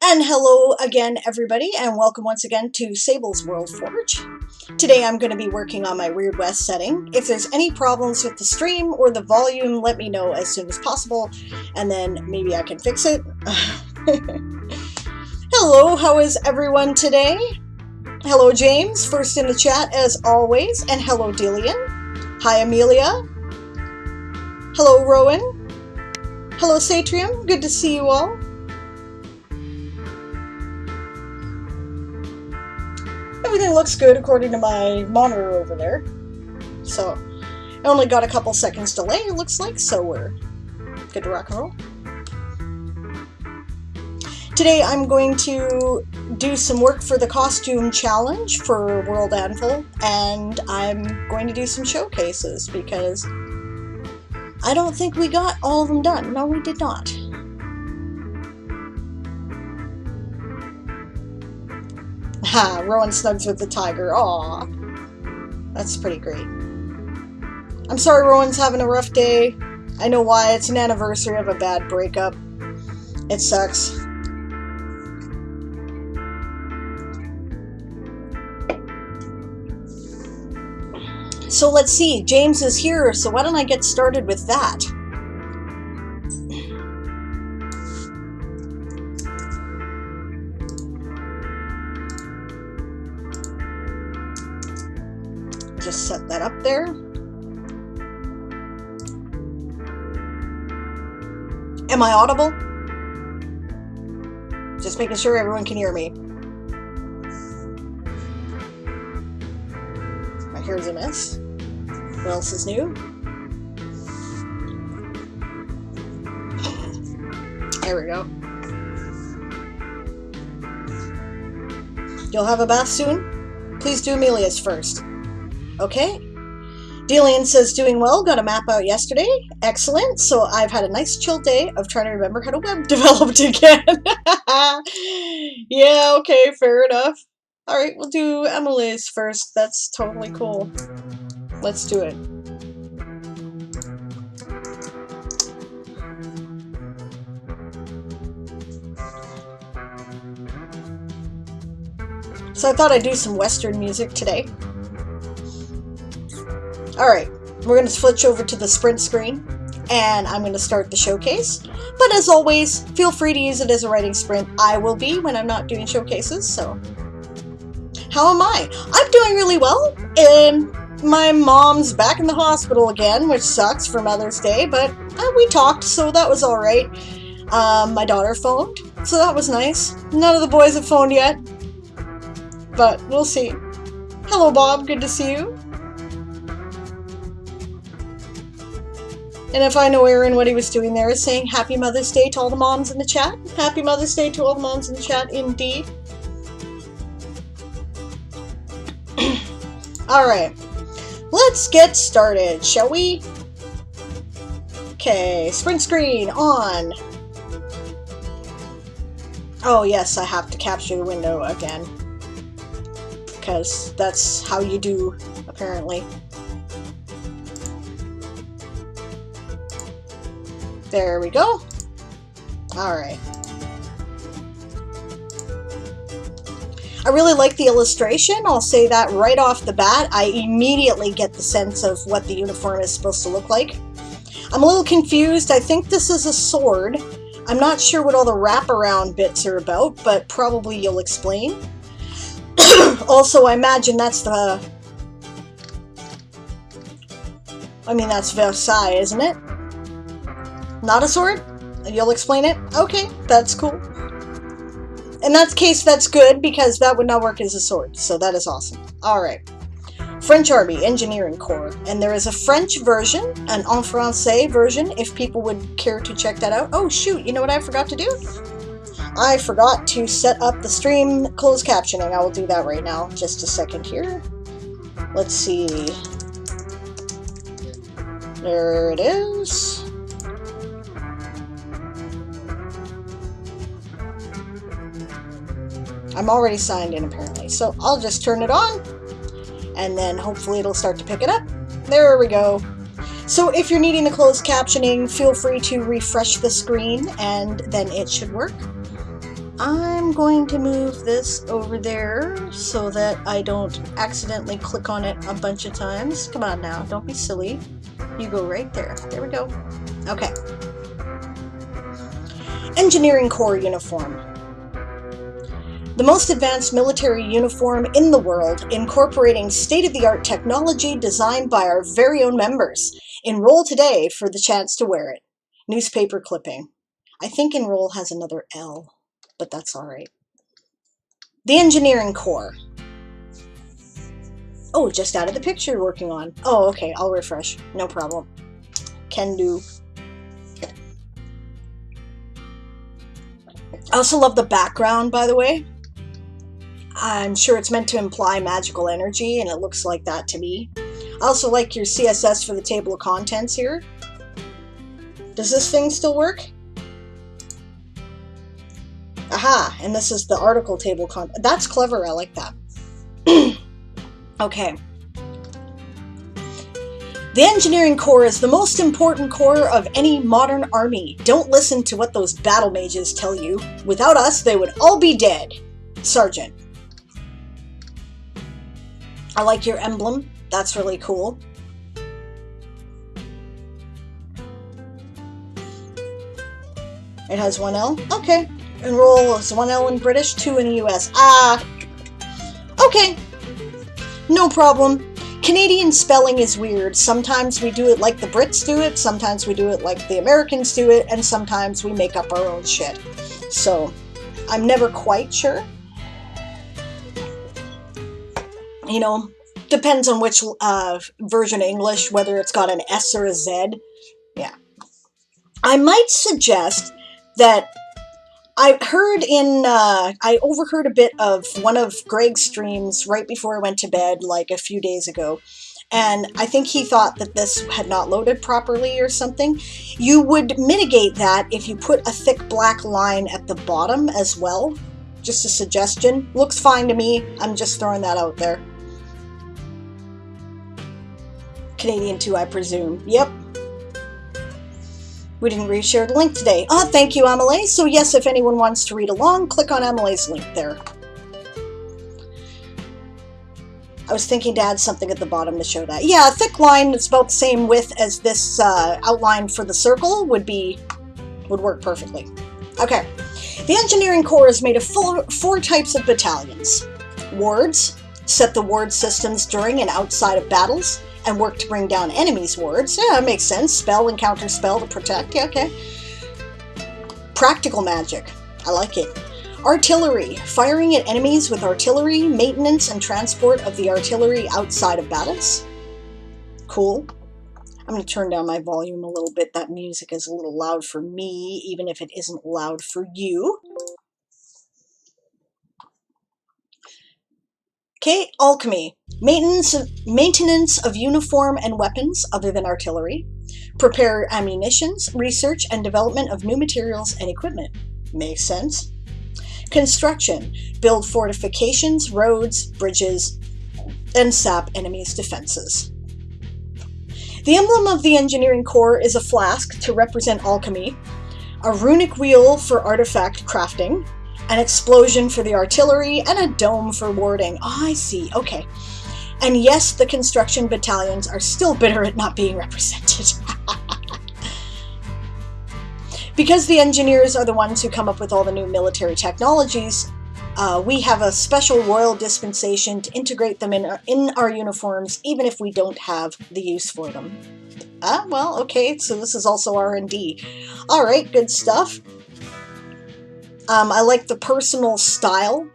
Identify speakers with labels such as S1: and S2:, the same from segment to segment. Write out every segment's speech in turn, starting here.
S1: And hello again, everybody, and welcome once again to Sable's Worldforge. Today I'm going to be working on my Wyrdwest setting. If there's any problems with the stream or the volume, let me know as soon as possible, and then maybe I can fix it. Hello, how is everyone today? Hello, James, first in the chat as always, and hello, Dillian. Hi, Amelia. Hello, Rowan. Hello, Satrium. Good to see you all. Everything looks good according to my monitor over there. So, I only got a couple seconds delay, it looks like, so we're good to rock and roll. Today I'm going to do some work for the costume challenge for World Anvil, and I'm going to do some showcases because I don't think we got all of them done. No, we did not. Ha, Rowan snugs with the tiger. Aw, that's pretty great. I'm sorry Rowan's having a rough day. I know why. It's an anniversary of a bad breakup. It sucks. So let's see. James is here, so why don't I get started with that? Just set that up there. Am I audible? Just making sure everyone can hear me. My hair's a mess. What else is new? There we go. You'll have a bath soon? Please do Amelia's first. Okay. Delian says, doing well, got a map out yesterday. Excellent. So I've had a nice chill day of trying to remember how to web develop again. Yeah, okay, fair enough. Alright, we'll do Emily's first. That's totally cool. Let's do it. So I thought I'd do some Western music today. Alright, we're going to switch over to the sprint screen, and I'm going to start the showcase. But as always, feel free to use it as a writing sprint. I will be when I'm not doing showcases, so... How am I? I'm doing really well, and my mom's back in the hospital again, which sucks for Mother's Day, but we talked, so that was alright. My daughter phoned, so that was nice. None of the boys have phoned yet, but we'll see. Hello, Bob. Good to see you. And if I know Aaron, what he was doing there is saying Happy Mother's Day to all the moms in the chat. Happy Mother's Day to all the moms in the chat, indeed. Alright, let's get started, shall we? Okay, sprint screen on. Oh yes, I have to capture the window again. Because that's how you do, apparently. There we go. Alright. I really like the illustration. I'll say that right off the bat. I immediately get the sense of what the uniform is supposed to look like. I'm a little confused. I think this is a sword. I'm not sure what all the wraparound bits are about, but probably you'll explain. Also, I imagine that's the... I mean, that's Versailles, isn't it? Not a sword? You'll explain it? Okay, that's cool. In that case, that's good, because that would not work as a sword, so that is awesome. Alright. French Army Engineering Corps. And there is a French version, an en français version, if people would care to check that out. Oh shoot, you know what I forgot to do? I forgot to set up the stream closed captioning. I will do that right now. Just a second here. Let's see. There it is. I'm already signed in apparently, so I'll just turn it on and then hopefully it'll start to pick it up. There we go. So if you're needing the closed captioning, feel free to refresh the screen and then it should work. I'm going to move this over there so that I don't accidentally click on it a bunch of times. Come on now, don't be silly. You go right there. There we go. Okay. Engineering Corps uniform. The most advanced military uniform in the world, incorporating state-of-the-art technology designed by our very own members. Enroll today for the chance to wear it. Newspaper clipping. I think enroll has another L, but that's all right. The Engineering Corps. Oh, just added the picture you're working on. Oh, okay, I'll refresh. No problem. Can do. I also love the background, by the way. I'm sure it's meant to imply magical energy, and it looks like that to me. I also like your CSS for the table of contents here. Does this thing still work? Aha, and this is the article table content. That's clever, I like that. Okay. The Engineering Corps is the most important corps of any modern army. Don't listen to what those battle mages tell you. Without us, they would all be dead. Sergeant. I like your emblem. That's really cool. It has 1 L? Okay. Enroll is 1 L in British, 2 in the US. Ah! Okay. No problem. Canadian spelling is weird. Sometimes we do it like the Brits do it, sometimes we do it like the Americans do it, and sometimes we make up our own shit. So, I'm never quite sure. You know, depends on which version of English, whether it's got an S or a Z. Yeah. I might suggest that I overheard a bit of one of Greg's streams right before I went to bed, like a few days ago, and I think he thought that this had not loaded properly or something. You would mitigate that if you put a thick black line at the bottom as well. Just a suggestion. Looks fine to me. I'm just throwing that out there. Canadian 2, I presume. Yep. We didn't reshare the link today. Ah, thank you, Amelie. So yes, if anyone wants to read along, click on Amelie's link there. I was thinking to add something at the bottom to show that. Yeah, a thick line that's about the same width as this outline for the circle would work perfectly. Okay. The Engineering Corps is made of 4 types of battalions. Wards, set the ward systems during and outside of battles, and work to bring down enemies' wards. Yeah, that makes sense. Spell and counter spell to protect. Yeah, okay. Practical magic. I like it. Artillery. Firing at enemies with artillery, maintenance and transport of the artillery outside of battles. Cool. I'm going to turn down my volume a little bit. That music is a little loud for me, even if it isn't loud for you. Okay, alchemy. Maintenance of uniform and weapons other than artillery. Prepare ammunitions, research and development of new materials and equipment. Makes sense. Construction. Build fortifications, roads, bridges, and sap enemies' defenses. The emblem of the Engineering Corps is a flask to represent alchemy, a runic wheel for artifact crafting, an explosion for the artillery, and a dome for warding. Oh, I see. Okay. And yes, the construction battalions are still bitter at not being represented. Because the engineers are the ones who come up with all the new military technologies, we have a special royal dispensation to integrate them in our uniforms, even if we don't have the use for them. Ah, well, okay, so this is also R&D. All right, good stuff. I like the personal style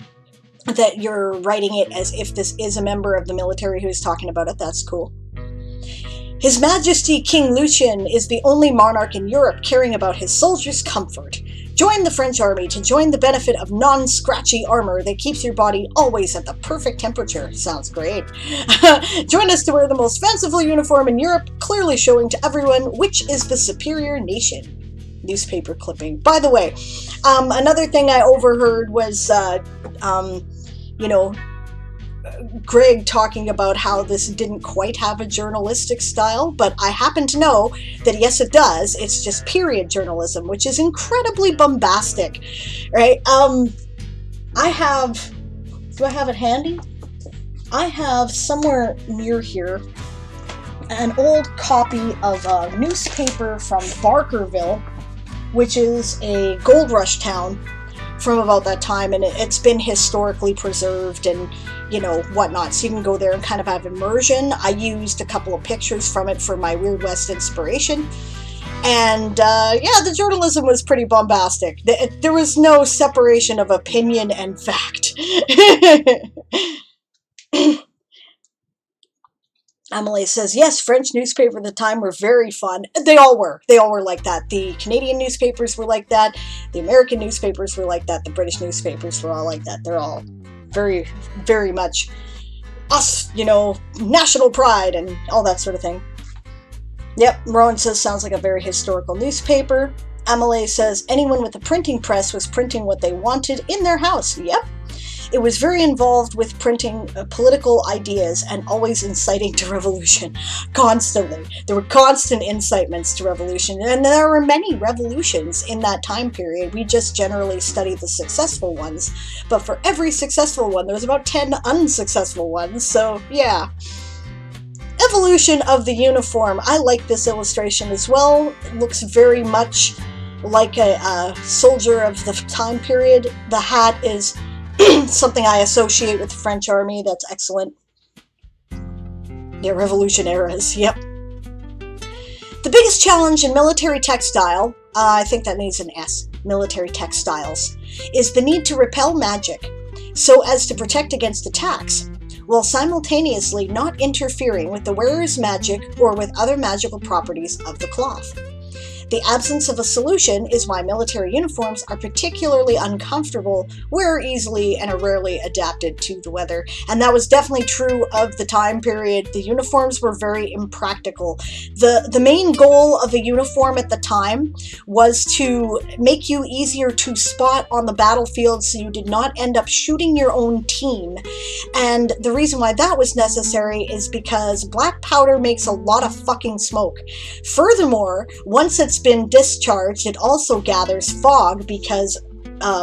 S1: that you're writing it as if this is a member of the military who is talking about it. That's cool. His Majesty King Lucian is the only monarch in Europe caring about his soldiers' comfort. Join the French army to join the benefit of non-scratchy armor that keeps your body always at the perfect temperature. Sounds great. Join us to wear the most fanciful uniform in Europe, clearly showing to everyone which is the superior nation. Newspaper clipping. By the way, another thing I overheard was, you know, Greg talking about how this didn't quite have a journalistic style, but I happen to know that yes, it does. It's just period journalism, which is incredibly bombastic, right? I have, do I have it handy? I have somewhere near here an old copy of a newspaper from Barkerville, which is a gold rush town from about that time, and it's been historically preserved and, you know, whatnot, so you can go there and kind of have immersion. I used a couple of pictures from it for my Wyrdwest inspiration, and yeah, the journalism was pretty bombastic. There was no separation of opinion and fact. Emily says, yes, French newspaper at the time were very fun. They all were. They all were like that. The Canadian newspapers were like that. The American newspapers were like that. The British newspapers were all like that. They're all very, very much us, you know, national pride and all that sort of thing. Yep, Rowan says, sounds like a very historical newspaper. Emily says, anyone with a printing press was printing what they wanted in their house. Yep. It was very involved with printing political ideas and always inciting to revolution. Constantly. There were constant incitements to revolution, and there were many revolutions in that time period. We just generally study the successful ones, but for every successful one, there was about 10 unsuccessful ones, so yeah. Evolution of the uniform. I like this illustration as well. It looks very much like a soldier of the time period. The hat is something I associate with the French army. That's excellent. Yeah, revolution eras. Yep. The biggest challenge in military textile, I think that needs an S, military textiles, is the need to repel magic so as to protect against attacks, while simultaneously not interfering with the wearer's magic or with other magical properties of the cloth. The absence of a solution is why military uniforms are particularly uncomfortable, wear easily, and are rarely adapted to the weather. And that was definitely true of the time period. The uniforms were very impractical. The main goal of a uniform at the time was to make you easier to spot on the battlefield so you did not end up shooting your own team. And the reason why that was necessary is because black powder makes a lot of fucking smoke. Furthermore, once it's been discharged, it also gathers fog because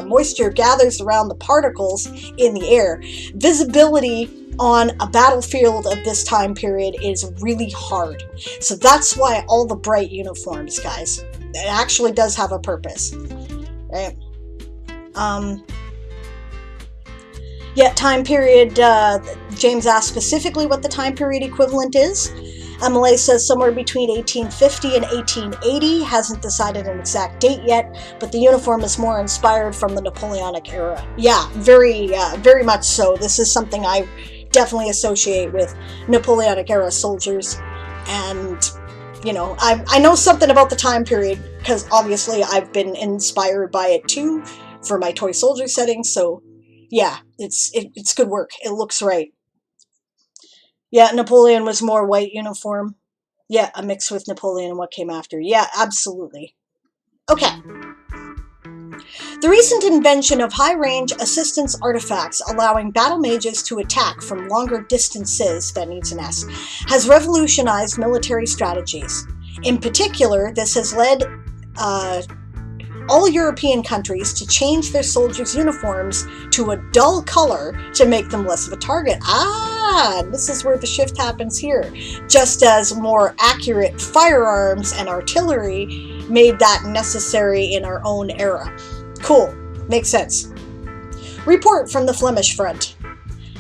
S1: moisture gathers around the particles in the air. Visibility on a battlefield of this time period is really hard. So that's why all the bright uniforms, guys. It actually does have a purpose. Right? Yeah, time period, James asked specifically what the time period equivalent is. Emily says somewhere between 1850 and 1880, hasn't decided an exact date yet, but the uniform is more inspired from the Napoleonic era. Yeah, very much so. This is something I definitely associate with Napoleonic era soldiers, and, you know, I know something about the time period, because obviously I've been inspired by it too, for my toy soldier setting, so yeah, it's good work. It looks right. Yeah, Napoleon was more white uniform. Yeah, a mix with Napoleon and what came after. Yeah, absolutely. Okay. The recent invention of high-range assistance artifacts allowing battle mages to attack from longer distances, that needs an S, has revolutionized military strategies. In particular, this has led all European countries to change their soldiers' uniforms to a dull color to make them less of a target. This is where the shift happens here. Just as more accurate firearms and artillery made that necessary in our own era. Cool. Makes sense. Report from the Flemish front.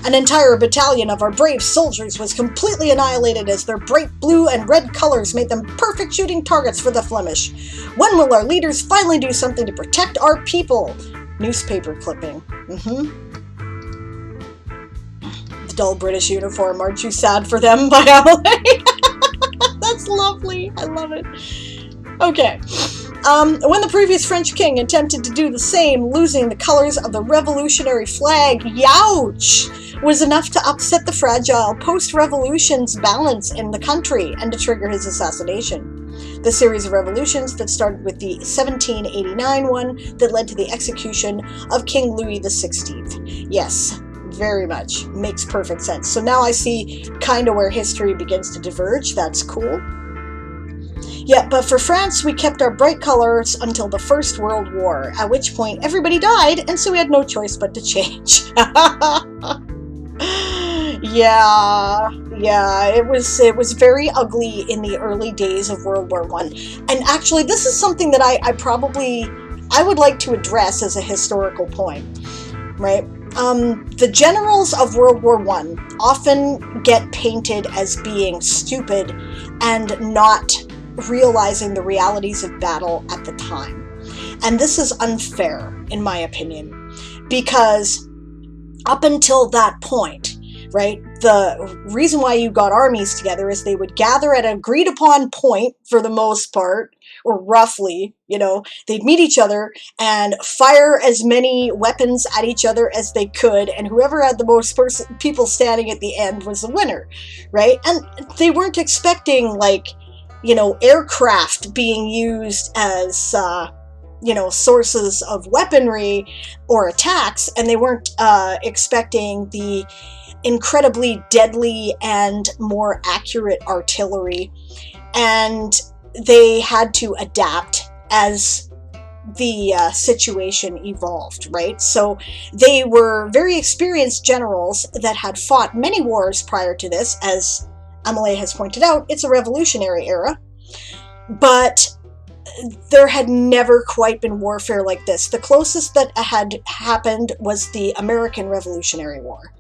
S1: An entire battalion of our brave soldiers was completely annihilated as their bright blue and red colors made them perfect shooting targets for the Flemish. When will our leaders finally do something to protect our people? Newspaper clipping. The dull British uniform, aren't you sad for them, by Emily? That's lovely. I love it. Okay. When the previous French king attempted to do the same, losing the colors of the revolutionary flag, youch, was enough to upset the fragile post-revolution's balance in the country and to trigger his assassination. The series of revolutions that started with the 1789 one that led to the execution of King Louis XVI. Yes, very much. Makes perfect sense. So now I see kind of where history begins to diverge. That's cool. Yeah, but for France, we kept our bright colors until the First World War, at which point everybody died, and so we had no choice but to change. Yeah, it was very ugly in the early days of World War I. And actually, this is something that I would like to address as a historical point, right? The generals of World War I often get painted as being stupid and not realizing the realities of battle at the time. And this is unfair, in my opinion, because up until that point, right, the reason why you got armies together is they would gather at an agreed upon point for the most part, or roughly, you know, they'd meet each other and fire as many weapons at each other as they could, and whoever had the most people standing at the end was the winner, right? And they weren't expecting, like, you know, aircraft being used as, you know, sources of weaponry or attacks, and they weren't expecting the incredibly deadly and more accurate artillery, and they had to adapt as the situation evolved, right? So they were very experienced generals that had fought many wars prior to this. As Amelie has pointed out, it's a revolutionary era, but there had never quite been warfare like this. The closest that had happened was the American Revolutionary War.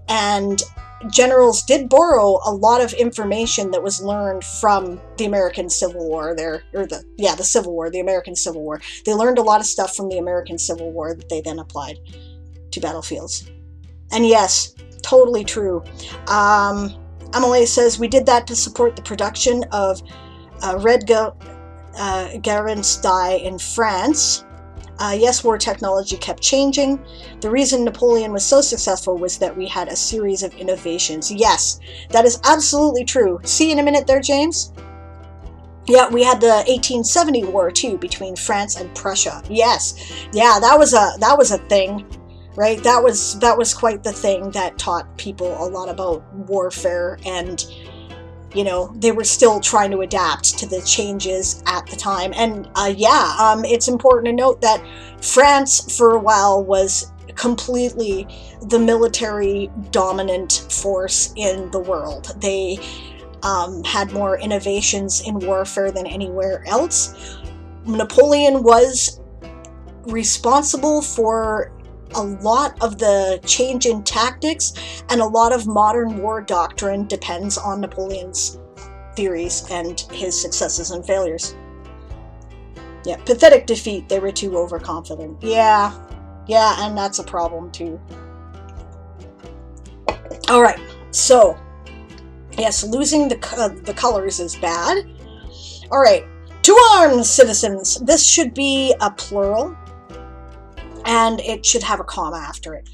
S1: And generals did borrow a lot of information that was learned from the American Civil War there, or the Civil War, the American Civil War. They learned a lot of stuff from the American Civil War that they then applied to battlefields. And yes, totally true. Amelie says, we did that to support the production of Red Garance dye in France. Yes, war technology kept changing. The reason Napoleon was so successful was that we had a series of innovations. Yes, that is absolutely true. See you in a minute there, James? Yeah, we had the 1870 war too between France and Prussia. Yes, yeah, that was a thing, right? That was quite the thing that taught people a lot about warfare, and you know, they were still trying to adapt to the changes at the time. And it's important to note that France for a while was completely the military dominant force in the world. They had more innovations in warfare than anywhere else. Napoleon was responsible for a lot of the change in tactics, and a lot of modern war doctrine depends on Napoleon's theories and his successes and failures. Yeah, pathetic defeat. They were too overconfident. Yeah, and that's a problem too. All right, so yes, losing the colors is bad. All right, to arms, citizens. This should be a plural, and it should have a comma after it.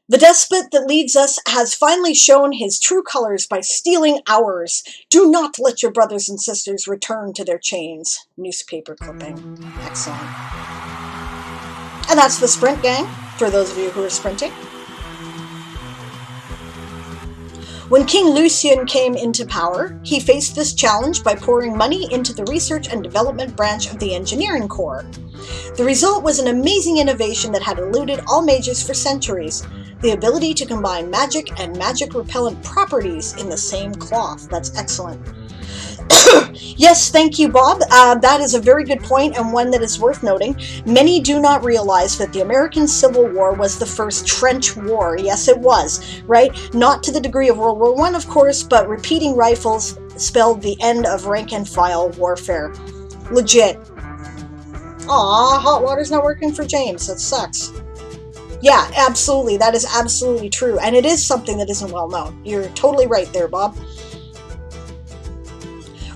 S1: The despot that leads us has finally shown his true colors by stealing ours. Do not let your brothers and sisters return to their chains. Newspaper clipping. Excellent. And that's the sprint, gang, for those of you who are sprinting. When King Lucien came into power, he faced this challenge by pouring money into the research and development branch of the engineering corps. The result was an amazing innovation that had eluded all mages for centuries: the ability to combine magic and magic repellent properties in the same cloth. That's excellent. Yes, thank you, Bob. That is a very good point, and one that is worth noting. Many do not realize that the American Civil War was the first trench war. Yes, it was, right? Not to the degree of World War I, of course, but repeating rifles spelled the end of rank-and-file warfare. Legit. Aw, hot water's not working for James. That sucks. Yeah, absolutely. That is absolutely true, and it is something that isn't well known. You're totally right there, Bob.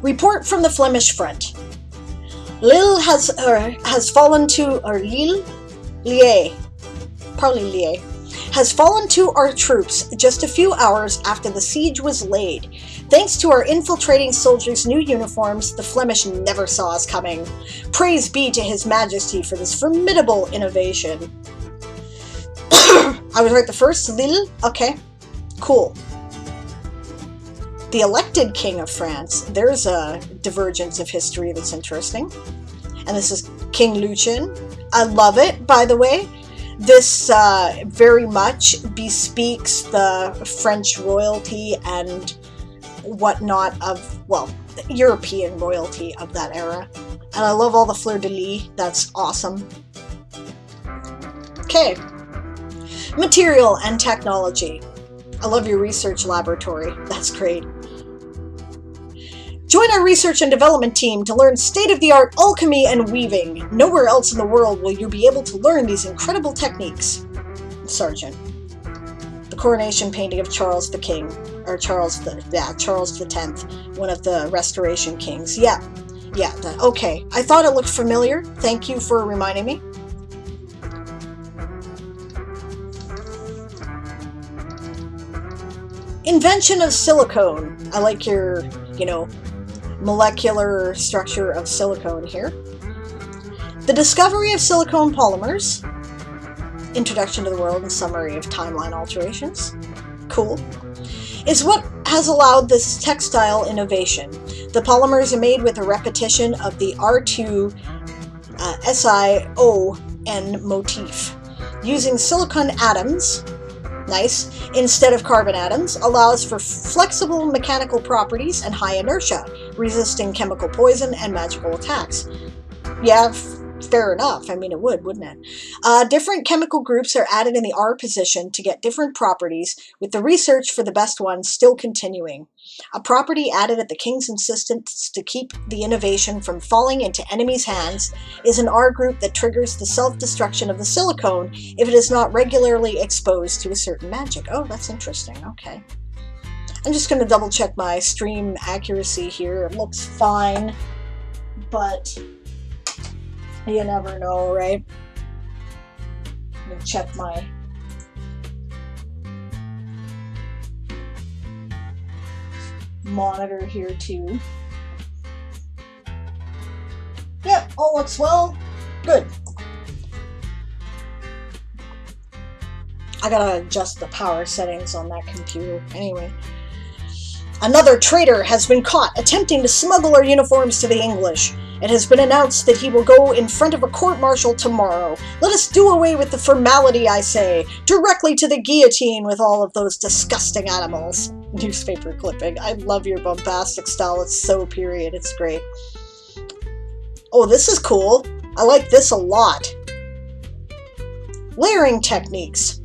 S1: Report from the Flemish front. Lille has fallen to, or Lille? Lié. Probably Lié. Has fallen to our troops just a few hours after the siege was laid. Thanks to our infiltrating soldiers' new uniforms, the Flemish never saw us coming. Praise be to His Majesty for this formidable innovation. I was right the first. Lille? Okay. Cool. The elected king of France. There's a divergence of history that's interesting. And this is King Lucien. I love it, by the way. This very much bespeaks the French royalty and whatnot of, well, European royalty of that era. And I love all the fleur-de-lis. That's awesome. Okay. Material and technology. I love your research laboratory. That's great. Join our research and development team to learn state-of-the-art alchemy and weaving. Nowhere else in the world will you be able to learn these incredible techniques. Sergeant. The coronation painting of Charles the King, or Charles the 10th, one of the Restoration kings. Yeah, okay. I thought it looked familiar. Thank you for reminding me. Invention of silicone. I like your, molecular structure of silicone here. The discovery of silicone polymers. Introduction to the world and summary of timeline alterations. Cool. Is what has allowed this textile innovation. The polymers are made with a repetition of the R2 SiO(N) motif. Using silicon atoms, nice, instead of carbon atoms, allows for flexible mechanical properties and high inertia, resisting chemical poison and magical attacks. Yeah, fair enough. I mean, it would, wouldn't it? Different chemical groups are added in the R position to get different properties, with the research for the best ones still continuing. A property added at the king's insistence to keep the innovation from falling into enemies' hands is an R group that triggers the self-destruction of the silicone if it is not regularly exposed to a certain magic. Oh, that's interesting. Okay. I'm just going to double check my stream accuracy here. It looks fine, but you never know, right? Let me check my monitor here too. Yep, all looks well. Good. I gotta adjust the power settings on that computer. Anyway. Another traitor has been caught attempting to smuggle our uniforms to the English. It has been announced that he will go in front of a court-martial tomorrow. Let us do away with the formality, I say. Directly to the guillotine with all of those disgusting animals. Newspaper clipping. I love your bombastic style. It's so period. It's great. Oh, this is cool. I like this a lot. Layering techniques.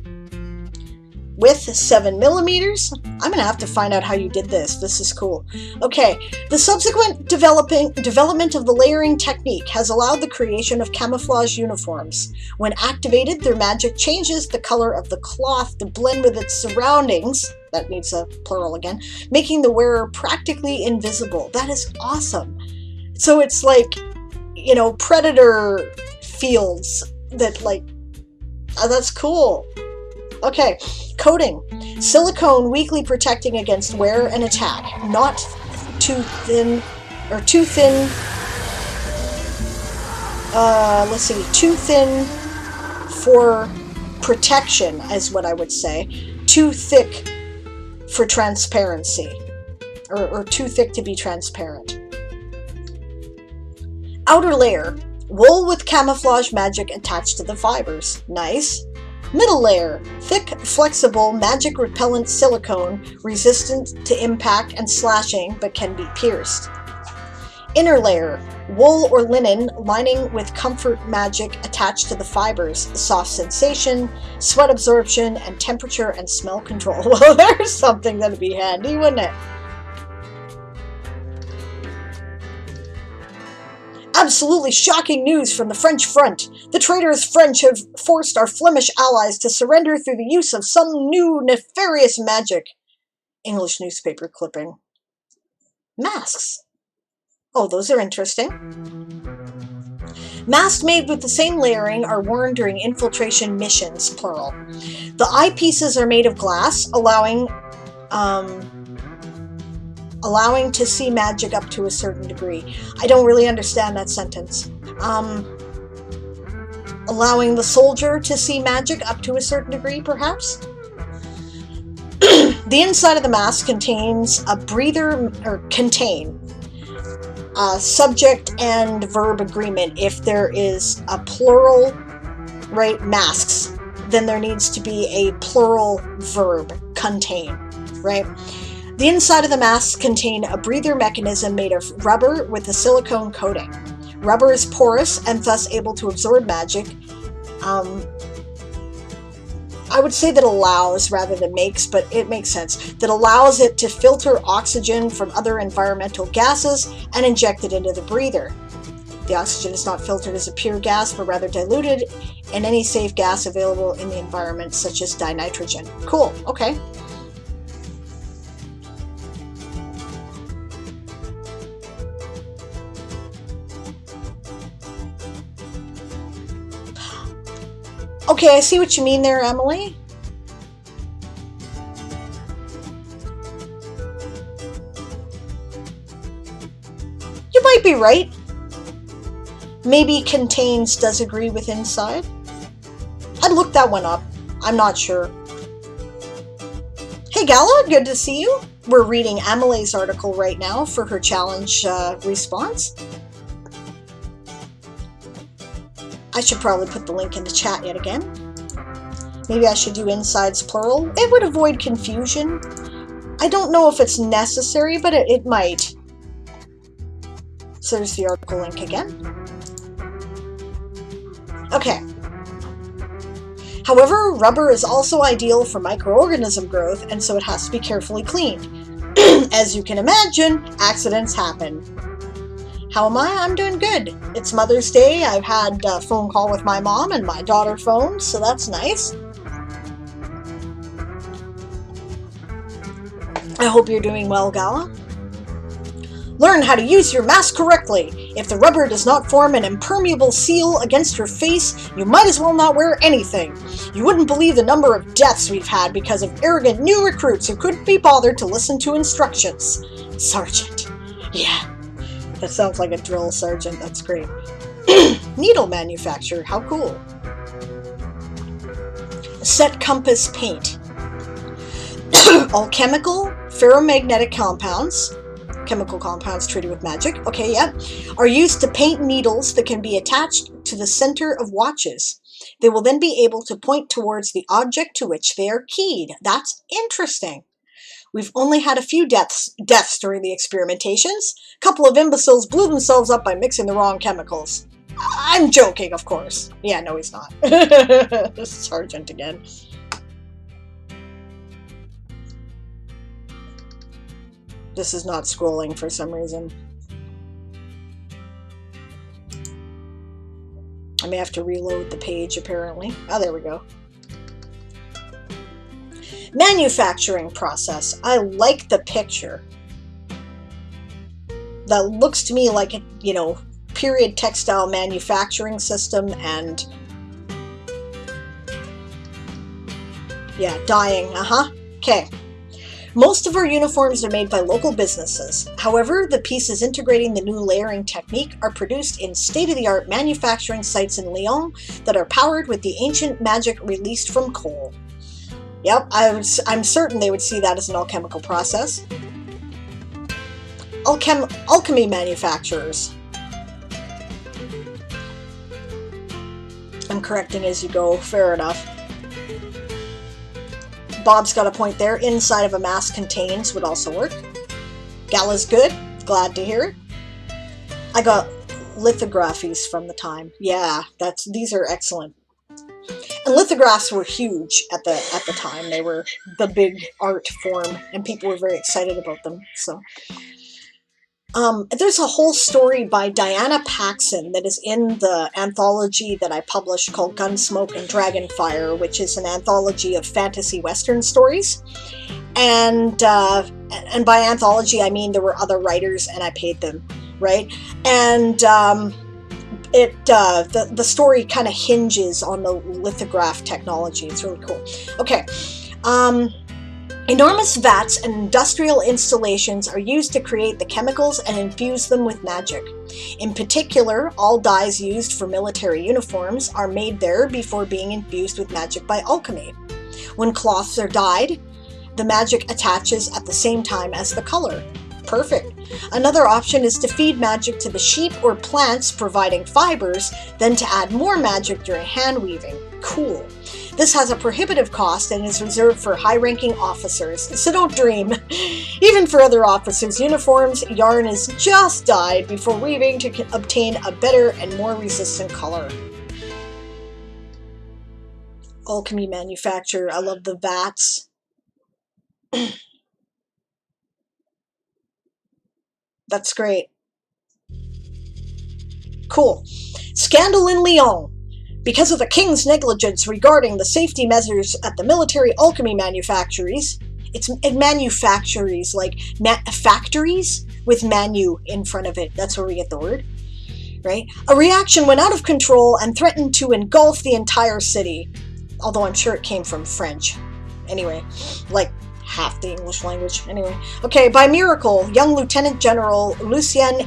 S1: Width 7mm. I'm gonna have to find out how you did this. This is cool. Okay, the subsequent development of the layering technique has allowed the creation of camouflage uniforms. When activated, their magic changes the color of the cloth to blend with its surroundings. That needs a plural again, making the wearer practically invisible. That is awesome. So it's like, predator fields that that's cool. Okay, coating. Silicone weakly protecting against wear and attack. Not too thin, or too thin, too thin for protection is what I would say. Too thick for transparency. Or too thick to be transparent. Outer layer. Wool with camouflage magic attached to the fibers. Nice. Middle layer, thick, flexible, magic-repellent silicone, resistant to impact and slashing, but can be pierced. Inner layer, wool or linen lining with comfort magic attached to the fibers, soft sensation, sweat absorption, and temperature and smell control. Well, there's something that'd be handy, wouldn't it? Absolutely shocking news from the French front. The traitorous French have forced our Flemish allies to surrender through the use of some new nefarious magic. English newspaper clipping. Masks. Oh, those are interesting. Masks made with the same layering are worn during infiltration missions, plural. The eyepieces are made of glass, allowing to see magic up to a certain degree. I don't really understand that sentence. allowing the soldier to see magic up to a certain degree, perhaps. The inside of the mask contains a breather, or contain subject and verb agreement. If there is a plural, right, masks, then there needs to be a plural verb, contain, right? The inside of the masks contain a breather mechanism made of rubber with a silicone coating. Rubber is porous and thus able to absorb magic. I would say that allows rather than makes, but it makes sense. That allows it to filter oxygen from other environmental gases and inject it into the breather. The oxygen is not filtered as a pure gas, but rather diluted in any safe gas available in the environment, such as dinitrogen. Cool, okay. Okay, I see what you mean there, Emily. You might be right. Maybe contains does agree with inside. I'd look that one up. I'm not sure. Hey Gala, good to see you. We're reading Emily's article right now for her challenge response. I should probably put the link in the chat yet again. Maybe I should do insides plural. It would avoid confusion. I don't know if it's necessary, but it might. So there's the article link again. Okay. However, rubber is also ideal for microorganism growth, and so it has to be carefully cleaned. As you can imagine, accidents happen. How am I? I'm doing good. It's Mother's Day. I've had a phone call with my mom and my daughter phoned, so that's nice. I hope you're doing well, Gala. Learn how to use your mask correctly. If the rubber does not form an impermeable seal against your face, you might as well not wear anything. You wouldn't believe the number of deaths we've had because of arrogant new recruits who couldn't be bothered to listen to instructions. Sergeant. Yeah. That sounds like a drill sergeant. That's great. Needle manufacturer. How cool. Set compass paint. All chemical, ferromagnetic compounds, chemical compounds treated with magic, okay, yeah, are used to paint needles that can be attached to the center of watches. They will then be able to point towards the object to which they are keyed. That's interesting. We've only had a few deaths during the experimentations. A couple of imbeciles blew themselves up by mixing the wrong chemicals. I'm joking, of course. Yeah, no, he's not. Sergeant again. This is not scrolling for some reason. I may have to reload the page, apparently. Oh, there we go. Manufacturing process. I like the picture. That looks to me like a, period textile manufacturing system and yeah, dyeing. Okay. Most of our uniforms are made by local businesses. However, the pieces integrating the new layering technique are produced in state-of-the-art manufacturing sites in Lyon that are powered with the ancient magic released from coal. Yep, I'm certain they would see that as an alchemical process. Alchemy manufacturers. I'm correcting as you go, fair enough. Bob's got a point there. Inside of a mask contains would also work. Gala's good. Glad to hear it. I got lithographies from the time. Yeah, these are excellent. And lithographs were huge at the time. They were the big art form, and people were very excited about them. So, there's a whole story by Diana Paxson that is in the anthology that I published called Gunsmoke and Dragonfire, which is an anthology of fantasy western stories. And by anthology, I mean there were other writers, and I paid them, right? And the story kind of hinges on the lithograph technology. It's really cool. Okay. Enormous vats and industrial installations are used to create the chemicals and infuse them with magic. In particular, all dyes used for military uniforms are made there before being infused with magic by alchemy. When cloths are dyed, the magic attaches at the same time as the color. Perfect. Another option is to feed magic to the sheep or plants providing fibers, then to add more magic during hand weaving. Cool. This has a prohibitive cost and is reserved for high-ranking officers, so don't dream. Even for other officers' uniforms, yarn is just dyed before weaving to obtain a better and more resistant color. Alchemy manufacturer. I love the vats. That's great. Cool. Scandal in Lyon. Because of the king's negligence regarding the safety measures at the military alchemy manufactories, it's manufactories, like factories with manu in front of it. That's where we get the word, right? A reaction went out of control and threatened to engulf the entire city. Although I'm sure it came from French. Anyway, like half the English language. Anyway, okay, by miracle, young Lieutenant General Lucien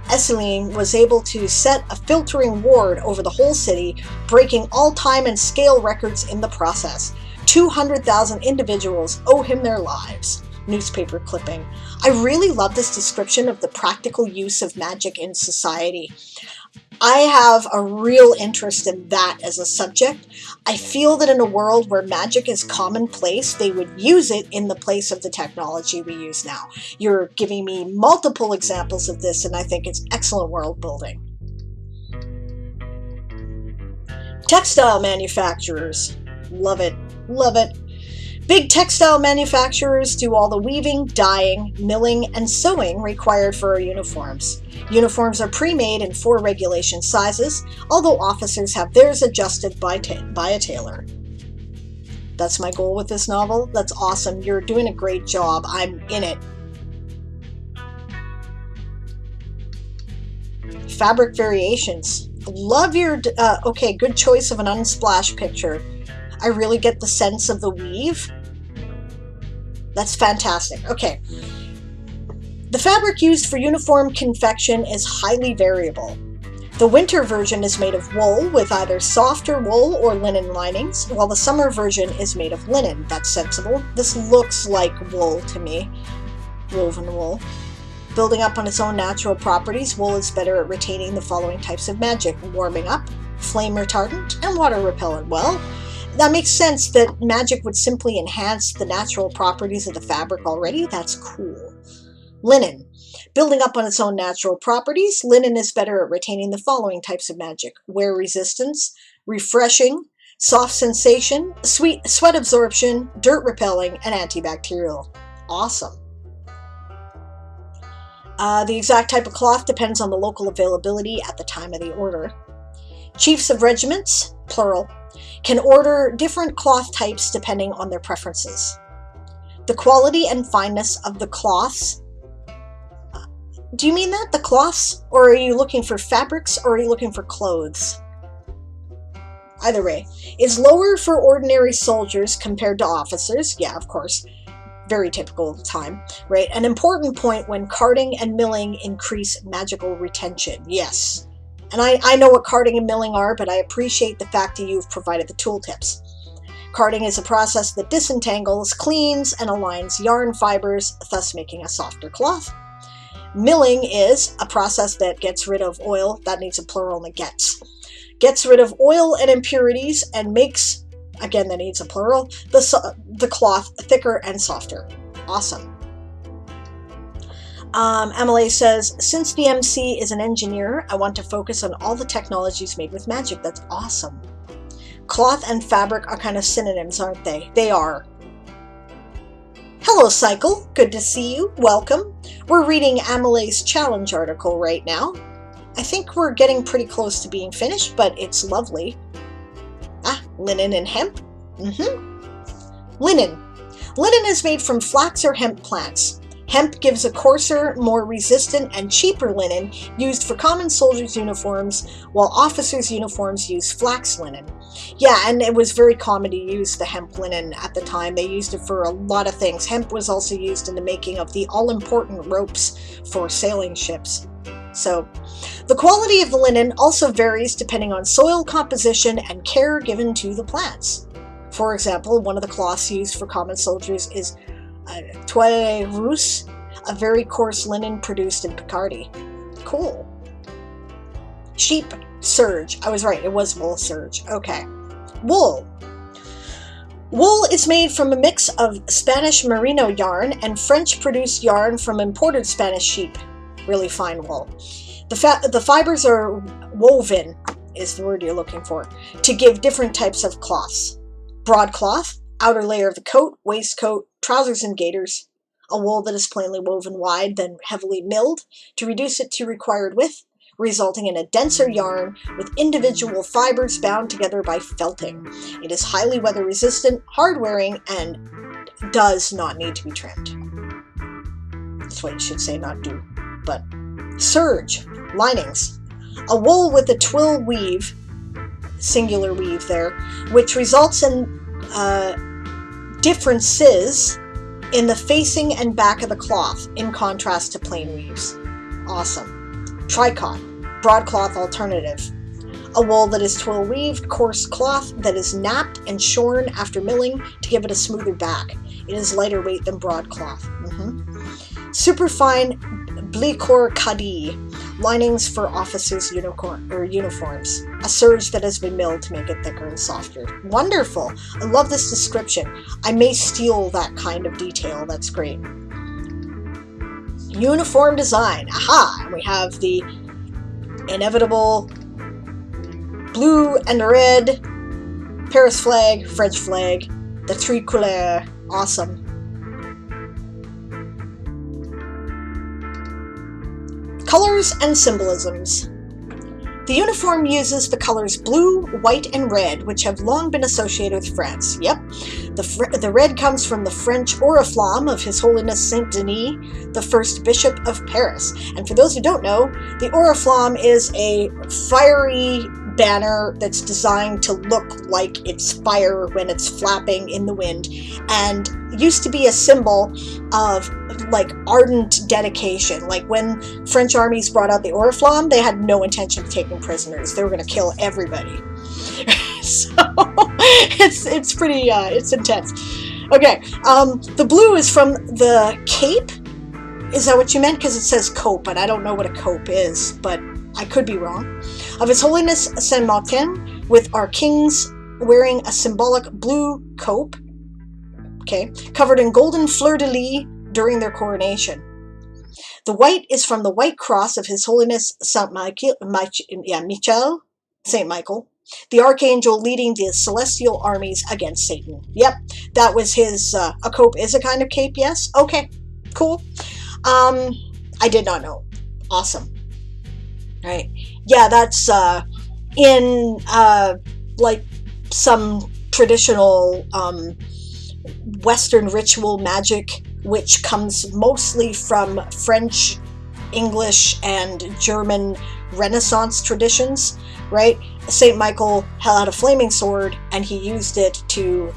S1: Esseline was able to set a filtering ward over the whole city, breaking all time and scale records in the process. 200,000 individuals owe him their lives. Newspaper clipping. I really love this description of the practical use of magic in society. I have a real interest in that as a subject. I feel that in a world where magic is commonplace, they would use it in the place of the technology we use now. You're giving me multiple examples of this, and I think it's excellent world building. Textile manufacturers. Love it. Love it. Big textile manufacturers do all the weaving, dyeing, milling, and sewing required for our uniforms. Uniforms are pre-made in 4 regulation sizes, although officers have theirs adjusted by a tailor. That's my goal with this novel. That's awesome. You're doing a great job. I'm in it. Fabric variations. Love your... okay, good choice of an unsplash picture. I really get the sense of the weave. That's fantastic. Okay. The fabric used for uniform confection is highly variable. The winter version is made of wool with either softer wool or linen linings, while the summer version is made of linen. That's sensible. This looks like wool to me. Woven wool. Building up on its own natural properties, wool is better at retaining the following types of magic: warming up, flame retardant, and water repellent. Well, that makes sense that magic would simply enhance the natural properties of the fabric already. That's cool. Linen. Building up on its own natural properties, linen is better at retaining the following types of magic: wear resistance, refreshing, soft sensation, sweat absorption, dirt repelling, and antibacterial. Awesome. The exact type of cloth depends on the local availability at the time of the order. Chiefs of regiments, plural, can order different cloth types depending on their preferences. The quality and fineness of the cloths. Do you mean that? The cloths? Or are you looking for fabrics, or are you looking for clothes? Either way, is lower for ordinary soldiers compared to officers. Yeah, of course. Very typical time, right? An important point when carding and milling increase magical retention. Yes. And I know what carding and milling are, but I appreciate the fact that you've provided the tooltips. Carding is a process that disentangles, cleans, and aligns yarn fibers, thus making a softer cloth. Milling is a process that gets rid of oil. That needs a plural, and gets rid of oil and impurities and makes, again, that needs a plural, the cloth thicker and softer. Awesome. Emily says, since the MC is an engineer, I want to focus on all the technologies made with magic. That's awesome. Cloth and fabric are kind of synonyms, aren't they? They are. Hello, Cycle. Good to see you. Welcome. We're reading Amelie's challenge article right now. I think we're getting pretty close to being finished, but it's lovely. Linen and hemp. Linen. Linen is made from flax or hemp plants. Hemp gives a coarser, more resistant, and cheaper linen used for common soldiers' uniforms, while officers' uniforms use flax linen. Yeah, and it was very common to use the hemp linen at the time. They used it for a lot of things. Hemp was also used in the making of the all-important ropes for sailing ships. So the quality of the linen also varies depending on soil composition and care given to the plants. For example, one of the cloths used for common soldiers is toile rousse, a very coarse linen produced in Picardy. Cool. Sheep serge. I was right, it was wool serge. Okay. Wool. Wool is made from a mix of Spanish merino yarn and French-produced yarn from imported Spanish sheep. Really fine wool. The fibers are woven, is the word you're looking for, to give different types of cloths. Broadcloth, outer layer of the coat, waistcoat, trousers and gaiters. A wool that is plainly woven wide, then heavily milled to reduce it to required width, resulting in a denser yarn with individual fibers bound together by felting. It is highly weather resistant, hard wearing, and does not need to be trimmed. That's what you should say, not do. But serge, linings. A wool with a twill weave, singular weave there, which results in differences in the facing and back of the cloth, in contrast to plain weaves. Awesome. Tricot, broadcloth alternative. A wool that is twill weaved, coarse cloth that is napped and shorn after milling to give it a smoother back. It is lighter weight than broadcloth. Superfine Blicour Kadi, linings for officers' uniforms. A serge that has been milled to make it thicker and softer. Wonderful! I love this description. I may steal that kind of detail. That's great. Uniform design. Aha! We have the inevitable blue and red Paris flag, French flag, the tricolore. Awesome. Colors and symbolisms. The uniform uses the colors blue, white, and red, which have long been associated with France. Yep. The red comes from the French oriflamme of His Holiness Saint Denis, the first Bishop of Paris. And for those who don't know, the oriflamme is a fiery banner that's designed to look like it's fire when it's flapping in the wind, and used to be a symbol of like ardent dedication. Like when French armies brought out the oriflamme, they had no intention of taking prisoners. They were going to kill everybody. So it's pretty it's intense. Okay, the blue is from the cape. Is that what you meant? Because it says cope, but I don't know what a cope is, but I could be wrong. Of His Holiness Saint Martin, with our kings wearing a symbolic blue cope, okay, covered in golden fleur-de-lis during their coronation. The white is from the white cross of His Holiness Saint Michael, Saint Michael, the archangel leading the celestial armies against Satan. Yep, that was his. A cope is a kind of cape. Yes. Okay. Cool. I did not know. Awesome. Right. Yeah, that's in like some traditional Western ritual magic, which comes mostly from French, English, and German Renaissance traditions, right? Saint Michael had a flaming sword, and he used it to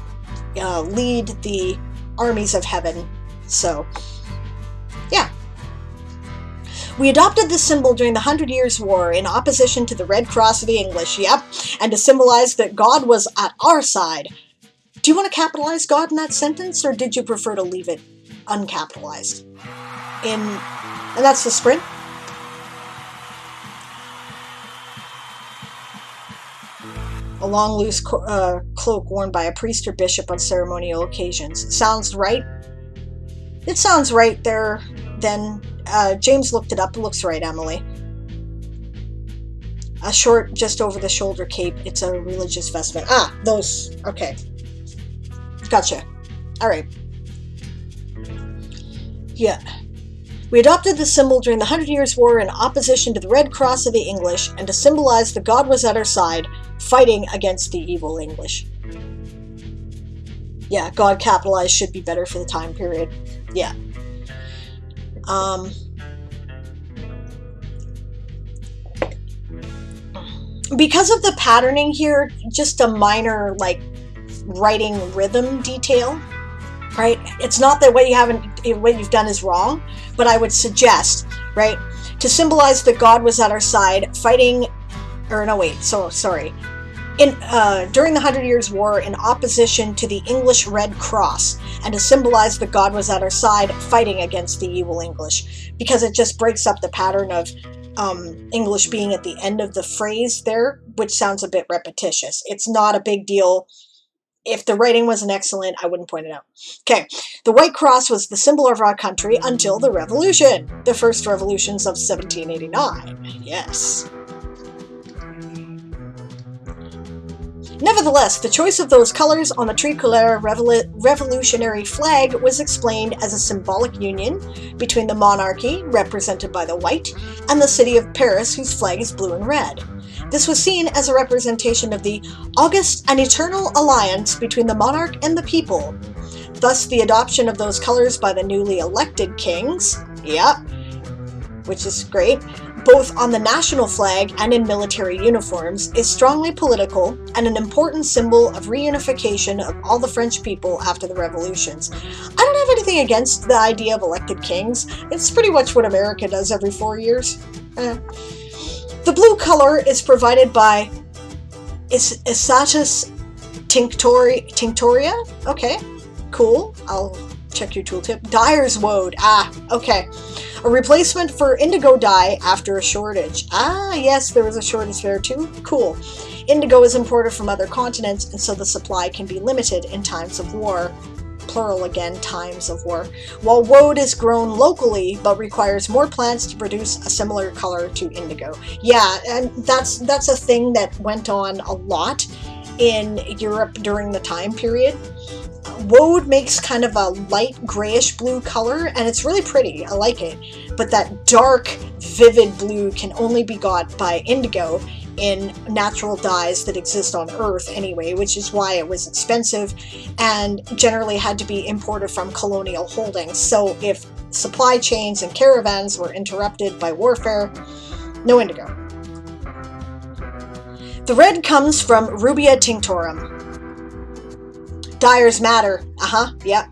S1: lead the armies of heaven. So, yeah. We adopted this symbol during the 100 Years' War in opposition to the Red Cross of the English, yep, and to symbolize that God was at our side. Do you want to capitalize God in that sentence, or did you prefer to leave it uncapitalized? And that's the sprint. A long, loose cloak worn by a priest or bishop on ceremonial occasions. Sounds right? It sounds right there, then. James looked it up. It looks right, Emily. A short, just over the shoulder cape. It's a religious vestment. Ah, those. Okay. Gotcha. All right. Yeah. We adopted the symbol during the 100 Years' War in opposition to the Red Cross of the English and to symbolize that God was at our side, fighting against the evil English. Yeah, God capitalized should be better for the time period. Yeah. Because of the patterning here, just a minor, like, writing rhythm detail, right? It's not that what you've done is wrong, but I would suggest, right, to symbolize that God was at our side fighting, or no wait, so sorry. During the 100 Years' War in opposition to the English Red Cross, and to symbolize that God was at our side fighting against the evil English, because it just breaks up the pattern of English being at the end of the phrase there, which sounds a bit repetitious. It's not a big deal. If the writing wasn't excellent, I wouldn't point it out. Okay, the White Cross was the symbol of our country until the Revolution, the first revolutions of 1789. Yes. Nevertheless, the choice of those colors on the tricolor revolutionary flag was explained as a symbolic union between the monarchy, represented by the white, and the city of Paris, whose flag is blue and red. This was seen as a representation of the august and eternal alliance between the monarch and the people. Thus, the adoption of those colors by the newly elected kings, which is great, both on the national flag and in military uniforms, is strongly political and an important symbol of reunification of all the French people after the revolutions. I don't have anything against the idea of elected kings. It's pretty much what America does every 4 years. The blue color is provided by Isatis Tinctoria. Okay, cool. I'll check your tooltip. Dyer's Woad. Okay. A replacement for indigo dye after a shortage. Yes, there was a shortage there too. Cool. Indigo is imported from other continents, and so the supply can be limited in times of war. Plural again, times of war. While woad is grown locally, but requires more plants to produce a similar color to indigo. Yeah, and that's a thing that went on a lot in Europe during the time period. Woad makes kind of a light grayish blue color, and it's really pretty. I like it. But that dark, vivid blue can only be got by indigo in natural dyes that exist on Earth anyway, which is why it was expensive and generally had to be imported from colonial holdings. So if supply chains and caravans were interrupted by warfare, no indigo. The red comes from Rubia tinctorum. Dyer's matter. Yep.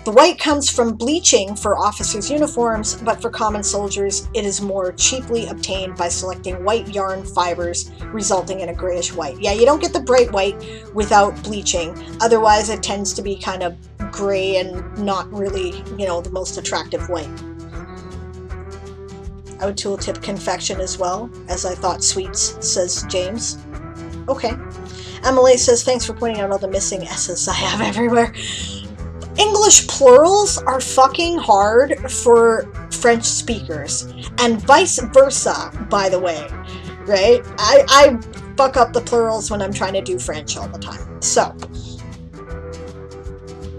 S1: The white comes from bleaching for officers' uniforms, but for common soldiers, it is more cheaply obtained by selecting white yarn fibers, resulting in a grayish white. Yeah, you don't get the bright white without bleaching. Otherwise, it tends to be kind of gray and not really, the most attractive white. I would tooltip confection as well, as I thought sweets, says James. Okay. Emily says, thanks for pointing out all the missing S's I have everywhere. English plurals are fucking hard for French speakers, and vice versa, by the way, right? I fuck up the plurals when I'm trying to do French all the time. So,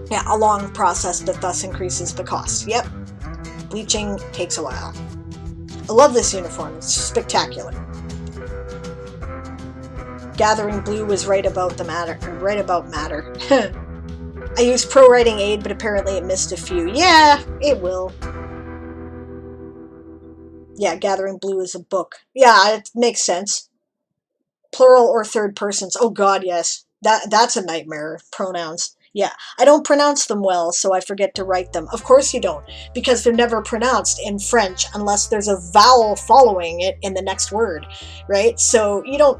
S1: yeah, a long process that thus increases the cost. Yep. Bleaching takes a while. I love this uniform. It's spectacular. Gathering blue was right about matter. I used Pro Writing Aid, but apparently it missed a few. Yeah, it will. Yeah, Gathering Blue is a book. Yeah, it makes sense. Plural or third persons. Oh god, yes. That's a nightmare. Pronouns. Yeah, I don't pronounce them well, so I forget to write them. Of course you don't, because they're never pronounced in French unless there's a vowel following it in the next word, right? So you don't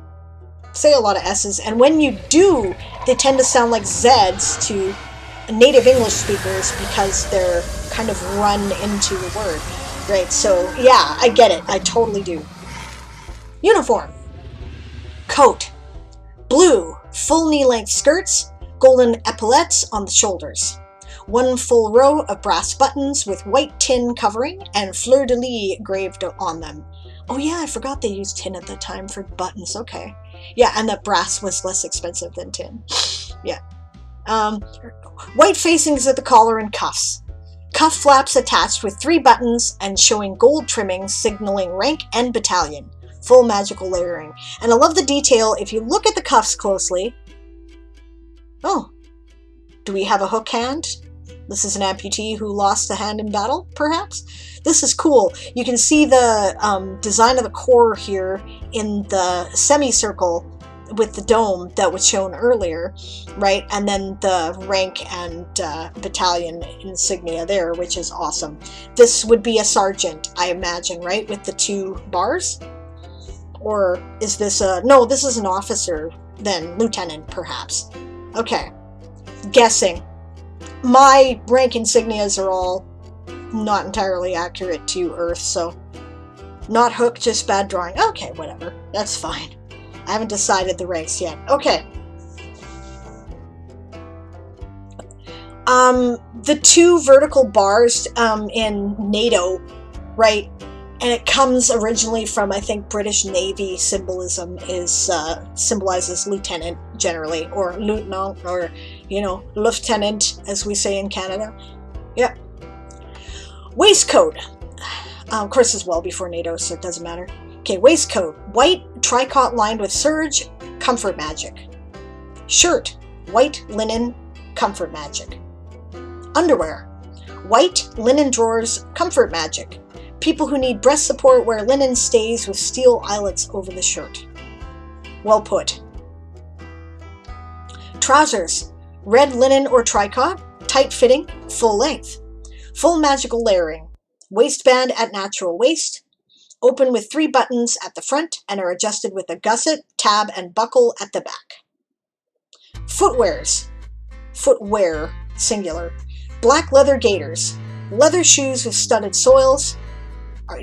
S1: say a lot of S's, and when you do, they tend to sound like Z's to native English speakers because they're kind of run into the word, right? So yeah, I get it. I totally do. Uniform. Coat. Blue, full knee-length skirts, golden epaulettes on the shoulders. One full row of brass buttons with white tin covering and fleur-de-lis engraved on them. Oh yeah, I forgot they used tin at the time for buttons. Okay. Yeah, and that brass was less expensive than tin. Yeah. White facings at the collar and cuffs. Cuff flaps attached with 3 buttons and showing gold trimmings signaling rank and battalion. Full magical layering. And I love the detail. If you look at the cuffs closely... Oh. Do we have a hook hand? This is an amputee who lost a hand in battle, perhaps? This is cool. You can see the design of the core here in the semicircle with the dome that was shown earlier, right? And then the rank and battalion insignia there, which is awesome. This would be a sergeant, I imagine, right? With the 2 bars? Or is this a... No, this is an officer, then lieutenant, perhaps. Okay. Guessing. My rank insignias are all not entirely accurate to Earth, so... Not hook, just bad drawing. Okay, whatever. That's fine. I haven't decided the ranks yet. Okay. The 2 vertical bars in NATO, right? And it comes originally from, I think, British Navy symbolism is symbolizes lieutenant generally, or lieutenant, or, you know, lieutenant, as we say in Canada. Yep. Waistcoat. Of course, it's well before NATO, so it doesn't matter. Okay, waistcoat. White, tricot lined with serge, comfort magic. Shirt. White, linen, comfort magic. Underwear. White, linen drawers, comfort magic. People who need breast support wear linen stays with steel eyelets over the shirt. Well put. Trousers. Red linen or tricot, tight fitting, full length. Full magical layering. Waistband at natural waist. Open with 3 buttons at the front and are adjusted with a gusset, tab, and buckle at the back. Footwears. Footwear, singular. Black leather gaiters. Leather shoes with studded soles.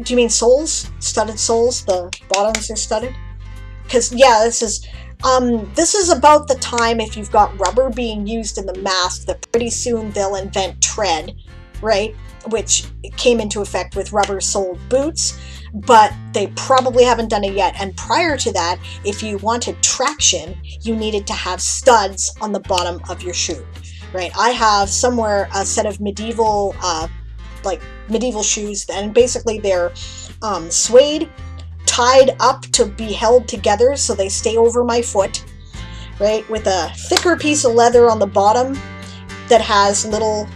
S1: Do you mean soles? Studded soles? The bottoms are studded? Because, yeah, this is about the time, if you've got rubber being used in the mask, that pretty soon they'll invent tread, right? Which came into effect with rubber-soled boots, but they probably haven't done it yet. And prior to that, if you wanted traction, you needed to have studs on the bottom of your shoe, right? I have somewhere a set of medieval shoes, and basically they're suede, tied up to be held together so they stay over my foot, right? With a thicker piece of leather on the bottom that has little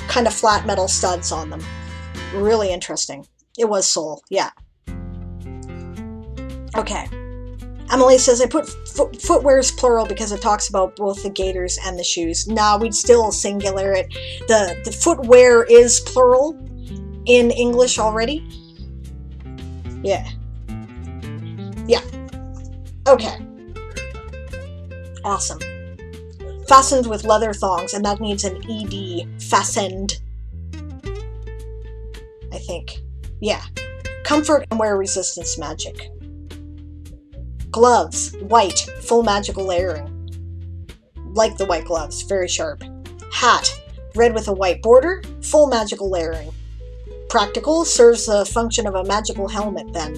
S1: kind of flat metal studs on them. Really interesting. It was sole, yeah. Okay. Emily says, I put footwear's plural because it talks about both the gaiters and the shoes. Nah, we'd still singular it. The footwear is plural in English already. Yeah. Yeah. Okay. Awesome. Fastened with leather thongs, and that needs an ED. Fastened. I think. Yeah. Comfort and wear resistance magic. Gloves. White. Full magical layering. Like the white gloves. Very sharp. Hat. Red with a white border. Full magical layering. Practical. Serves the function of a magical helmet then.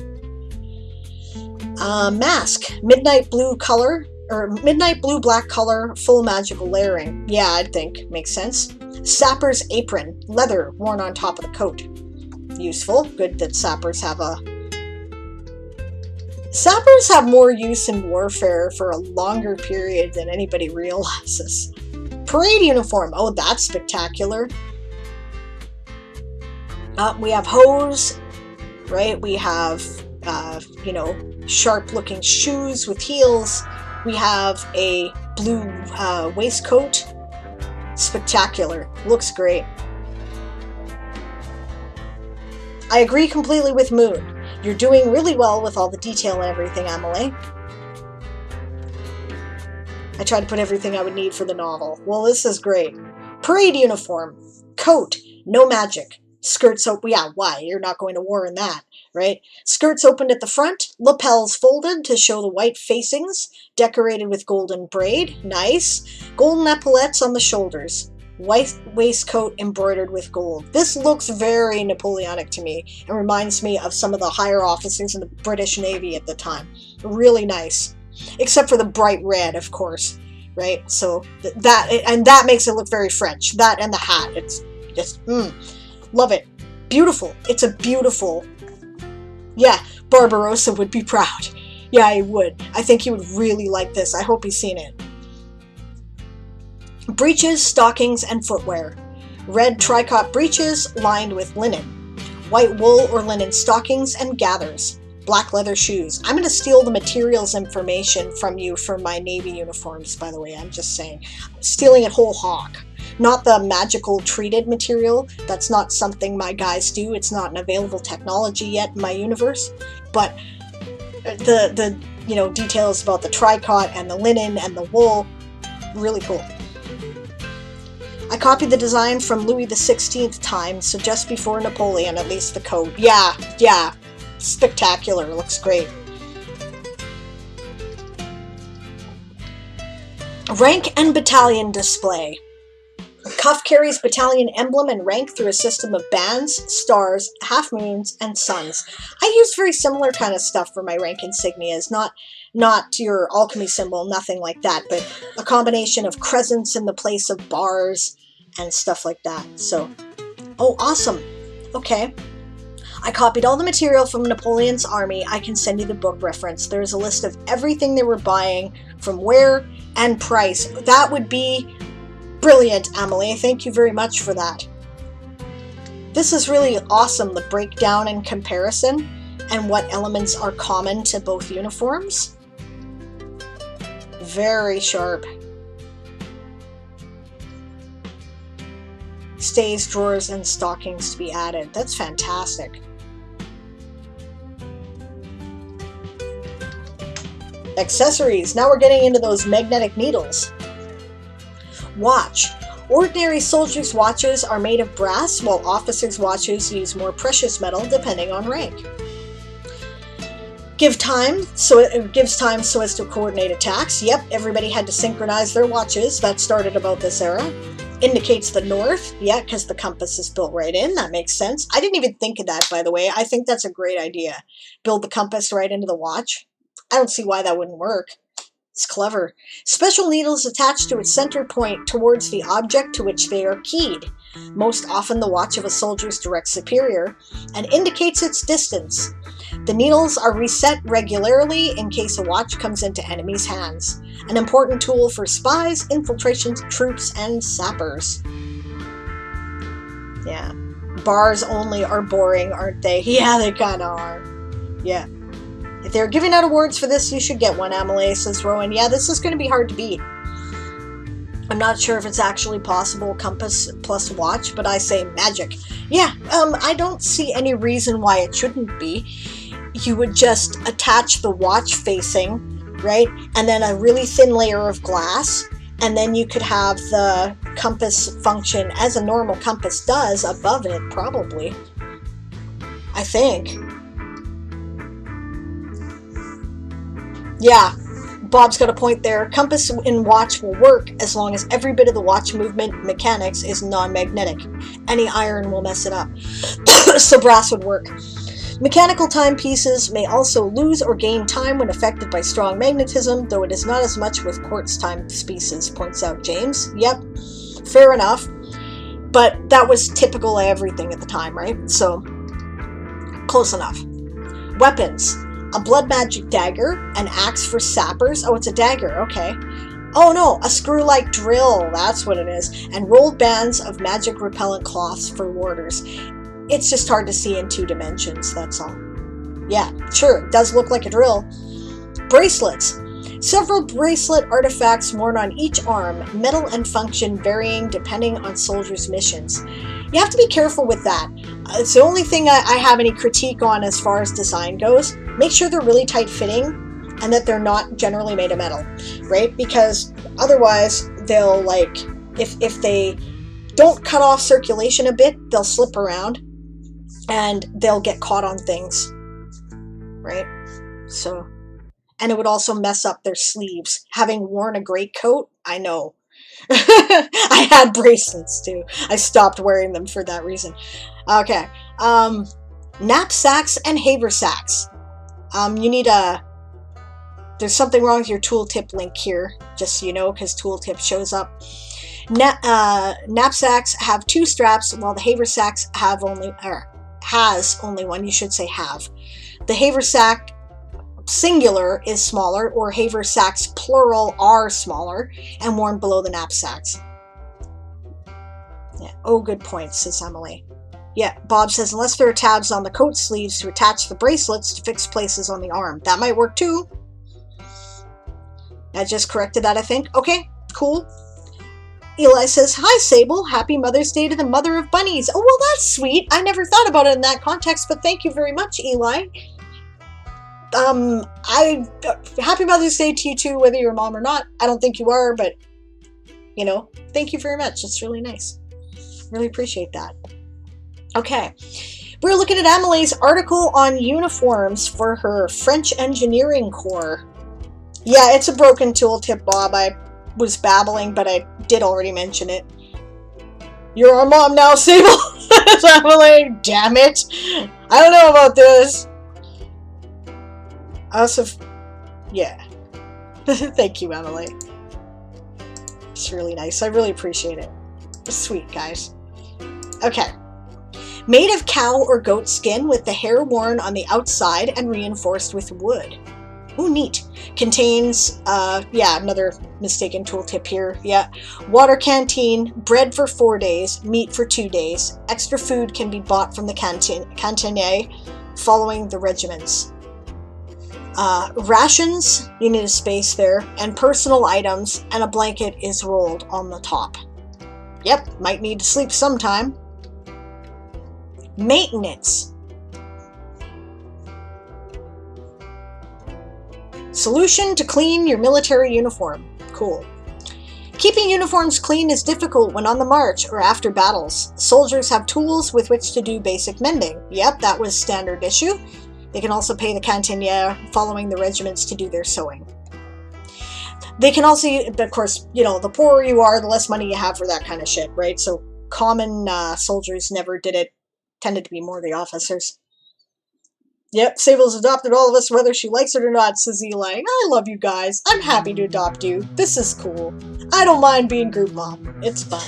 S1: Mask. Midnight blue color. Or midnight blue black color, full magical layering. Yeah, I think. Makes sense. Sapper's apron. Leather worn on top of the coat. Useful. Good that sappers have a... Sappers have more use in warfare for a longer period than anybody realizes. Parade uniform. Oh, that's spectacular. We have hose, right? We have, sharp-looking shoes with heels. We have a blue waistcoat. Spectacular. Looks great. I agree completely with Moon. You're doing really well with all the detail and everything, Emily. I tried to put everything I would need for the novel. Well, this is great. Parade uniform. Coat. No magic. Skirts open. Yeah, why? You're not going to war in that, right? Skirts opened at the front. Lapels folded to show the white facings. Decorated with golden braid. Nice. Golden epaulettes on the shoulders. White waistcoat embroidered with gold. This looks very Napoleonic to me and reminds me of some of the higher officers in the British Navy at the time. Really nice. Except for the bright red, of course, right? So that makes it look very French. That and the hat. It's just, love it. Beautiful. It's a beautiful... Yeah, Barbarossa would be proud. Yeah, he would. I think he would really like this. I hope he's seen it. Breeches, stockings, and footwear. Red tricot breeches lined with linen. White wool or linen stockings and gathers. Black leather shoes. I'm going to steal the materials information from you for my Navy uniforms, by the way. I'm just saying. I'm stealing it whole hog. Not the magical treated material. That's not something my guys do. It's not an available technology yet in my universe. But the you know, details about the tricot and the linen and the wool, really cool. I copied the design from Louis XVI times, so just before Napoleon, at least the coat. Yeah, yeah, spectacular, looks great. Rank and battalion display. Cuff carries battalion emblem and rank through a system of bands, stars, half moons, and suns. I use very similar kind of stuff for my rank insignias, not your alchemy symbol, nothing like that, but a combination of crescents in the place of bars and stuff like that. So, oh, awesome. Okay. I copied all the material from Napoleon's army. I can send you the book reference. There's a list of everything they were buying, from where, and price. That would be brilliant, Emily. Thank you very much for that. This is really awesome, the breakdown and comparison, and what elements are common to both uniforms. Very sharp. Stays, drawers, and stockings to be added. That's fantastic. Accessories. Now we're getting into those magnetic needles. Watch. Ordinary soldiers' watches are made of brass, while officers' watches use more precious metal depending on rank. Gives time so as to coordinate attacks. Yep, everybody had to synchronize their watches. That started about this era. Indicates the north. Yeah, because the compass is built right in. That makes sense. I didn't even think of that, by the way. I think that's a great idea. Build the compass right into the watch. I don't see why that wouldn't work. It's clever. Special needles attached to its center point towards the object to which they are keyed. Most often the watch of a soldier's direct superior, and indicates its distance. The needles are reset regularly in case a watch comes into enemies' hands. An important tool for spies, infiltration troops, and sappers. Yeah. Bars only are boring, aren't they? Yeah, they kinda are. Yeah. If they're giving out awards for this, you should get one, Amelie, says Rowan. Yeah, this is going to be hard to beat. I'm not sure if it's actually possible, compass plus watch, but I say magic. Yeah, I don't see any reason why it shouldn't be. You would just attach the watch facing, right? And then a really thin layer of glass, and then you could have the compass function as a normal compass does above it, probably. I think. Yeah, Bob's got a point there. Compass in watch will work as long as every bit of the watch movement mechanics is non-magnetic. Any iron will mess it up. So brass would work. Mechanical timepieces may also lose or gain time when affected by strong magnetism, though it is not as much with quartz timepieces, points out James. Yep, fair enough. But that was typical of everything at the time, right? So, close enough. Weapons. A blood magic dagger, an axe for sappers. Oh, it's a dagger, okay. Oh no, a screw-like drill, that's what it is. And rolled bands of magic repellent cloths for warders. It's just hard to see in 2 dimensions, that's all. Yeah, sure, it does look like a drill. Bracelets. Several bracelet artifacts worn on each arm, metal and function varying depending on soldiers' missions. You have to be careful with that. It's the only thing I have any critique on as far as design goes. Make sure they're really tight-fitting and that they're not generally made of metal, right? Because otherwise they'll, like, if they don't cut off circulation a bit, they'll slip around and they'll get caught on things, right? So, and it would also mess up their sleeves. Having worn a greatcoat, I know. I had bracelets too. I stopped wearing them for that reason. Okay. Knapsacks and haversacks. You need there's something wrong with your tooltip link here, just so you know, because tooltip shows up. Knapsacks have 2 straps, while the haversacks has only one. You should say have. The haversack singular is smaller, or haversacks plural are smaller and worn below the knapsacks. Yeah. Oh, good point, says Emily. Yeah, Bob says, unless there are tabs on the coat sleeves to attach the bracelets to fix places on the arm. That might work too. I just corrected that, I think. Okay, cool. Eli says, hi, Sable. Happy Mother's Day to the mother of bunnies. Oh, well, that's sweet. I never thought about it in that context, but thank you very much, Eli. Happy Mother's Day to you too, whether you're a mom or not. I don't think you are, but, you know, thank you very much. It's really nice. Really appreciate that. Okay. We're looking at Amelie's article on uniforms for her French engineering corps. Yeah, it's a broken tooltip, Bob. I was babbling, but I did already mention it. You're our mom now, Sable. Amelie, damn it. I don't know about this. Also, yeah. Thank you, Emily. It's really nice. I really appreciate it. It's sweet, guys. Okay. Made of cow or goat skin with the hair worn on the outside and reinforced with wood. Ooh, neat. Contains, yeah, another mistaken tooltip here. Yeah. Water canteen, bread for 4 days, meat for 2 days. Extra food can be bought from the cantinier following the regiments. Rations, you need a space there, and personal items, and a blanket is rolled on the top. Yep, might need to sleep sometime. Maintenance. Solution to clean your military uniform. Cool. Keeping uniforms clean is difficult when on the march or after battles. Soldiers have tools with which to do basic mending. Yep, that was standard issue. They can also pay the cantiniere following the regiments to do their sewing. They can also, of course, you know, the poorer you are, the less money you have for that kind of shit, right? So common soldiers never did it. Tended to be more the officers. Yep, Sable's adopted all of us whether she likes it or not, says Eli. I love you guys. I'm happy to adopt you. This is cool. I don't mind being group mom. It's fun.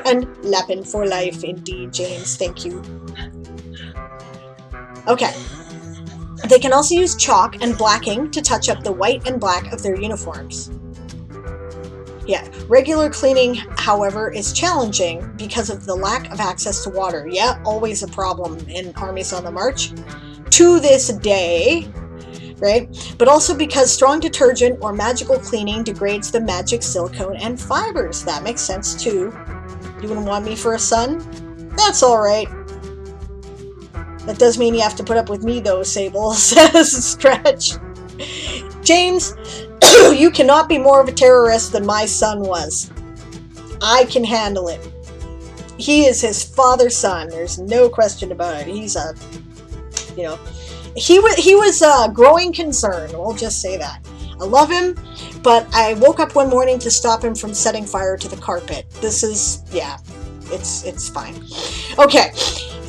S1: And Lappin for life, indeed, James. Thank you. Okay. They can also use chalk and blacking to touch up the white and black of their uniforms. Yeah, regular cleaning, however, is challenging because of the lack of access to water. Yeah, always a problem in armies on the march. To this day, right? But also because strong detergent or magical cleaning degrades the magic silicone and fibers. That makes sense too. You wouldn't want me for a son? That's alright. That does mean you have to put up with me though, Sable, says Stretch. James, you cannot be more of a terrorist than my son was. I can handle it. He is his father's son. There's no question about it. He's a, you know, he was a growing concern. We'll just say that. I love him, but I woke up one morning to stop him from setting fire to the carpet. This is, yeah, it's fine. Okay,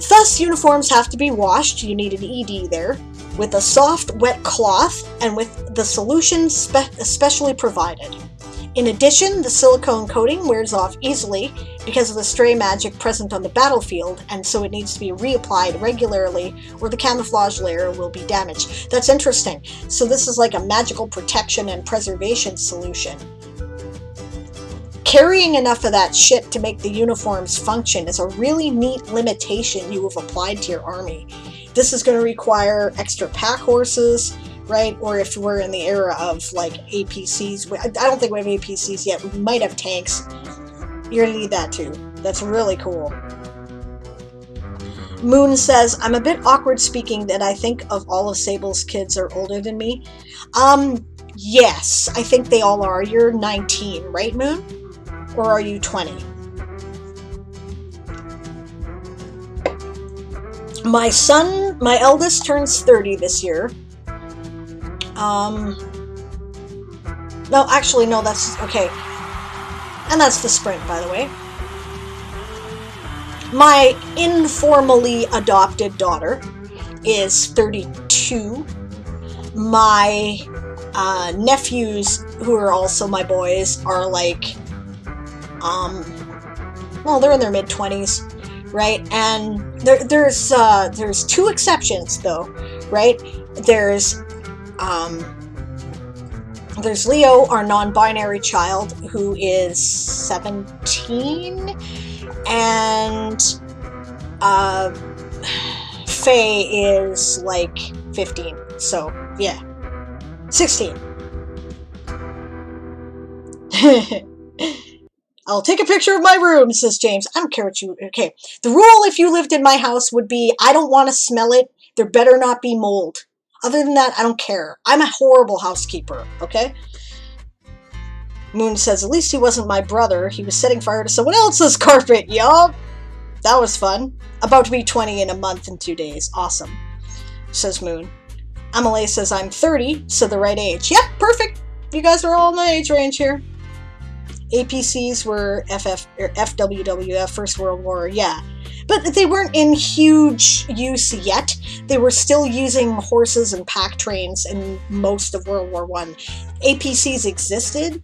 S1: thus uniforms have to be washed. You need an ED there. With a soft, wet cloth and with the solution specially provided. In addition, the silicone coating wears off easily because of the stray magic present on the battlefield, and so it needs to be reapplied regularly or the camouflage layer will be damaged. That's interesting. So this is like a magical protection and preservation solution. Carrying enough of that shit to make the uniforms function is a really neat limitation you have applied to your army. This is going to require extra pack horses, right? Or if we're in the era of like APCs, I don't think we have APCs yet. We might have tanks. You're going to need that too. That's really cool. Moon says, I'm a bit awkward speaking that I think of all of Sable's kids are older than me. Yes, I think they all are. You're 19, right, Moon? Or are you 20? My son, my eldest, turns 30 this year. No, actually, no, that's, okay. And that's the sprint, by the way. My informally adopted daughter is 32. My nephews, who are also my boys, are like, well, they're in their mid-20s. Right, and there's two exceptions though, right? There's Leo, our non-binary child, who is 17, and Faye is like 15, so yeah. 16. I'll take a picture of my room, says James. I don't care what you... Okay. The rule if you lived in my house would be, I don't want to smell it. There better not be mold. Other than that, I don't care. I'm a horrible housekeeper, okay? Moon says, at least he wasn't my brother. He was setting fire to someone else's carpet. Yup. That was fun. About to be 20 in a month and 2 days. Awesome, says Moon. Amelie says, I'm 30, so the right age. Yep, perfect. You guys are all in the age range here. APCs were FWWF, First World War, yeah. But they weren't in huge use yet. They were still using horses and pack trains in most of World War I. APCs existed,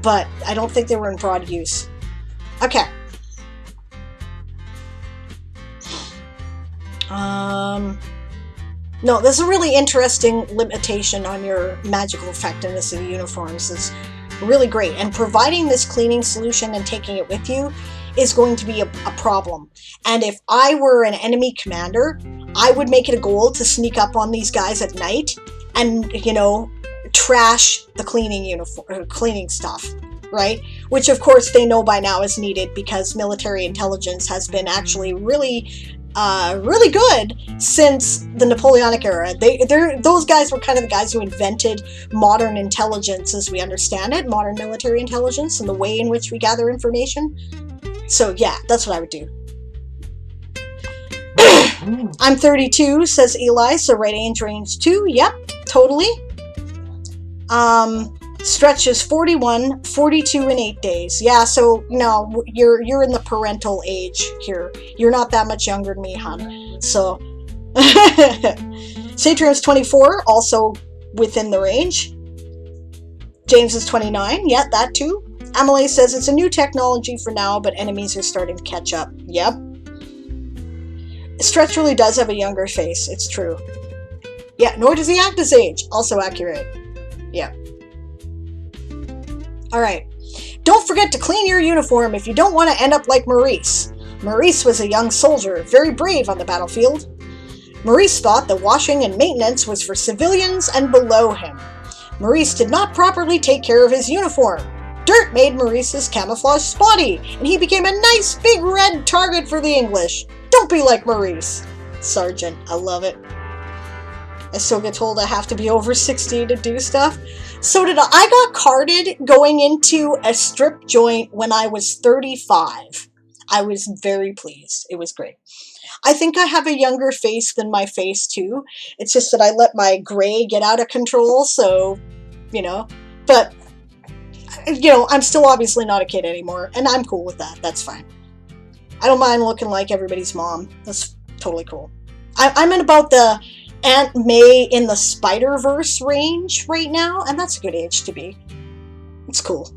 S1: but I don't think they were in broad use. Okay. No, there's a really interesting limitation on your magical effectiveness of uniforms. It's really great. And providing this cleaning solution and taking it with you is going to be a problem. And if I were an enemy commander, I would make it a goal to sneak up on these guys at night and, you know, trash the cleaning uniform, cleaning stuff, right? Which of course they know by now is needed because military intelligence has been actually really good since the Napoleonic era. Those guys were kind of the guys who invented modern intelligence as we understand it, modern military intelligence, and the way in which we gather information. So yeah, that's what I would do. I'm 32, says Eli, so right age range 2. Yep, totally. Stretch is 41, 42 in 8 days. Yeah, so no, you're in the parental age here. You're not that much younger than me, hon. So Satrium's 24, also within the range. James is 29, yeah, that too. Amelie says it's a new technology for now, but enemies are starting to catch up. Yep. Stretch really does have a younger face, it's true. Yeah, nor does he act his age. Also accurate. Yeah. Alright. Don't forget to clean your uniform if you don't want to end up like Maurice. Maurice was a young soldier, very brave on the battlefield. Maurice thought that washing and maintenance was for civilians and below him. Maurice did not properly take care of his uniform. Dirt made Maurice's camouflage spotty, and he became a nice big red target for the English. Don't be like Maurice. Sergeant, I love it. I still get told I have to be over 60 to do stuff. So did I. I got carded going into a strip joint when I was 35. I was very pleased. It was great. I think I have a younger face than my face too. It's just that I let my gray get out of control, so, you know. But, you know, I'm still obviously not a kid anymore, and I'm cool with that. That's fine. I don't mind looking like everybody's mom. That's totally cool. I'm in about the Aunt May in the Spider-Verse range right now, and that's a good age to be. It's cool.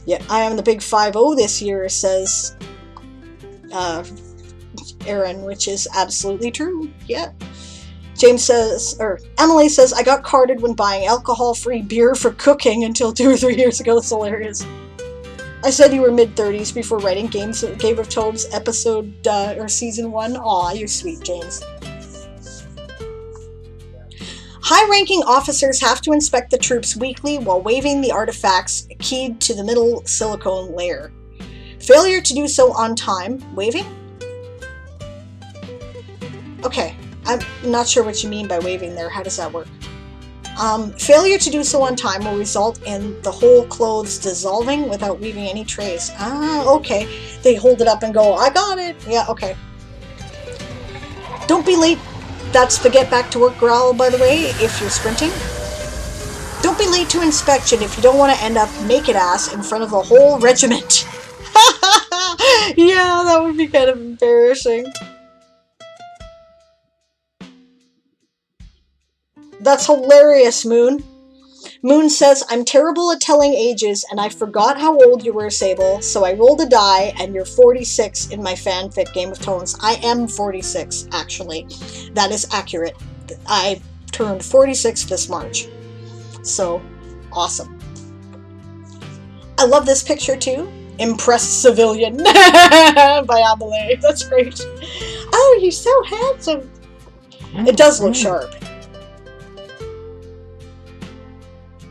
S1: Yeah, I am the big 5-0 this year, says Aaron, which is absolutely true. Yeah. James says, or Emily says, I got carded when buying alcohol-free beer for cooking until 2 or 3 years ago. That's hilarious. I said you were mid-30s before writing Game of Thrones episode, or season 1. Aw, you're sweet, James. High-ranking officers have to inspect the troops weekly while waving the artifacts keyed to the middle silicone layer. Failure to do so on time. Waving? Okay, I'm not sure what you mean by waving there. How does that work? Failure to do so on time will result in the whole clothes dissolving without leaving any trace. Ah, okay. They hold it up and go, I got it. Yeah, okay. Don't be late. That's the get back to work growl, by the way, if you're sprinting. Don't be late to inspection if you don't want to end up naked ass in front of the whole regiment. Yeah, that would be kind of embarrassing. That's hilarious, Moon. Moon says, I'm terrible at telling ages, and I forgot how old you were, Sable, so I rolled a die, and you're 46 in my fanfic Game of Thrones. I am 46, actually. That is accurate. I turned 46 this March. So, awesome. I love this picture, too. Impress Civilian by Amelie. That's great. Oh, you're so handsome. It does look sharp.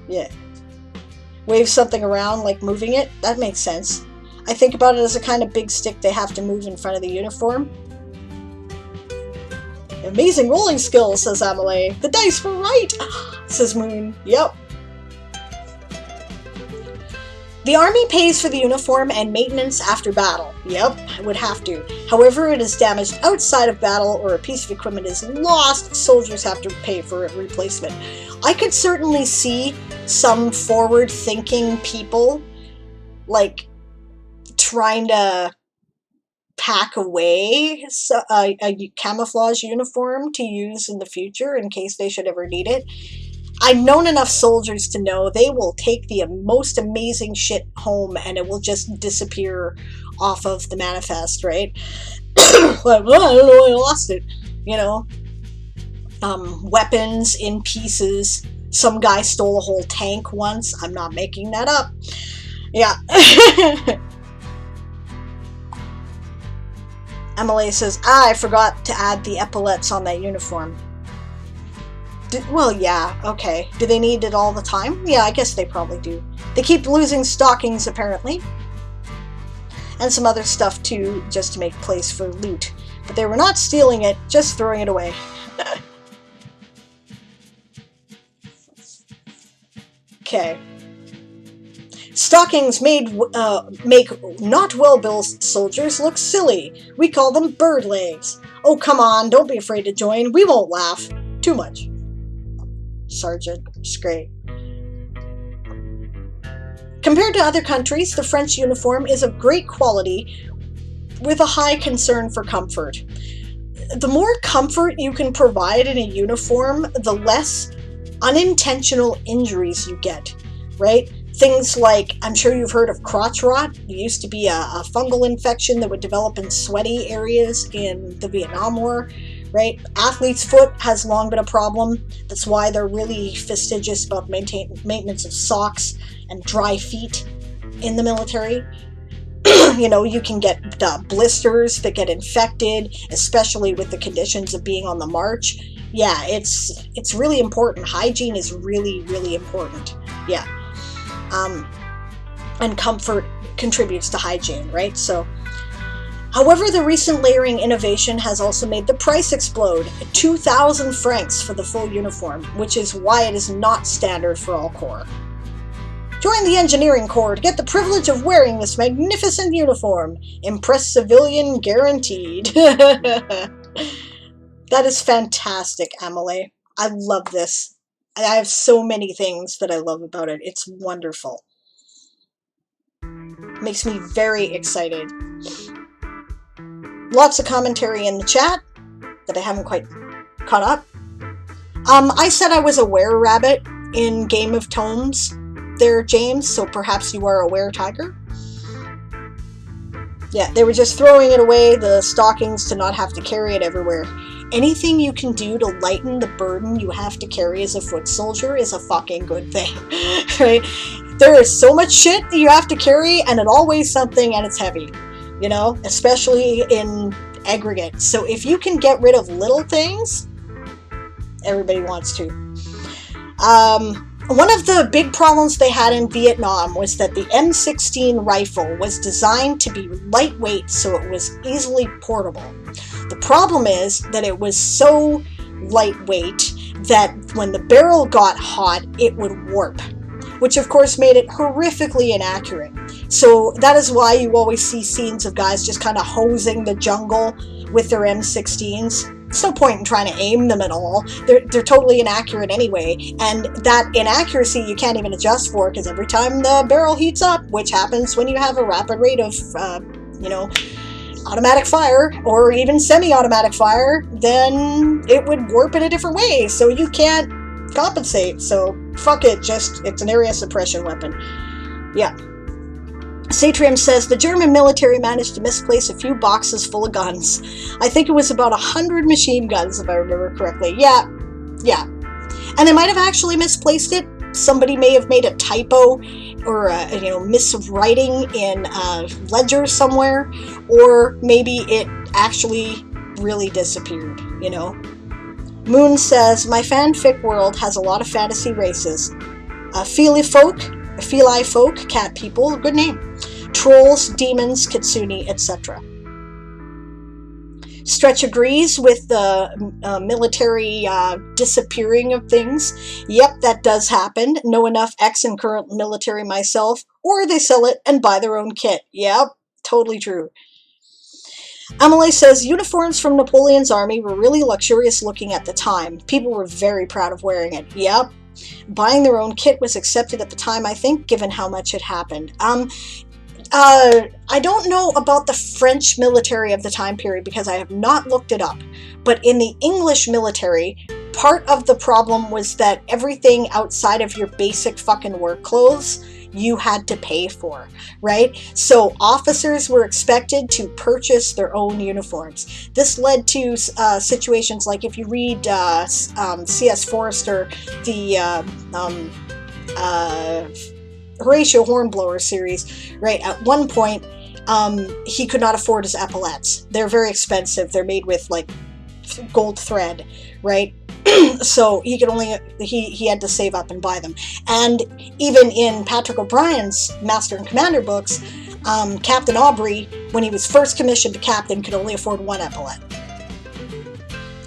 S1: Yeah. Wave something around, like moving it. That makes sense. I think about it as a kind of big stick they have to move in front of the uniform. Amazing rolling skills, says Amelie. The dice were right, says Moon. Yep. The army pays for the uniform and maintenance after battle. Yep, it would have to. However, it is damaged outside of battle or a piece of equipment is lost, soldiers have to pay for a replacement. I could certainly see some forward-thinking people, like, trying to pack away a camouflage uniform to use in the future in case they should ever need it. I've known enough soldiers to know they will take the most amazing shit home and it will just disappear off of the manifest, right? Like, well, I don't know, I lost it. You know? Weapons in pieces. Some guy stole a whole tank once. I'm not making that up. Yeah. Emily says, I forgot to add the epaulets on that uniform. Well, yeah, okay. Do they need it all the time? Yeah, I guess they probably do. They keep losing stockings, apparently. And some other stuff, too, just to make place for loot. But they were not stealing it, just throwing it away. Okay. Stockings make not well-built soldiers look silly. We call them bird legs. Oh, come on, don't be afraid to join. We won't laugh. Too much. Sergeant, it's great. Compared to other countries, the French uniform is of great quality with a high concern for comfort. The more comfort you can provide in a uniform, the less unintentional injuries you get, right? Things like, I'm sure you've heard of crotch rot. It used to be a fungal infection that would develop in sweaty areas in the Vietnam War, right? Athlete's foot has long been a problem. That's why they're really fastidious about maintenance of socks and dry feet in the military. You know, you can get blisters that get infected, especially with the conditions of being on the march. Yeah, it's really important. Hygiene is really, really important. Yeah. And comfort contributes to hygiene, right? So, however, the recent layering innovation has also made the price explode. 2,000 francs for the full uniform, which is why it is not standard for all corps. Join the engineering corps to get the privilege of wearing this magnificent uniform. Impress Civilian guaranteed. That is fantastic, Amelie. I love this. I have so many things that I love about it. It's wonderful. Makes me very excited. Lots of commentary in the chat that I haven't quite caught up. I said I was a were-rabbit in Game of Tomes there, James, so perhaps you are a were-tiger. Yeah, they were just throwing it away, the stockings, to not have to carry it everywhere. Anything you can do to lighten the burden you have to carry as a foot soldier is a fucking good thing, right? There is so much shit that you have to carry, and it all weighs something, and it's heavy, you know, especially in aggregate. So if you can get rid of little things, everybody wants to. One of the big problems they had in Vietnam was that the M16 rifle was designed to be lightweight so it was easily portable. The problem is that it was so lightweight that when the barrel got hot, it would warp, which of course made it horrifically inaccurate. So that is why you always see scenes of guys just kind of hosing the jungle with their M16s. There's no point in trying to aim them at all. They're totally inaccurate anyway, and that inaccuracy you can't even adjust for, because every time the barrel heats up, which happens when you have a rapid rate of, automatic fire, or even semi-automatic fire, then it would warp in a different way, so you can't compensate. So, fuck it, it's an area suppression weapon. Yeah. Satrium says, the German military managed to misplace a few boxes full of guns. I think it was about 100 machine guns, if I remember correctly. Yeah. And they might have actually misplaced it. Somebody may have made a typo miswriting in a ledger somewhere, or maybe it actually really disappeared, Moon says, my fanfic world has a lot of fantasy races. Feely folk, cat people, good name. Trolls, demons, kitsune, etc. Stretch agrees with the military disappearing of things. Yep, that does happen. Know enough ex and current military myself, or they sell it and buy their own kit. Yep, totally true. Amelie says, uniforms from Napoleon's army were really luxurious looking at the time. People were very proud of wearing it. Yep. Buying their own kit was accepted at the time, I think, given how much had happened. I don't know about the French military of the time period because I have not looked it up. But in the English military, part of the problem was that everything outside of your basic fucking work clothes you had to pay for, right? So officers were expected to purchase their own uniforms. This led to situations like, if you read C.S. Forrester, the Horatio Hornblower series, right? At one point, he could not afford his epaulettes. They're very expensive. They're made with like gold thread, right? So he had to save up and buy them. And even in Patrick O'Brien's Master and Commander books, Captain Aubrey, when he was first commissioned to captain, could only afford one epaulette.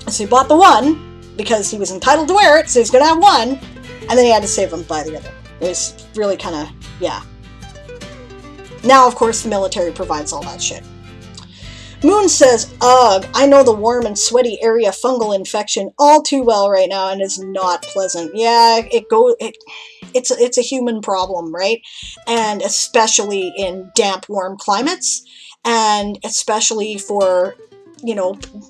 S1: So he bought the one because he was entitled to wear it, so he's going to have one, and then he had to save up and buy the other. It was really kind of, yeah. Now, of course, the military provides all that shit. Moon says, ugh, I know the warm and sweaty area fungal infection all too well right now, and is not pleasant. Yeah, it's a human problem, right? And especially in damp, warm climates, and especially for,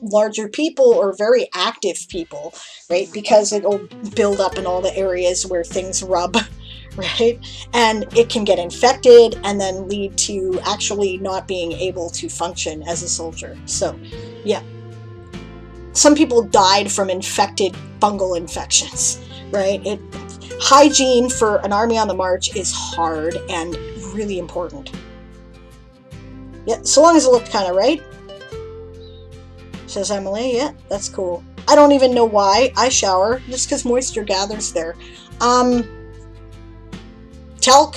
S1: larger people or very active people, right? Because it'll build up in all the areas where things rub, right? And it can get infected and then lead to actually not being able to function as a soldier. So, yeah. Some people died from infected fungal infections, right? Hygiene for an army on the march is hard and really important. Yeah, so long as it looked kind of right. Says Emily, yeah, that's cool. I don't even know why I shower, just because moisture gathers there. Talc,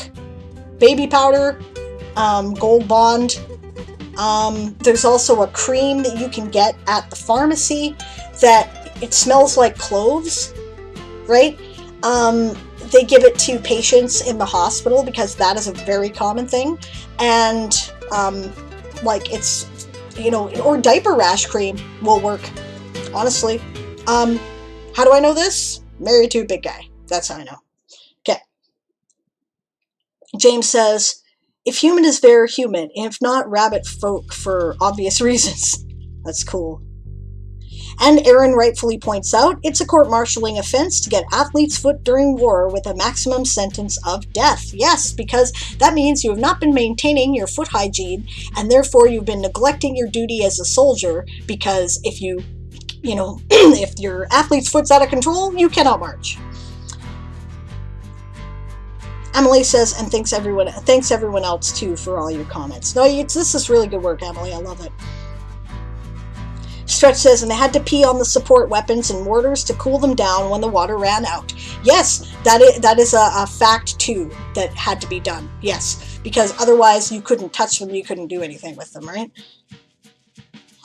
S1: baby powder, Gold Bond. There's also a cream that you can get at the pharmacy that it smells like cloves, right? They give it to patients in the hospital because that is a very common thing. And it's, or diaper rash cream will work, honestly. How do I know this? Married to a big guy. That's how I know. Okay. James says, if human is there, human. If not, rabbit folk for obvious reasons. That's cool. And Aaron rightfully points out, it's a court-martialing offense to get athlete's foot during war with a maximum sentence of death. Yes, because that means you have not been maintaining your foot hygiene, and therefore you've been neglecting your duty as a soldier, because if if your athlete's foot's out of control, you cannot march. Emily says, and thanks everyone else too for all your comments. No, this is really good work, Emily. I love it. Stretch says, and they had to pee on the support weapons and mortars to cool them down when the water ran out. Yes, that is a fact too that had to be done. Yes, because otherwise you couldn't touch them, you couldn't do anything with them, right?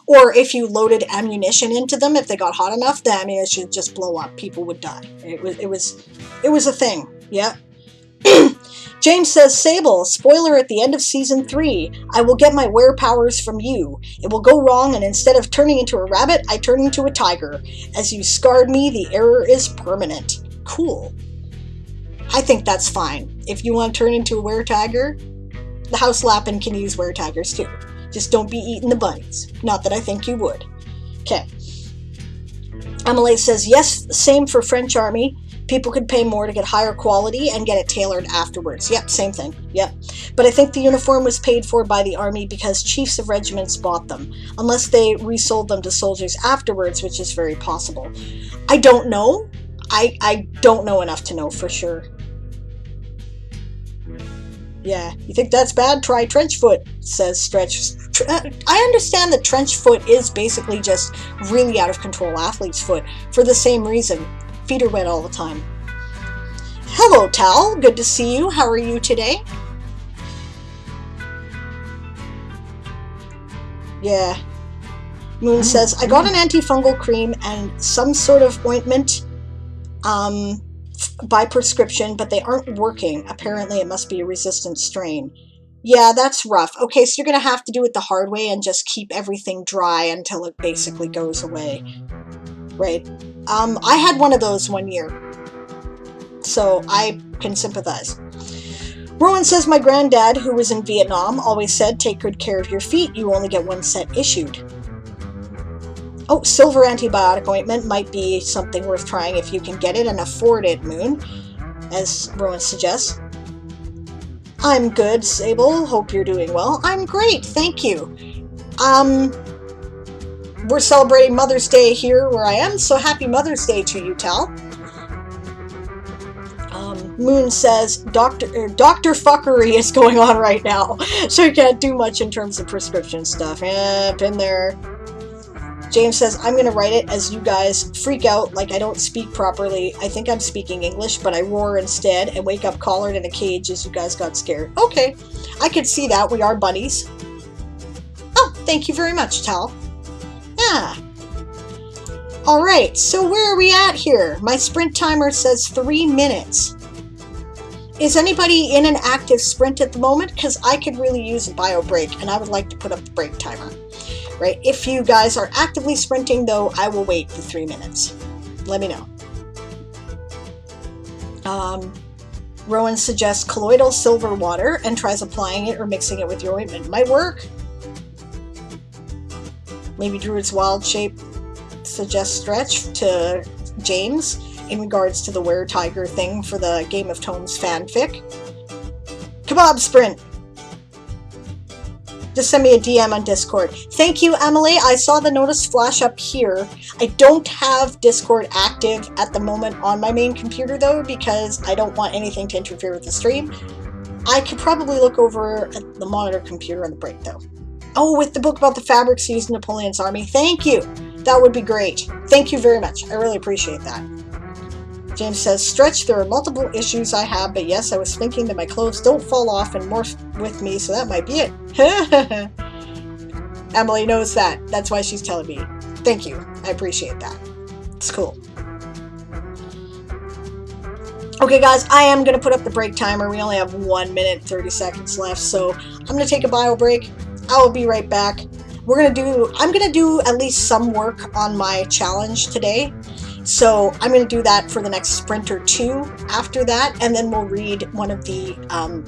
S1: Or if you loaded ammunition into them, if they got hot enough, the ammunition would just blow up. People would die. It was a thing. Yeah. James says, Sable, spoiler at the end of Season 3, I will get my were powers from you. It will go wrong, and instead of turning into a rabbit, I turn into a tiger. As you scarred me, the error is permanent. Cool. I think that's fine. If you want to turn into a were tiger, the House Lappin can use were tigers too. Just don't be eating the bunnies. Not that I think you would. Okay. Emily says, yes, same for French Army. People could pay more to get higher quality and get it tailored afterwards. Yep, same thing. Yep. But I think the uniform was paid for by the army because chiefs of regiments bought them, unless they resold them to soldiers afterwards, which is very possible. I don't know. I don't know enough to know for sure. Yeah, you think that's bad? Try trench foot, says Stretch. I understand that trench foot is basically just really out of control athlete's foot for the same reason. Feet are wet all the time. Hello, Tal. Good to see you. How are you today? Yeah. Moon says, I got an antifungal cream and some sort of ointment by prescription, but they aren't working. Apparently, it must be a resistant strain. Yeah, that's rough. Okay, so you're going to have to do it the hard way and just keep everything dry until it basically goes away. Right. I had one of those one year, so I can sympathize. Rowan says, my granddad, who was in Vietnam, always said, take good care of your feet. You only get one set issued. Oh, silver antibiotic ointment might be something worth trying if you can get it and afford it, Moon, as Rowan suggests. I'm good, Sable. Hope you're doing well. I'm great, thank you. We're celebrating Mother's Day here where I am, so happy Mother's Day to you, Tal. Moon says, Dr. Fuckery is going on right now, so you can't do much in terms of prescription stuff. Been there. James says, I'm going to write it as you guys freak out like I don't speak properly. I think I'm speaking English, but I roar instead and wake up collared in a cage as you guys got scared. Okay, I could see that. We are buddies. Oh, thank you very much, Tal. Yeah. Alright, so where are we at here? My sprint timer says 3 minutes. Is anybody in an active sprint at the moment? Because I could really use a bio break, and I would like to put up the break timer. Right? If you guys are actively sprinting, though, I will wait for 3 minutes. Let me know. Rowan suggests colloidal silver water and tries applying it or mixing it with your ointment. Might work. Maybe Druid's Wild Shape suggests Stretch to James in regards to the Were Tiger thing for the Game of Tomes fanfic. Kebab Sprint! Just send me a DM on Discord. Thank you, Emily. I saw the notice flash up here. I don't have Discord active at the moment on my main computer, though, because I don't want anything to interfere with the stream. I could probably look over at the monitor computer on the break, though. Oh, with the book about the fabrics used in Napoleon's army. Thank you. That would be great. Thank you very much. I really appreciate that. James says, Stretch, there are multiple issues I have, but yes, I was thinking that my clothes don't fall off and morph with me, so that might be it. Emily knows that. That's why she's telling me. Thank you. I appreciate that. It's cool. Okay, guys, I am going to put up the break timer. We only have 1 minute and 30 seconds left, so I'm going to take a bio break. I will be right back. I'm going to do at least some work on my challenge today. So I'm going to do that for the next sprint or two after that, and then we'll read one of the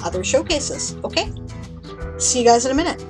S1: other showcases, okay? See you guys in a minute.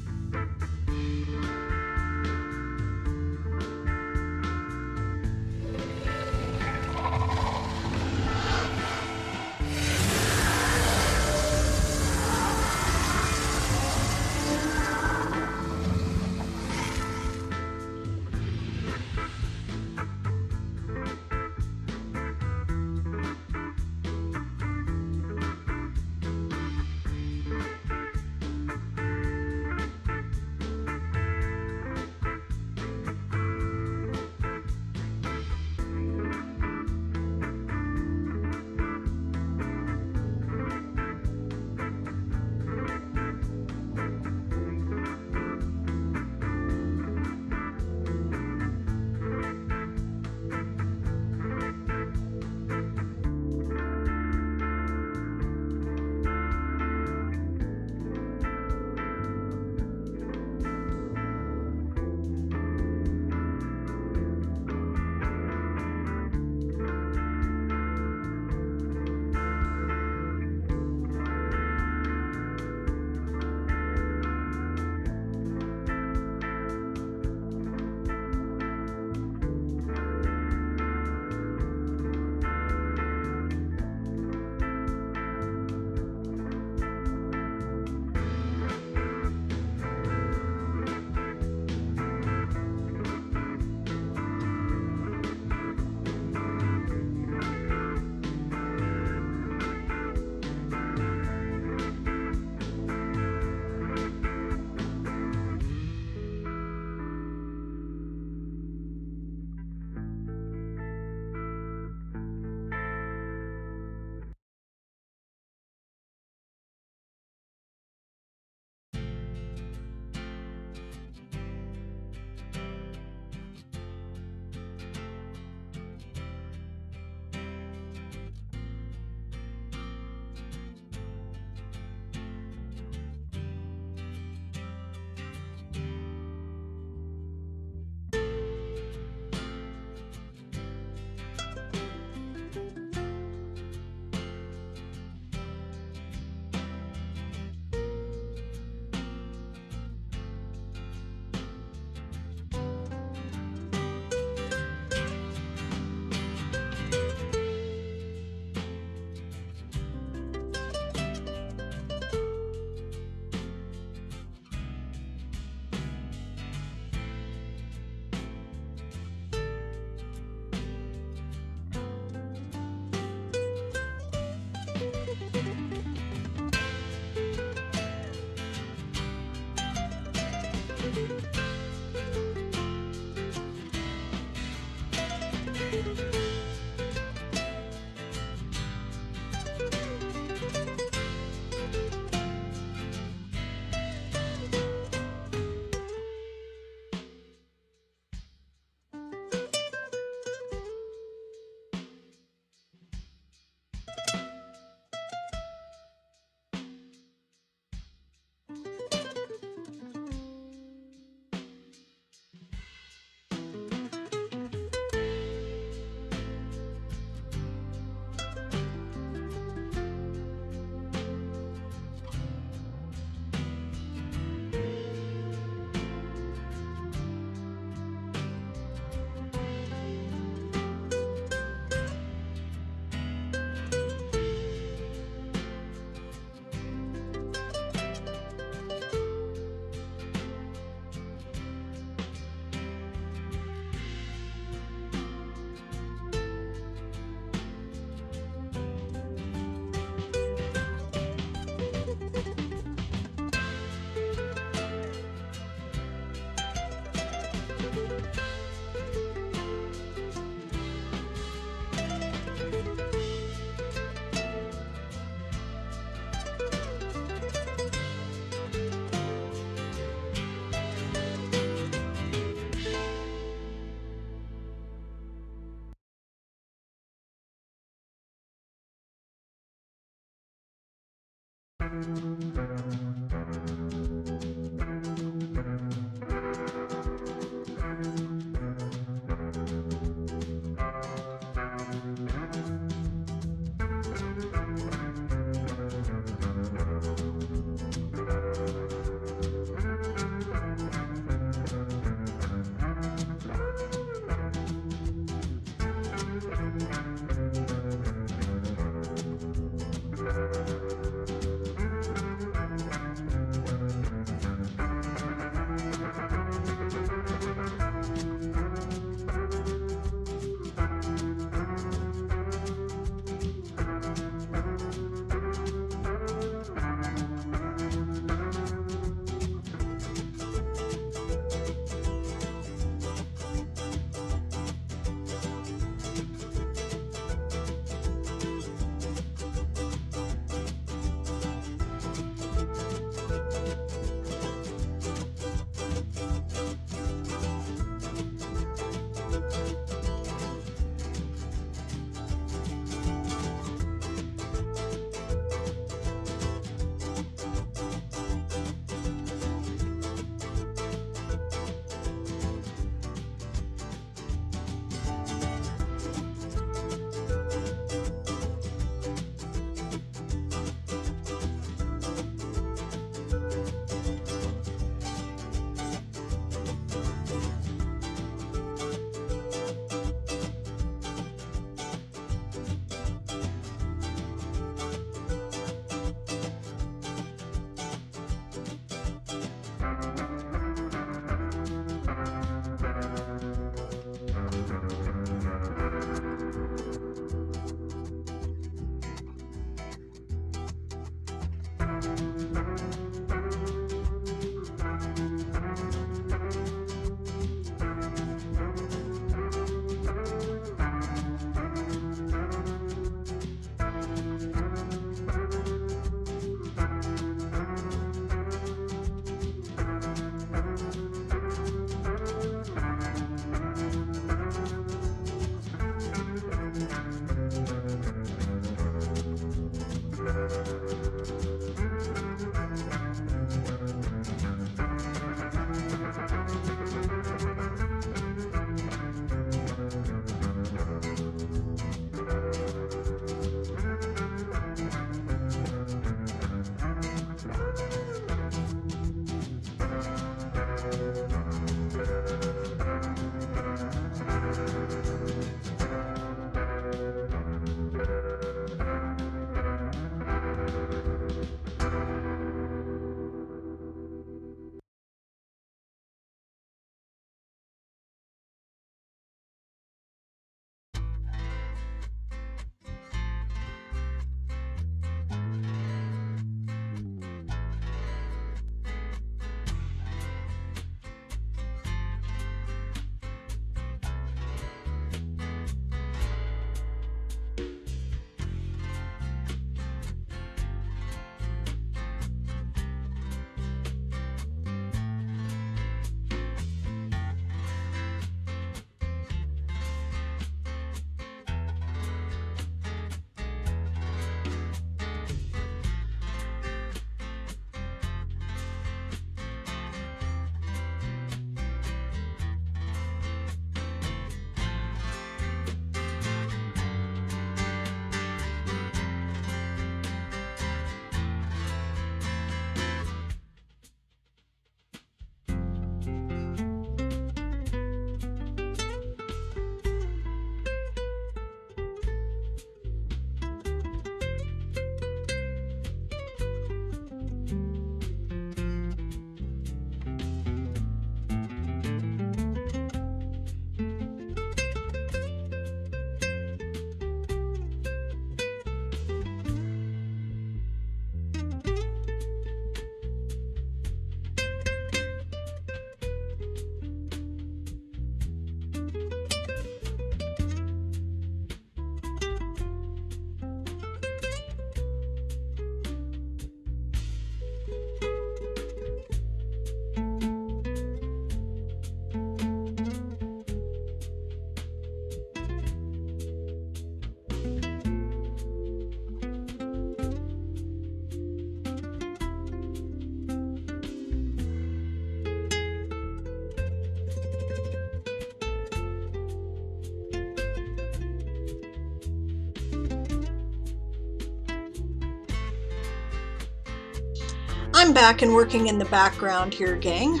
S1: I'm back and working in the background here, gang.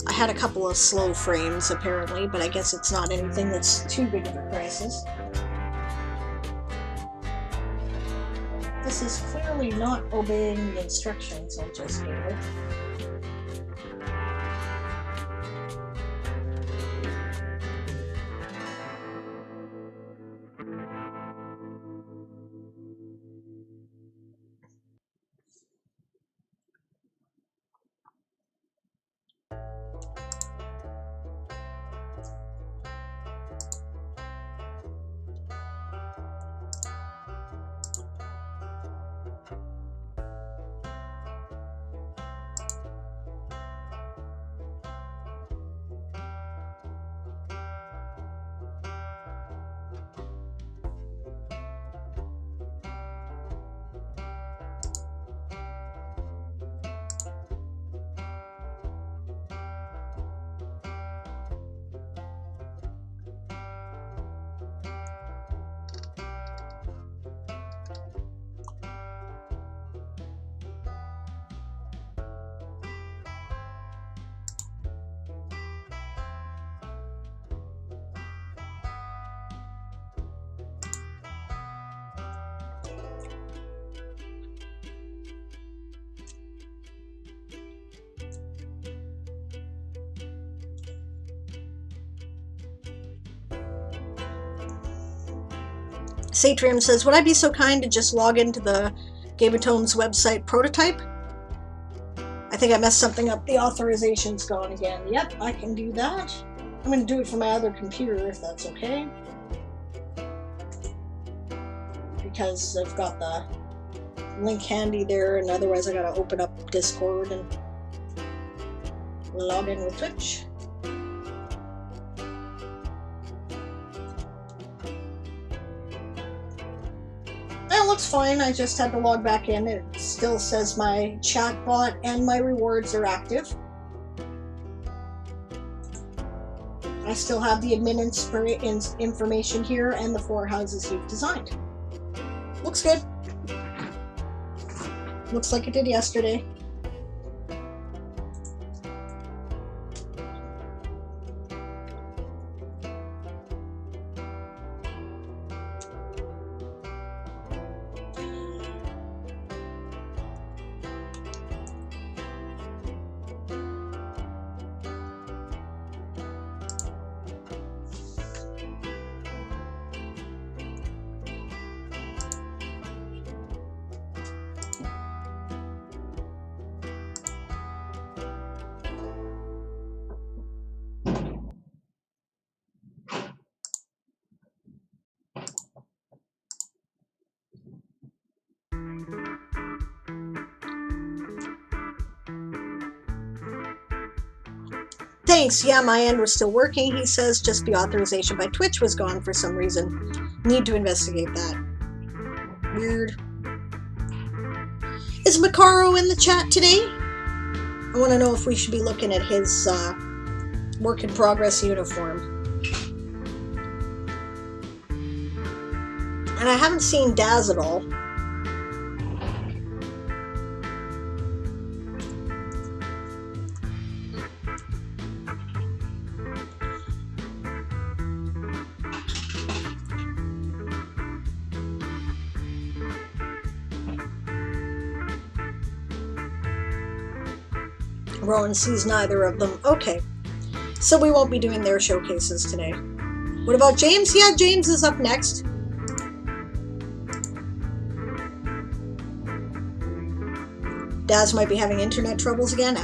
S1: I had a couple of slow frames apparently, but I guess it's not anything that's too big of a crisis. This is clearly not obeying the instructions I just gave it. Satrium says, would I be so kind to just log into the Game of Tomes website prototype? I think I messed something up. The authorization's gone again. Yep, I can do that. I'm going to do it from my other computer if that's okay. Because I've got the link handy there, and otherwise I got to open up Discord and log in with Twitch. It looks fine. I just had to log back in. It still says my chat bot and my rewards are active. I still have the admin information here and the 4 houses you've designed. Looks good. Looks like it did yesterday. Thanks. Yeah, my end was still working. He says just the authorization by Twitch was gone for some reason. Need to investigate that. Weird. Is Macaro in the chat today? I want to know if we should be looking at his work in progress uniform. And I haven't seen Daz at all. Rowan sees neither of them. Okay. So we won't be doing their showcases today. What about James? Yeah, James is up next. Daz might be having internet troubles again.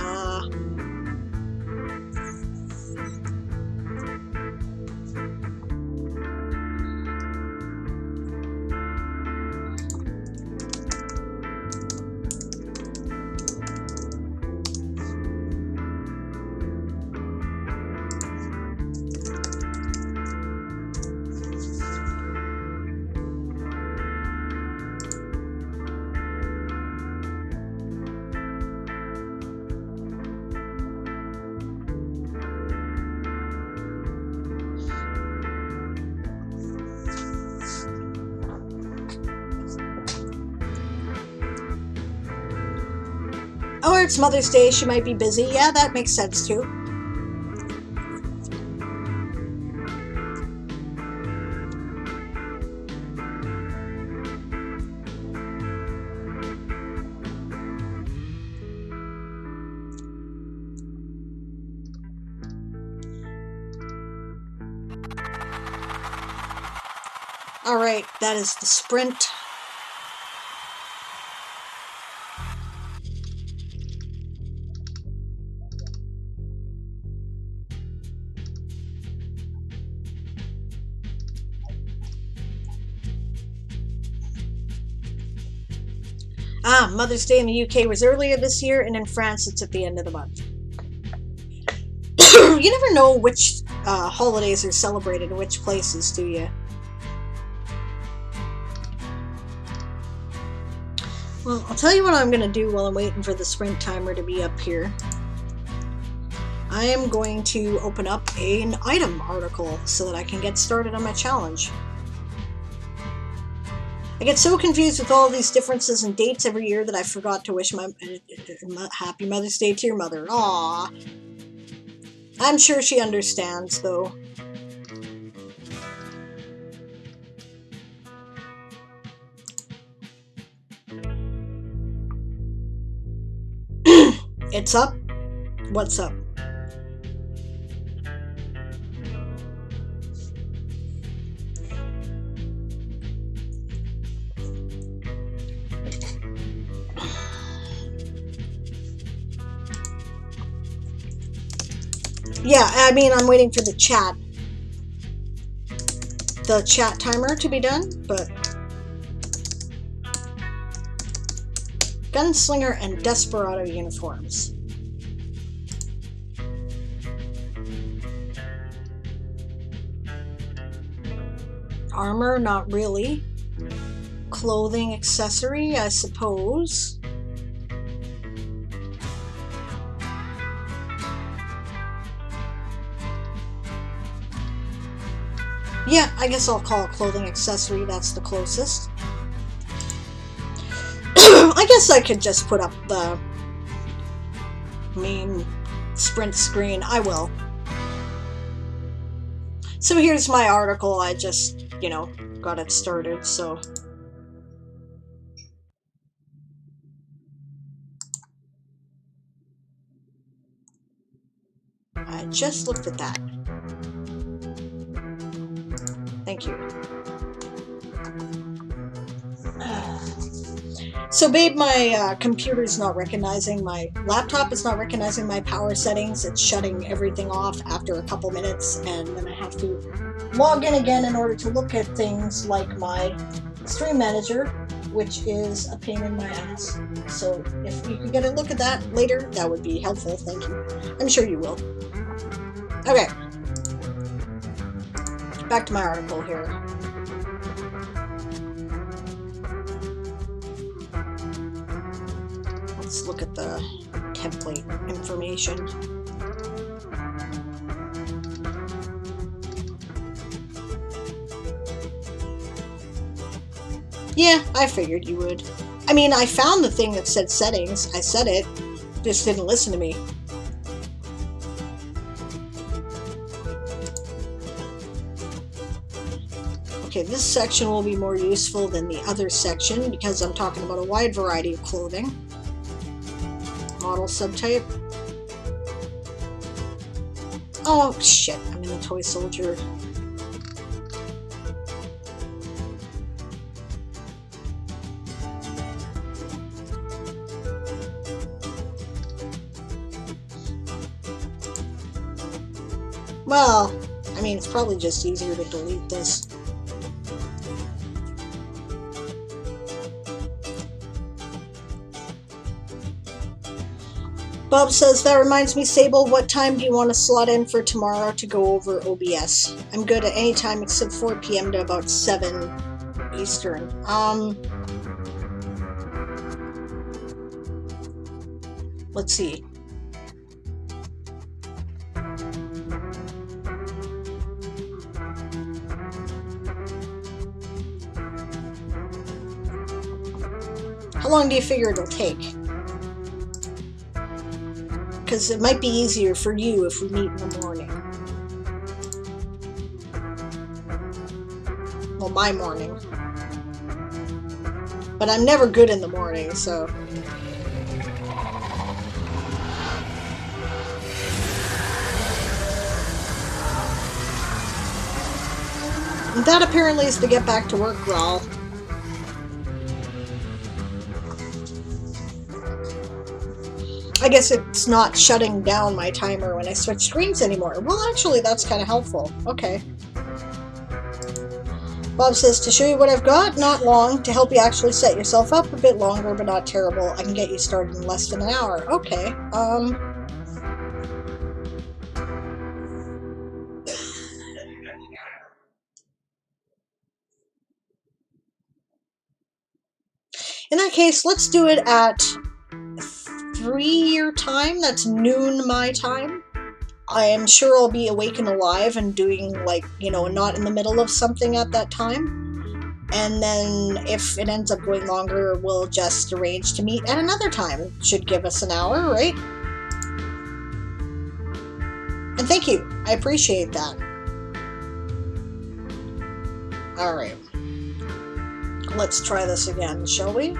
S1: Oh, it's Mother's Day, she might be busy. Yeah, that makes sense too. Alright, that is the sprint. Ah, Mother's Day in the UK was earlier this year, and in France it's at the end of the month. You never know which holidays are celebrated in which places, do you? Well, I'll tell you what I'm going to do while I'm waiting for the sprint timer to be up here. I am going to open up an item article so that I can get started on my challenge. I get so confused with all these differences in dates every year that I forgot to wish my Happy Mother's Day to your mother. Aww. I'm sure she understands, though. It's up? What's up? Yeah, I mean, I'm waiting for the chat timer to be done, but Gunslinger and Desperado uniforms. Armor, not really. Clothing, accessory, I suppose. Yeah, I guess I'll call it clothing accessory, that's the closest. I guess I could just put up the main sprint screen. I will. So here's my article. I just, got it started, so. I just looked at that. Thank you. So babe, my computer's not recognizing, my laptop is not recognizing my power settings. It's shutting everything off after a couple minutes, and then I have to log in again in order to look at things like my stream manager, which is a pain in my ass. So if you could get a look at that later, that would be helpful. Thank you. I'm sure you will. Okay. Back to my article here. Let's look at the template information. Yeah, I figured you would. I mean, I found the thing that said settings. I said it. Just didn't listen to me. Okay, this section will be more useful than the other section because I'm talking about a wide variety of clothing. Model subtype. Oh, shit, I'm in the toy soldier. Well, I mean, it's probably just easier to delete this. Bob says, that reminds me, Sable, what time do you want to slot in for tomorrow to go over OBS? I'm good at any time except 4 p.m. to about 7 Eastern. Let's see. How long do you figure it'll take? because it might be easier for you if we meet in the morning. Well, my morning. But I'm never good in the morning, so... And that apparently is the get back to work growl. I guess it's not shutting down my timer when I switch screens anymore. Well, actually, that's kind of helpful. Okay. Bob says, to show you what I've got, not long. To help you actually set yourself up, a bit longer, but not terrible. I can get you started in less than an hour. Okay. In that case, let's do it at 3 your time. That's noon my time. I am sure I'll be awake and alive and doing, like, you know, not in the middle of something at that time. And then if it ends up going longer, we'll just arrange to meet at another time. Should give us an hour, right? And thank you. I appreciate that. Alright. Let's try this again, shall we?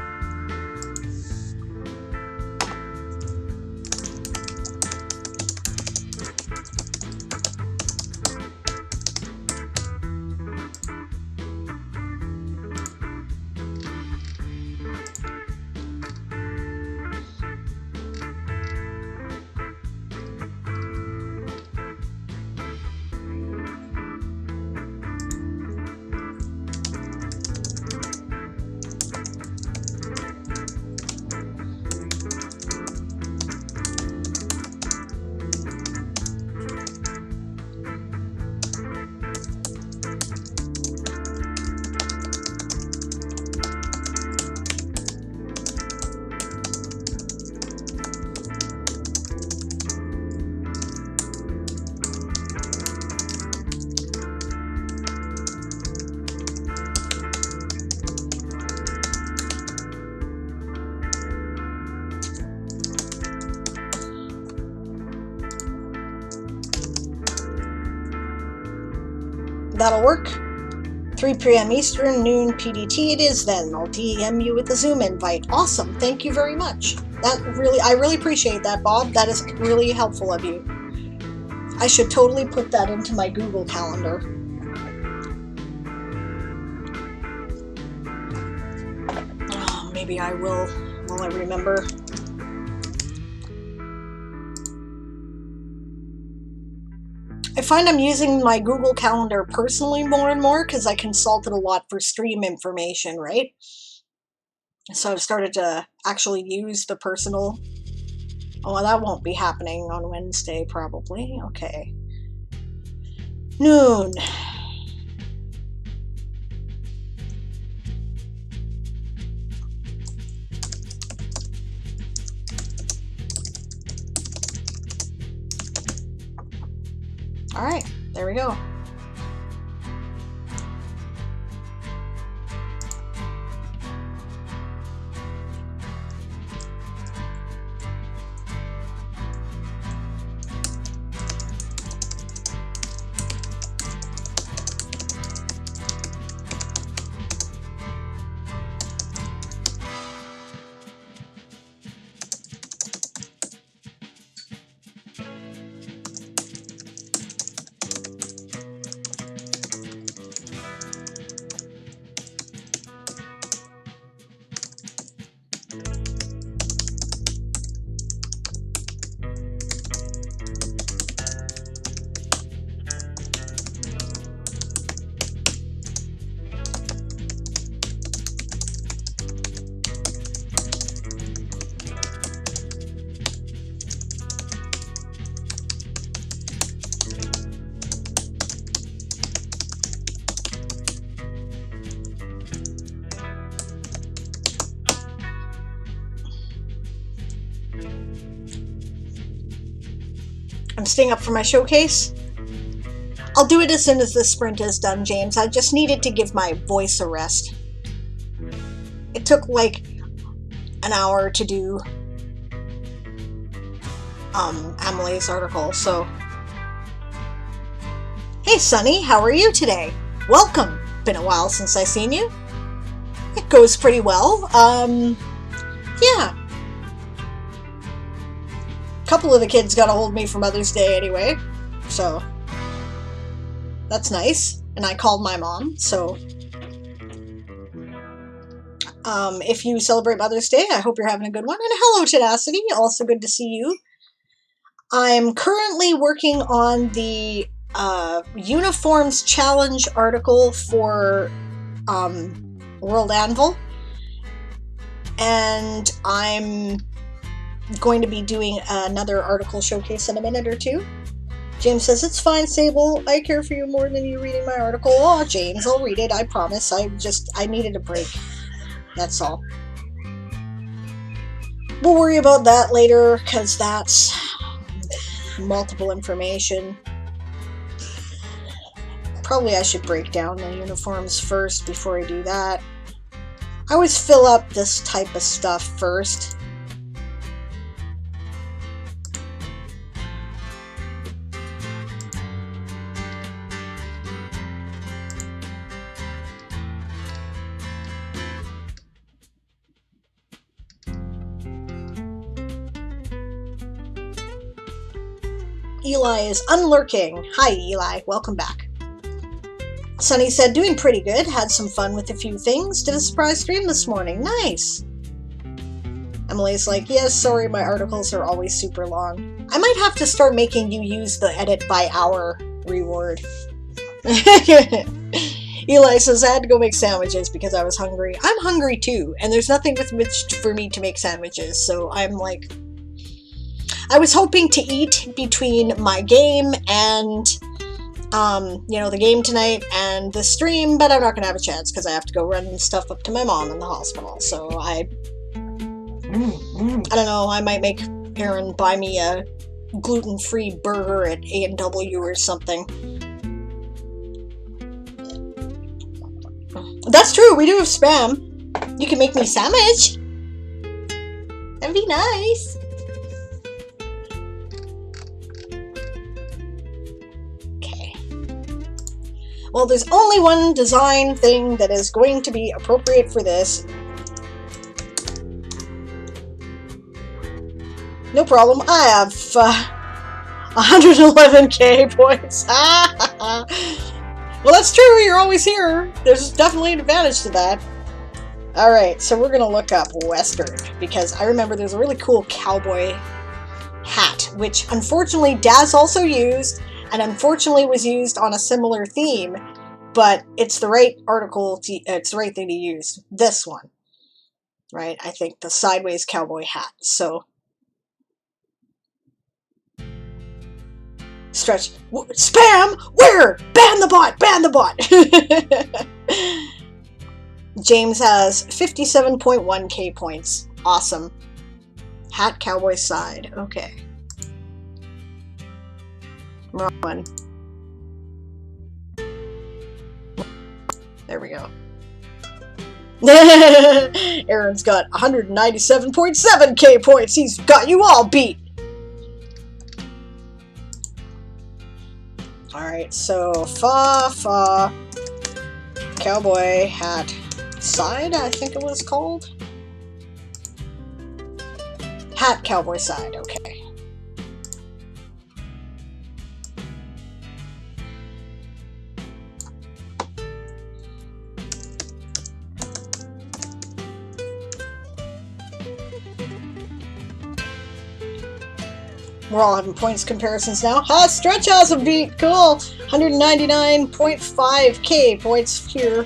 S1: That'll work. 3 p.m. Eastern, noon PDT it is then. I'll DM you with the Zoom invite. Awesome. Thank you very much. I really appreciate that, Bob. That is really helpful of you. I should totally put that into my Google Calendar. Oh, maybe I will while I remember. I find I'm using my Google Calendar personally more and more because I consult it a lot for stream information, right? So I've started to actually use the personal... Oh, well, that won't be happening on Wednesday, probably. Okay. Noon. All right, there we go. I'm staying up for my showcase. I'll do it as soon as this sprint is done, James. I just needed to give my voice a rest. It took like an hour to do. Emily's article, so. Hey Sunny, how are you today? Welcome! Been a while since I seen you. It goes pretty well. Yeah. A couple of the kids got a hold of me for Mother's Day anyway, so that's nice. And I called my mom, so if you celebrate Mother's Day, I hope you're having a good one. And hello, Tenacity. Also good to see you. I'm currently working on the Uniforms Challenge article for World Anvil. And I'm going to be doing another article showcase in a minute or two. James says, it's fine, Sable. I care for you more than you reading my article. Oh, James, I'll read it. I promise. I needed a break. That's all. We'll worry about that later, because that's multiple information. Probably I should break down the uniforms first before I do that. I always fill up this type of stuff first. Eli is unlurking. Hi, Eli. Welcome back. Sunny said, doing pretty good. Had some fun with a few things. Did a surprise stream this morning. Nice. Emily's like, yes, sorry, my articles are always super long. I might have to start making you use the edit by hour reward. Eli says, I had to go make sandwiches because I was hungry. I'm hungry too, and there's nothing with which for me to make sandwiches, so I'm like... I was hoping to eat between my game and, the game tonight and the stream, but I'm not going to have a chance because I have to go run stuff up to my mom in the hospital. So I don't know, I might make Aaron buy me a gluten-free burger at A&W or something. That's true, we do have Spam. You can make me a sandwich. That'd be nice. Well, there's only one design thing that is going to be appropriate for this. No problem. I have 111k points. Well, that's true. You're always here. There's definitely an advantage to that. Alright, so we're going to look up Western, because I remember there's a really cool cowboy hat, which unfortunately Daz also used, and unfortunately was used on a similar theme, but it's the right article, it's the right thing to use. This one, right? I think the sideways cowboy hat. So, stretch, spam, where? Ban the bot, ban the bot! James has 57.1k points. Awesome. Hat cowboy side, okay. Wrong one. There we go. Aaron's got 197.7k points. He's got you all beat. Alright, so fa cowboy hat side, I think it was called. Hat cowboy side, okay. We're all having points comparisons now. Ha! Stretch has a beat! Cool! 199.5k points here.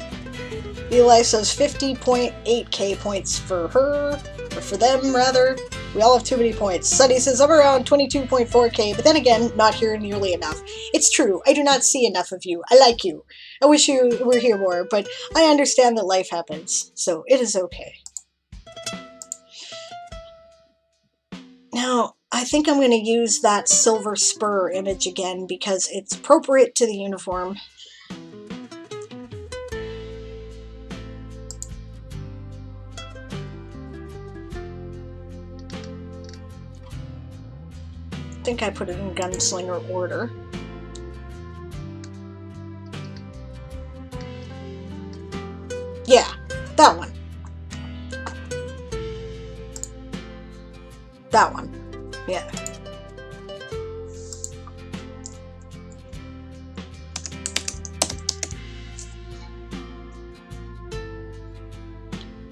S1: Eli says 50.8k points for her. Or for them, rather. We all have too many points. Sunny says I'm around 22.4k, but then again, not here nearly enough. It's true, I do not see enough of you. I like you. I wish you were here more, but I understand that life happens, so it is okay. Now, I think I'm going to use that silver spur image again because it's appropriate to the uniform. think I put it in gunslinger order. Yeah, that one. That one. Yeah.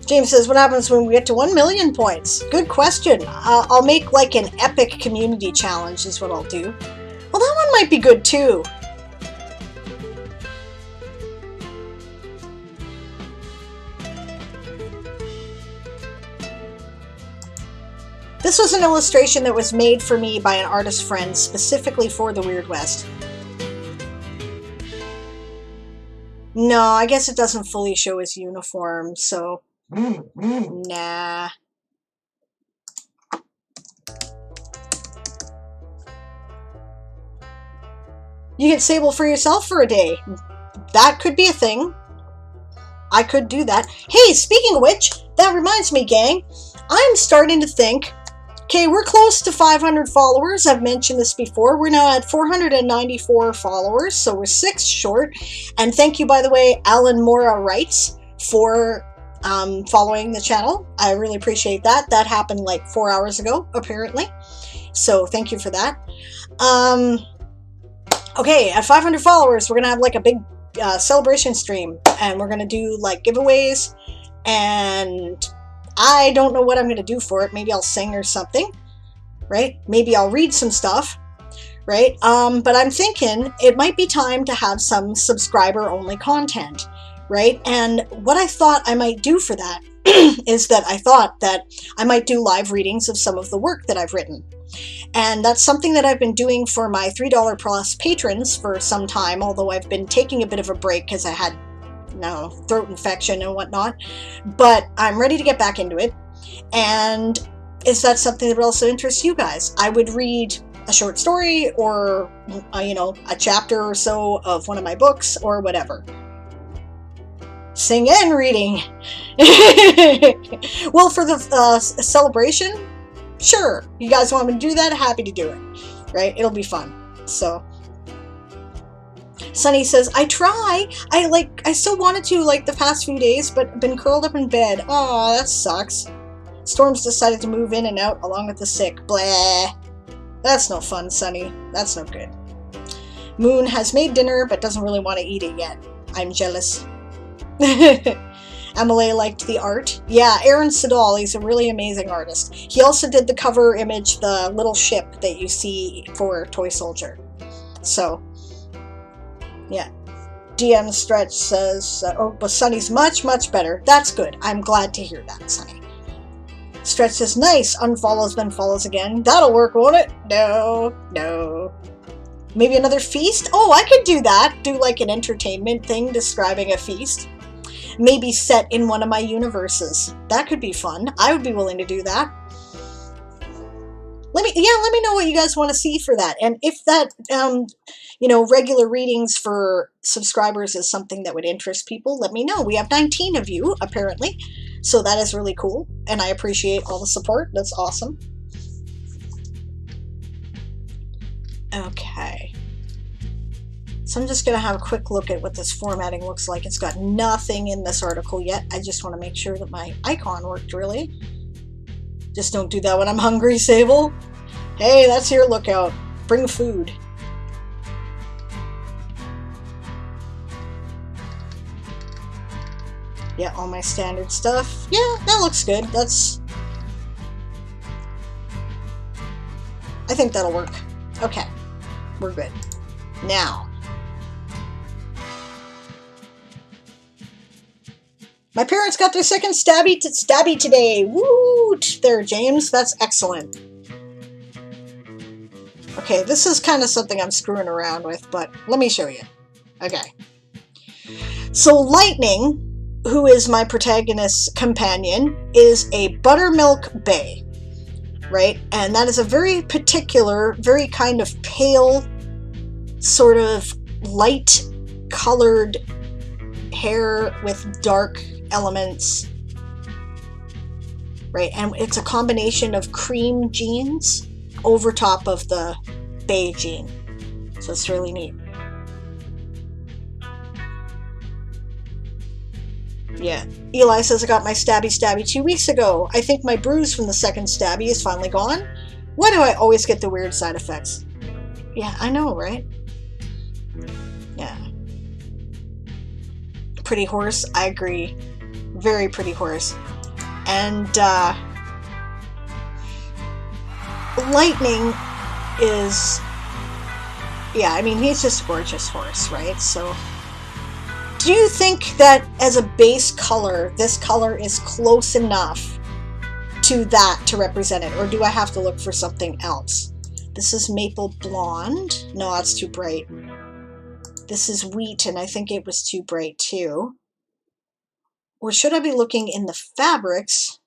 S1: James says, what happens when we get to 1 million points? Good question. I'll make like an epic community challenge is what I'll do. Well, that one might be good too. This was an illustration that was made for me by an artist friend specifically for the Wyrdwest. No, I guess it doesn't fully show his uniform, so nah. You get Sable for yourself for a day. That could be a thing. I could do that. Hey, speaking of which, that reminds me, gang. I'm starting to think, okay, we're close to 500 followers. I've mentioned this before. We're now at 494 followers, so we're 6 short. And thank you, by the way, Alan Mora Wrights, for following the channel. I really appreciate that. That happened like 4 hours ago, apparently. So thank you for that. Okay, at 500 followers, we're going to have like a big celebration stream. And we're going to do like giveaways. And I don't know what I'm going to do for it. Maybe I'll sing or something, right? Maybe I'll read some stuff, right? But I'm thinking it might be time to have some subscriber-only content, right? And what I thought I might do for that is that I thought that I might do live readings of some of the work that I've written. And that's something that I've been doing for my $3 plus patrons for some time, although I've been taking a bit of a break because I had throat infection and whatnot, but I'm ready to get back into it. And is that something that would also interest you guys? I would read a short story or, you know, a chapter or so of one of my books or whatever. Sing and reading. Well, for the celebration, sure. You guys want me to do that? Happy to do it, right? It'll be fun. So Sunny says, I try. I still wanted to like the past few days, but been curled up in bed. Aw, that sucks. Storms decided to move in and out along with the sick. Blah. That's no fun, Sunny. That's no good. Moon has made dinner, but doesn't really want to eat it yet. I'm jealous. Amelie liked the art. Yeah, Aaron Siddall, he's a really amazing artist. He also did the cover image, the little ship that you see for Toy Soldier. So, yeah. DM Stretch says, oh, but Sunny's much, much better. That's good. I'm glad to hear that, Sunny. Stretch says, nice. Unfollows, then follows again. That'll work, won't it? No, no. Maybe another feast? Oh, I could do that. Do like an entertainment thing describing a feast. Maybe set in one of my universes. That could be fun. I would be willing to do that. Let me know what you guys want to see for that. And if that, you know, regular readings for subscribers is something that would interest people, let me know. We have 19 of you, apparently. So that is really cool. And I appreciate all the support. That's awesome. Okay. So I'm just going to have a quick look at what this formatting looks like. It's got nothing in this article yet. I just want to make sure that my icon worked really. Just don't do that when I'm hungry, Sable. Hey, that's your lookout. Bring food. Yeah, all my standard stuff. Yeah, that looks good. I think that'll work. Okay, we're good. Now, my parents got their second stabby today. Woo! There, James. That's excellent. Okay, this is kind of something I'm screwing around with, but let me show you. Okay. So Lightning, who is my protagonist's companion, is a buttermilk bay, right? And that is a very particular, very kind of pale, sort of light-colored hair with dark elements, right? And it's a combination of cream jeans over top of the beiging. So it's really neat. Yeah. Eli says, I got my stabby 2 weeks ago. I think my bruise from the second stabby is finally gone. Why do I always get the weird side effects? Yeah, I know, right? Yeah. Pretty horse, I agree. Very pretty horse. And Lightning is, yeah, I mean, he's just a gorgeous horse, right? So do you think that as a base color, this color is close enough to that to represent it, or do I have to look for something else? This is Maple Blonde. No, that's too bright. This is Wheat, and I think it was too bright too. Or should I be looking in the fabrics?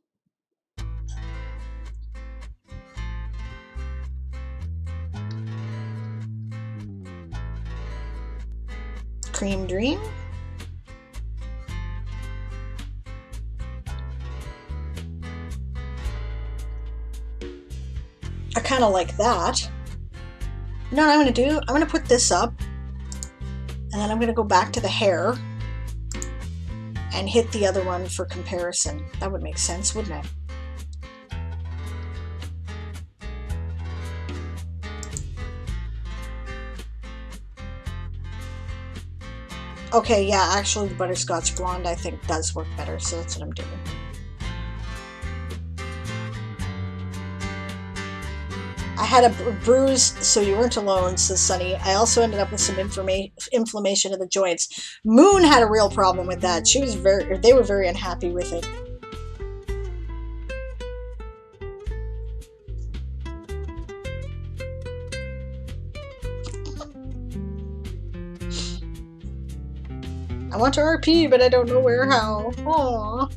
S1: Cream Dream? I kind of like that. You know what I'm going to do? I'm going to put this up, and then I'm going to go back to the hair and hit the other one for comparison. That would make sense, wouldn't it? Okay, yeah, actually the Butterscotch Blonde I think does work better, so that's what I'm doing. I had a bruise, so you weren't alone, says Sunny. I also ended up with some inflammation of the joints. Moon had a real problem with that. She was they were very unhappy with it. I want to RP, but I don't know where, how. Aww.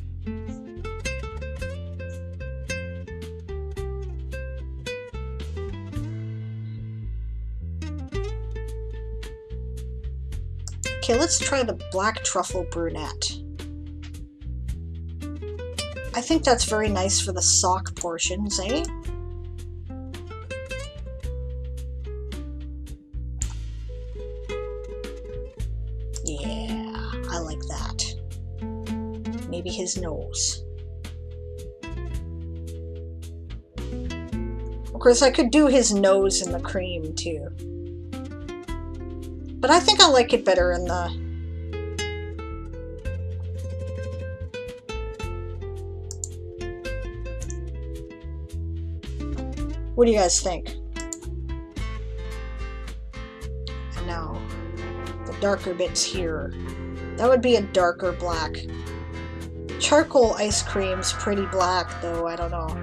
S1: Okay, let's try the Black Truffle Brunette. I think that's very nice for the sock portions, eh? Yeah, I like that. Maybe his nose. Of course, I could do his nose in the cream, too. But I think I like it better in the... What do you guys think? I know. The darker bits here. That would be a darker black. Charcoal ice cream's pretty black, though. I don't know.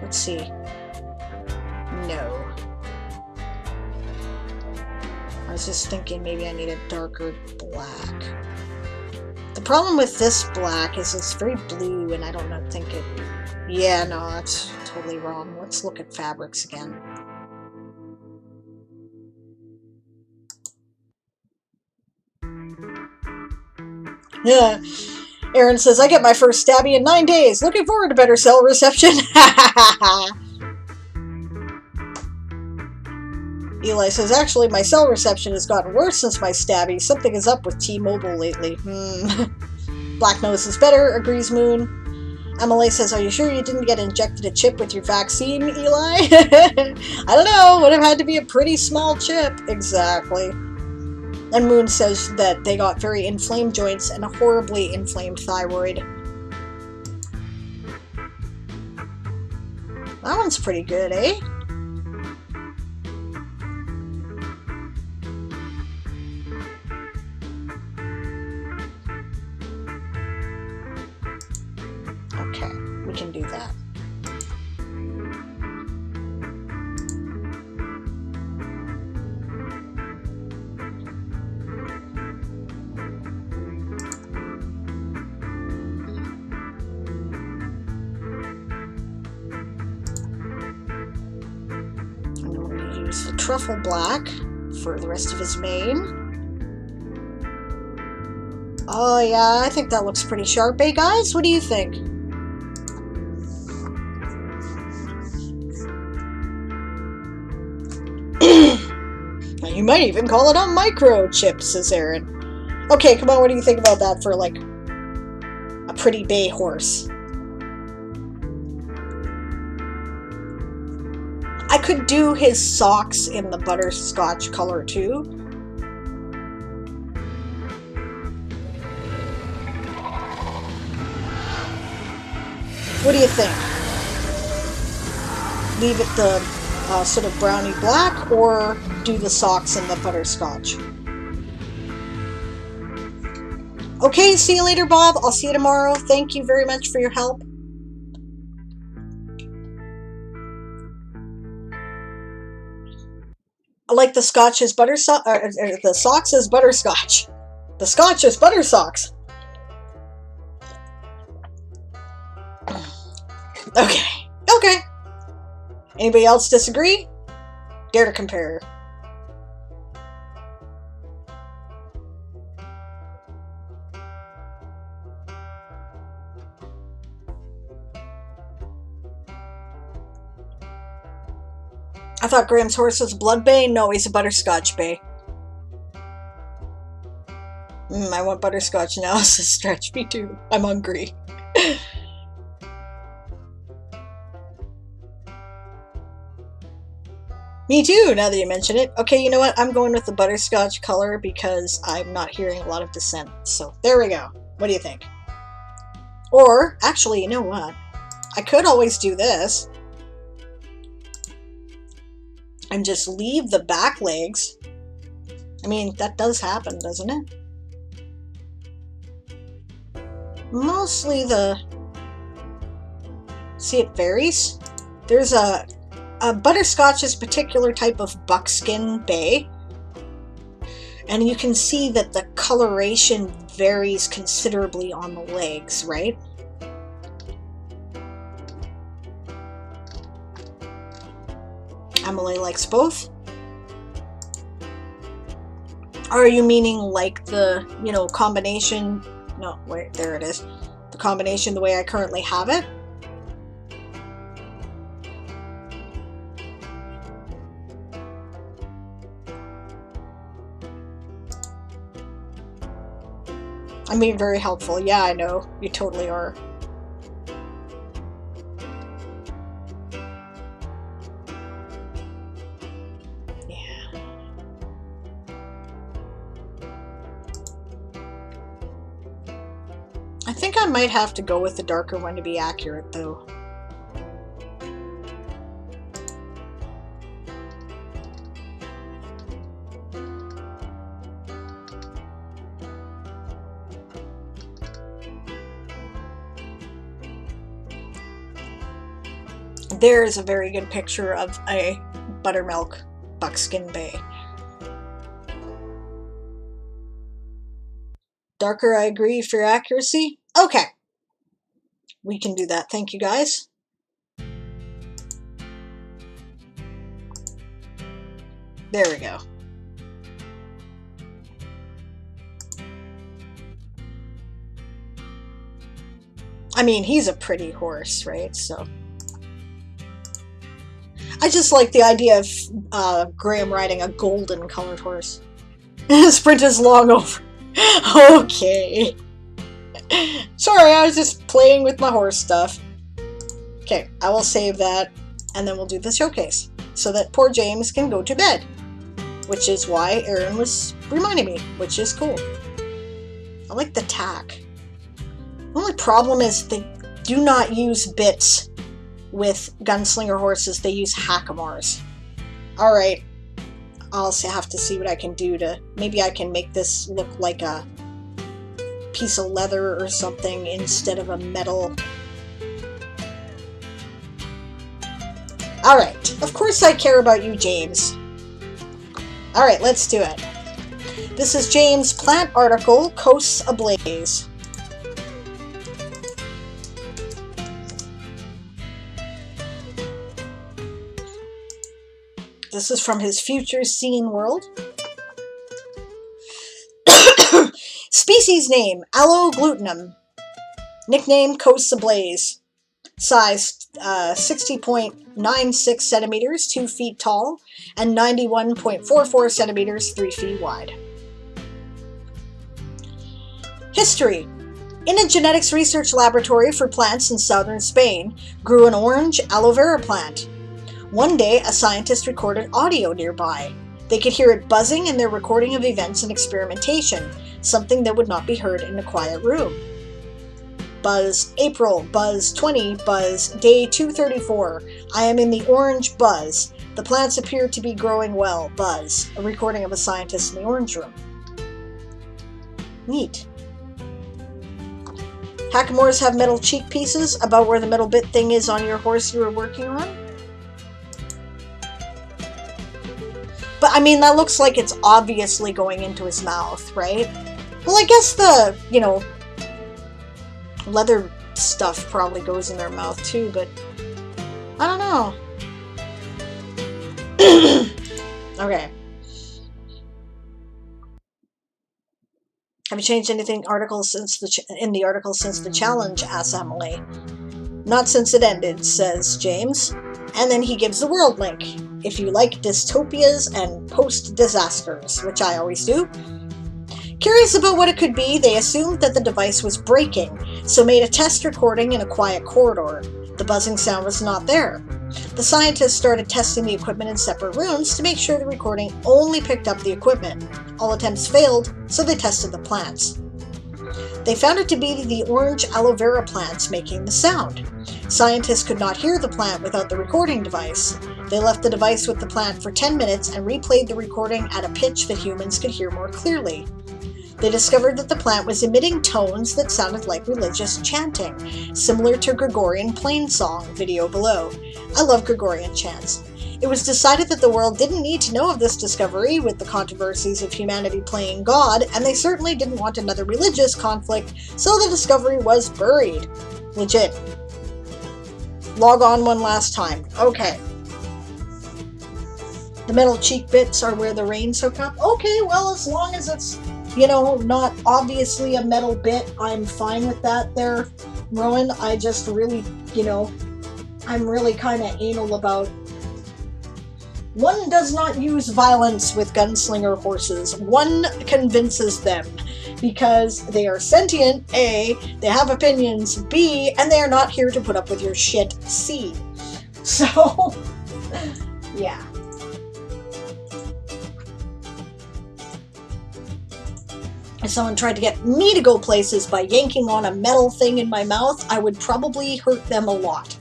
S1: Let's see. No. I was just thinking maybe I need a darker black. The problem with this black is it's very blue, and I don't think it... Yeah, no, that's totally wrong. Let's look at fabrics again. Yeah. Aaron says, I get my first stabby in 9 days. Looking forward to better cell reception. Eli says, actually, my cell reception has gotten worse since my stabby. Something is up with T-Mobile lately. Black nose is better, agrees Moon. Emily says, are you sure you didn't get injected a chip with your vaccine, Eli? I don't know. Would have had to be a pretty small chip. Exactly. And Moon says that they got very inflamed joints and a horribly inflamed thyroid. That one's pretty good, eh? Okay, we can do that. And we're going to use the truffle black for the rest of his mane. Oh yeah, I think that looks pretty sharp, eh guys? What do you think? You might even call it a microchip, says Aaron. Okay, come on, what do you think about that for, like, a pretty bay horse? I could do his socks in the butterscotch color, too. What do you think? Leave it the sort of browny black, or do the socks in the butterscotch? Okay, see you later, Bob. I'll see you tomorrow. Thank you very much for your help. I like the scotch as the socks as butterscotch. The scotch as butter socks. Okay. Okay. Anybody else disagree? Dare to compare. I thought Graham's horse was Blood Bay. No, he's a Butterscotch Bay. I want butterscotch now, so stretch me too. I'm hungry. Me too, now that you mention it. Okay, you know what? I'm going with the butterscotch color because I'm not hearing a lot of dissent. So there we go. What do you think? Or, actually, you know what? I could always do this. And just leave the back legs. I mean, that does happen, doesn't it? Mostly the... See, it varies. There's a butterscotch's particular type of buckskin bay. And you can see that the coloration varies considerably on the legs, right? Emily likes both. Are you meaning like the, you know, combination? No, wait, there it is. The combination the way I currently have it? I'm being very helpful. Yeah, I know. You totally are. I think I might have to go with the darker one to be accurate, though. There's a very good picture of a buttermilk buckskin bay. Darker, I agree, for accuracy. Okay. We can do that. Thank you, guys. There we go. I mean, he's a pretty horse, right? So... I just like the idea of Graham riding a golden colored horse. Sprint is long over. Okay. Sorry, I was just playing with my horse stuff. Okay, I will save that, and then we'll do the showcase, so that poor James can go to bed. Which is why Aaron was reminding me, which is cool. I like the tack. The only problem is they do not use bits with gunslinger horses. They use hackamores. Alright, I'll have to see what I can do to... Maybe I can make this look like a piece of leather or something instead of a metal. Alright, of course I care about you, James. Alright, let's do it. This is James' plant article, Coasts Ablaze. This is from his Future Scene World. Species name, Alloglutinum. Nickname, Coasts Ablaze. size 60.96 centimeters, 2 feet tall, and 91.44 centimeters, 3 feet wide. History. In a genetics research laboratory for plants in southern Spain, grew an orange aloe vera plant. One day, a scientist recorded audio nearby. They could hear it buzzing in their recording of events and experimentation, something that would not be heard in a quiet room. Buzz, April, buzz 20, buzz, day 234. I am in the orange buzz. The plants appear to be growing well, buzz. A recording of a scientist in the orange room. Neat. Hackamores have metal cheek pieces about where the metal bit thing is on your horse you were working on. But I mean, that looks like it's obviously going into his mouth, right? Well, I guess the, leather stuff probably goes in their mouth too, but I don't know. Okay. Have you changed anything in the article since the challenge? Asks Emily. Not since it ended, says James. And then he gives the world link. If you like dystopias and post-disasters, which I always do. Curious about what it could be, they assumed that the device was breaking, so made a test recording in a quiet corridor. The buzzing sound was not there. The scientists started testing the equipment in separate rooms to make sure the recording only picked up the equipment. All attempts failed, so they tested the plants. They found it to be the orange aloe vera plants making the sound. Scientists could not hear the plant without the recording device. They left the device with the plant for 10 minutes and replayed the recording at a pitch that humans could hear more clearly. They discovered that the plant was emitting tones that sounded like religious chanting, similar to Gregorian plainsong, video below. I love Gregorian chants. It was decided that the world didn't need to know of this discovery with the controversies of humanity playing God, and they certainly didn't want another religious conflict, so the discovery was buried. Legit. Log on one last time. Okay. The metal cheek bits are where the reins hook up. Okay, well, as long as it's, not obviously a metal bit, I'm fine with that there, Rowan. I just really, I'm really kind of anal about. One does not use violence with gunslinger horses. One convinces them because they are sentient, A, they have opinions, B, and they are not here to put up with your shit, C. So, yeah. If someone tried to get me to go places by yanking on a metal thing in my mouth, I would probably hurt them a lot.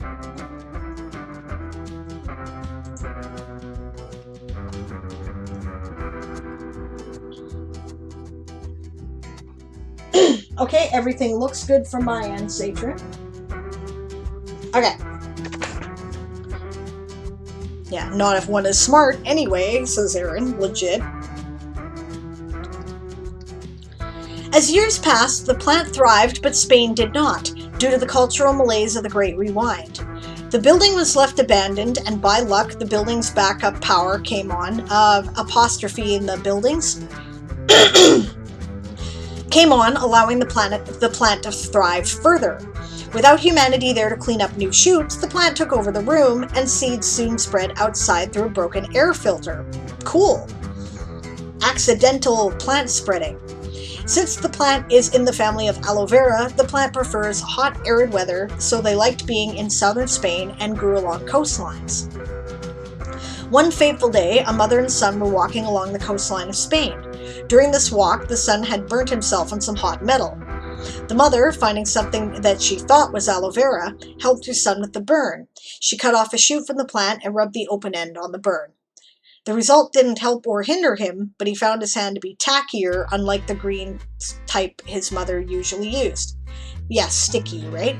S1: Okay, everything looks good from my end, Satrin. Okay. Yeah, not if one is smart anyway, says Aaron. Legit. As years passed, the plant thrived, but Spain did not, due to the cultural malaise of the Great Rewind. The building was left abandoned, and by luck, the building's backup power came on. Apostrophe in the buildings. Came on, allowing the plant to thrive further. Without humanity there to clean up new shoots, the plant took over the room, and seeds soon spread outside through a broken air filter. Cool. Accidental plant spreading. Since the plant is in the family of aloe vera, the plant prefers hot, arid weather, so they liked being in southern Spain and grew along coastlines. One fateful day, a mother and son were walking along the coastline of Spain. During this walk, the son had burnt himself on some hot metal. The mother, finding something that she thought was aloe vera, helped her son with the burn. She cut off a shoot from the plant and rubbed the open end on the burn. The result didn't help or hinder him, but he found his hand to be tackier, unlike the green type his mother usually used. Yes, sticky, right?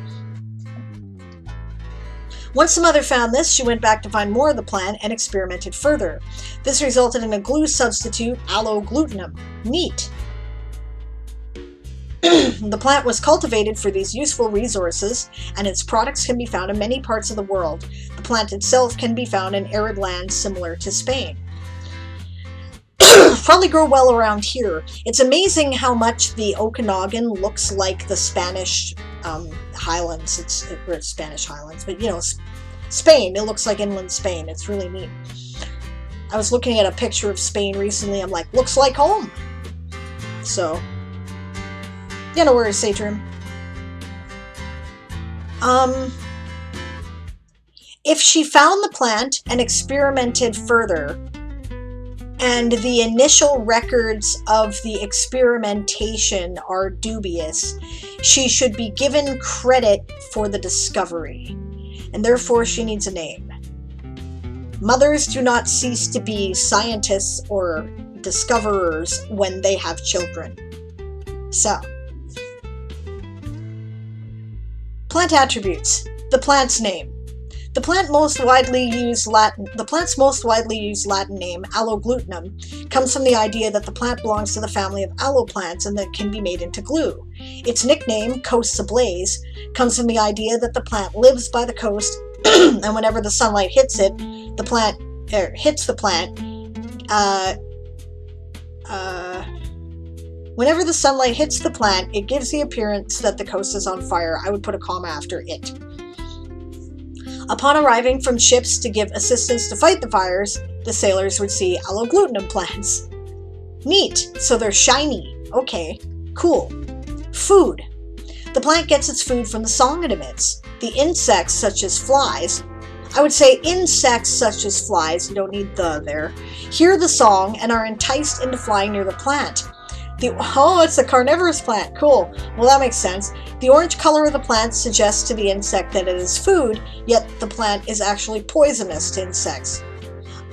S1: Once the mother found this, she went back to find more of the plant and experimented further. This resulted in a glue substitute, aloe glutenum. Neat! The plant was cultivated for these useful resources, and its products can be found in many parts of the world. The plant itself can be found in arid lands similar to Spain. Probably grow well around here. It's amazing how much the Okanagan looks like the Spanish highlands. It's Spanish highlands, but you know, Spain. It looks like inland Spain. It's really neat. I was looking at a picture of Spain recently. I'm like, looks like home. So, you know where to say to him. If she found the plant and experimented further, and the initial records of the experimentation are dubious, she should be given credit for the discovery, and therefore she needs a name. Mothers do not cease to be scientists or discoverers when they have children. So, plant attributes. The plant's name. The plant's most widely used Latin name, alloglutinum, comes from the idea that the plant belongs to the family of aloe plants and that can be made into glue. Its nickname, coasts ablaze, comes from the idea that the plant lives by the coast, and whenever the sunlight hits it, whenever the sunlight hits the plant, it gives the appearance that the coast is on fire. I would put a comma after it. Upon arriving from ships to give assistance to fight the fires, the sailors would see alloglutinum plants. Neat, so they're shiny. Okay, cool. Food. The plant gets its food from the song it emits. The insects, such as flies, I would say insects such as flies, you don't need the there, hear the song and are enticed into flying near the plant. It's a carnivorous plant. Cool. Well, that makes sense. The orange color of the plant suggests to the insect that it is food, yet the plant is actually poisonous to insects.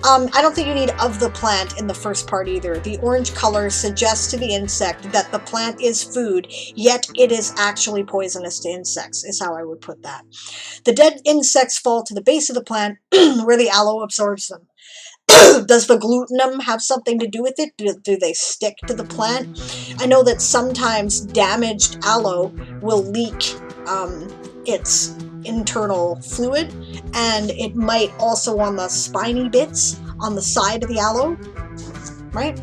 S1: I don't think you need of the plant in the first part either. The orange color suggests to the insect that the plant is food, yet it is actually poisonous to insects, is how I would put that. The dead insects fall to the base of the plant where the aloe absorbs them. Does the glutinum have something to do with it? Do they stick to the plant? I know that sometimes damaged aloe will leak its internal fluid, and it might also on the spiny bits on the side of the aloe, right?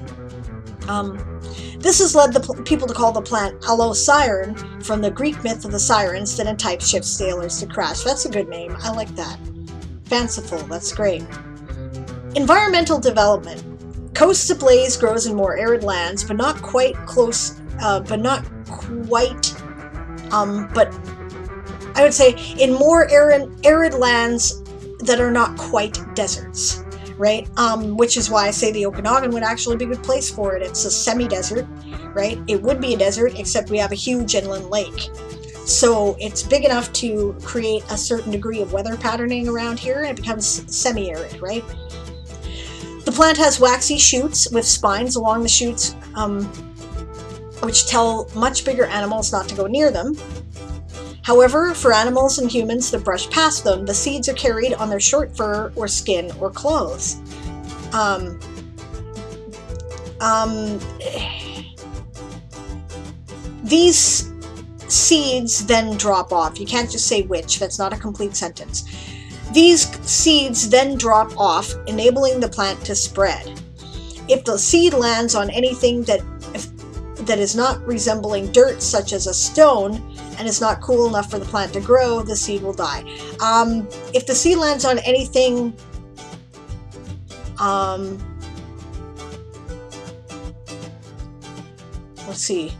S1: This has led people to call the plant aloe siren from the Greek myth of the sirens that entice ship sailors to crash. That's a good name. I like that. Fanciful. That's great. Environmental development. Coasts ablaze grows in more arid lands, but not quite but I would say in more arid lands that are not quite deserts, right? Which is why I say the Okanagan would actually be a good place for it. It's a semi-desert, right? It would be a desert, except we have a huge inland lake. So it's big enough to create a certain degree of weather patterning around here, and it becomes semi-arid, right? The plant has waxy shoots with spines along the shoots, which tell much bigger animals not to go near them. However, for animals and humans that brush past them, the seeds are carried on their short fur or skin or clothes. These seeds then drop off. You can't just say which. That's not a complete sentence. These seeds then drop off, enabling the plant to spread. If the seed lands on anything that is not resembling dirt, such as a stone, and is not cool enough for the plant to grow, the seed will die. If the seed lands on anything, let's see.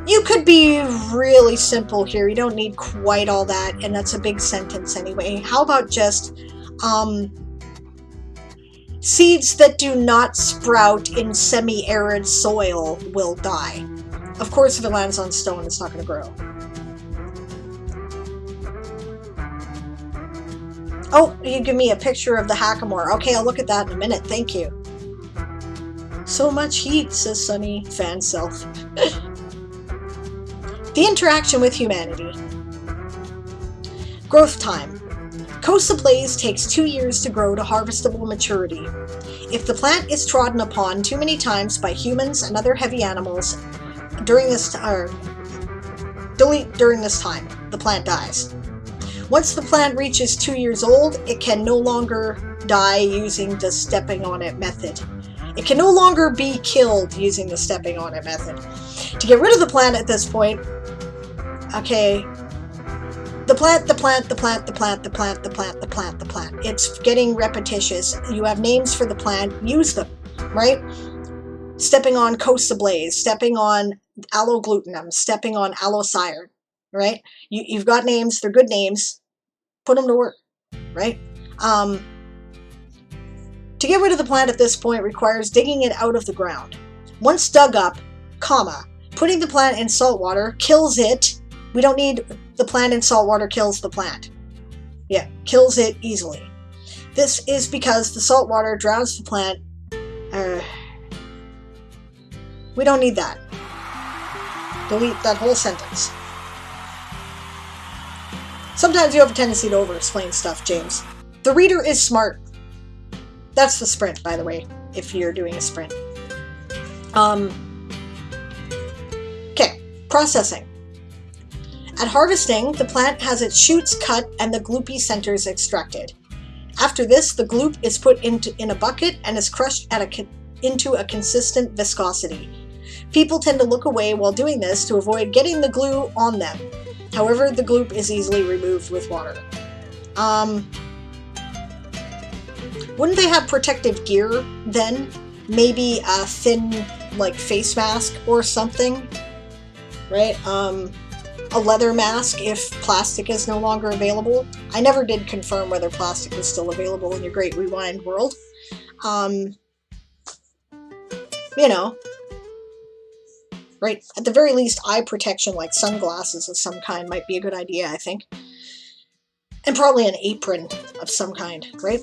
S1: You could be really simple here. You don't need quite all that, and that's a big sentence anyway. How about just seeds that do not sprout in semi-arid soil will die. Of course, if it lands on stone, it's not going to grow. Oh, you give me a picture of the hackamore. Okay, I'll look at that in a minute. Thank you. So much heat, says Sunny fan self. The interaction with humanity. Growth time. Coast ablaze takes 2 years to grow to harvestable maturity. If the plant is trodden upon too many times by humans and other heavy animals during this time, the plant dies. Once the plant reaches 2 years old, it can no longer die using the stepping on it method. It can no longer be killed using the stepping on it method. To get rid of the plant at this point, okay, the plant. It's getting repetitious. You have names for the plant, use them, right? Stepping on Costa Blaze, stepping on alloglutenum, stepping on allosire, right? You've got names, they're good names, put them to work, right? To get rid of the plant at this point requires digging it out of the ground. Once dug up, comma, putting the plant in salt water kills it. We don't need the plant in salt water kills the plant. Yeah, kills it easily. This is because the salt water drowns the plant. We don't need that. Delete that whole sentence. Sometimes you have a tendency to over-explain stuff, James. The reader is smart. That's the sprint, by the way, if you're doing a sprint. Okay, processing. At harvesting, the plant has its shoots cut and the gloopy centers extracted. After this, the gloop is put in a bucket and is crushed into a consistent viscosity. People tend to look away while doing this to avoid getting the glue on them. However, the gloop is easily removed with water. Wouldn't they have protective gear then? Maybe a thin, like, face mask or something, right? A leather mask if plastic is no longer available. I never did confirm whether plastic was still available in your Great Rewind world. You know, right? At the very least, eye protection like sunglasses of some kind might be a good idea, I think. And probably an apron of some kind, right?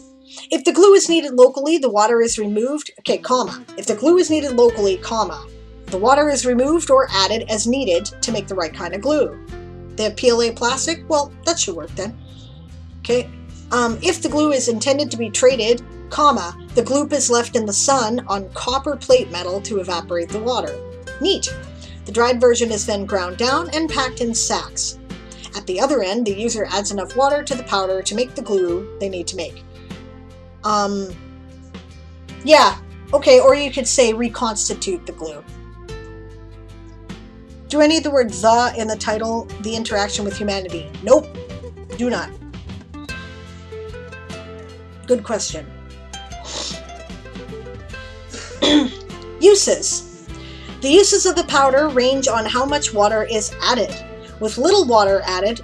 S1: If the glue is needed locally, the water is removed. Okay, comma. If the glue is needed locally, comma. The water is removed or added as needed to make the right kind of glue. The PLA plastic? Well, that should work then. Okay. If the glue is intended to be traded, comma, the gloop is left in the sun on copper plate metal to evaporate the water. Neat. The dried version is then ground down and packed in sacks. At the other end, the user adds enough water to the powder to make the glue they need to make. Yeah, okay, or you could say reconstitute the glue. Do I need the word "the" in the title, the interaction with humanity? Nope, do not. Good question. Uses. The uses of the powder range on how much water is added. With little water added,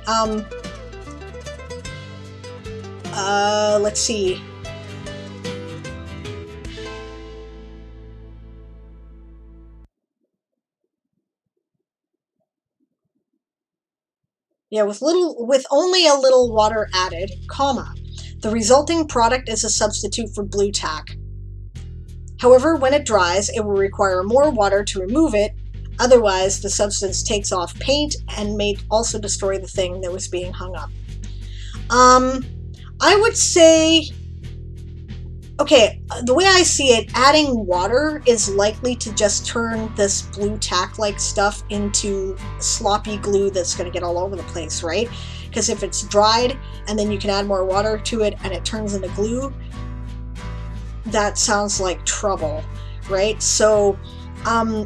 S1: let's see. Yeah, with only a little water added, comma. The resulting product is a substitute for blue tack. However, when it dries, it will require more water to remove it. Otherwise, the substance takes off paint and may also destroy the thing that was being hung up. I would say, okay, the way I see it, adding water is likely to just turn this blue tack-like stuff into sloppy glue that's going to get all over the place, right? Because if it's dried and then you can add more water to it and it turns into glue, that sounds like trouble, right? So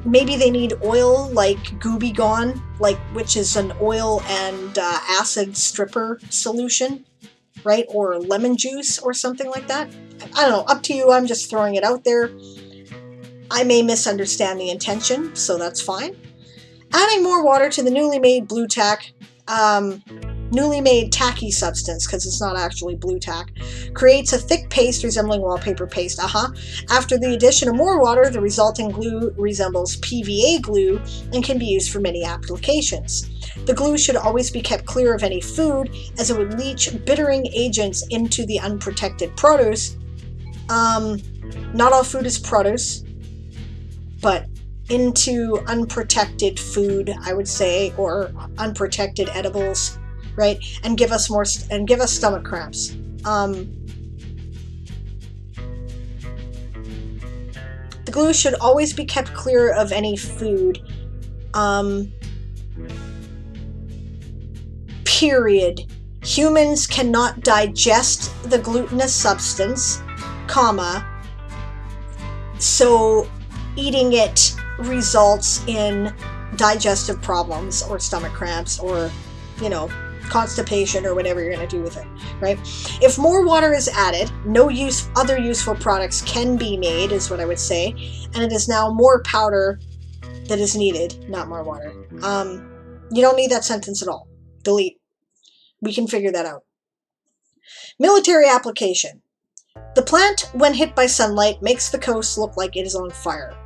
S1: maybe they need oil like Gooby Gone, which is an oil and acid stripper solution, right? Or lemon juice or something like that. I don't know, up to you. I'm just throwing it out there. I may misunderstand the intention, so that's fine. Adding more water to the newly made blue tack, newly made tacky substance, because it's not actually blue tack, creates a thick paste resembling wallpaper paste. After the addition of more water, the resulting glue resembles PVA glue and can be used for many applications. The glue should always be kept clear of any food, as it would leach bittering agents into the unprotected produce. Not all food is produce, but into unprotected food, I would say, or unprotected edibles, right? And give us stomach cramps. The glue should always be kept clear of any food. Period. Humans cannot digest the glutinous substance, comma. So eating it results in digestive problems or stomach cramps or, you know, constipation or whatever you're going to do with it, right? If more water is added, other useful products can be made, is what I would say, and it is now more powder that is needed, not more water. You don't need that sentence at all. Delete. We can figure that out. Military application. The plant, when hit by sunlight, makes the coast look like it is on fire.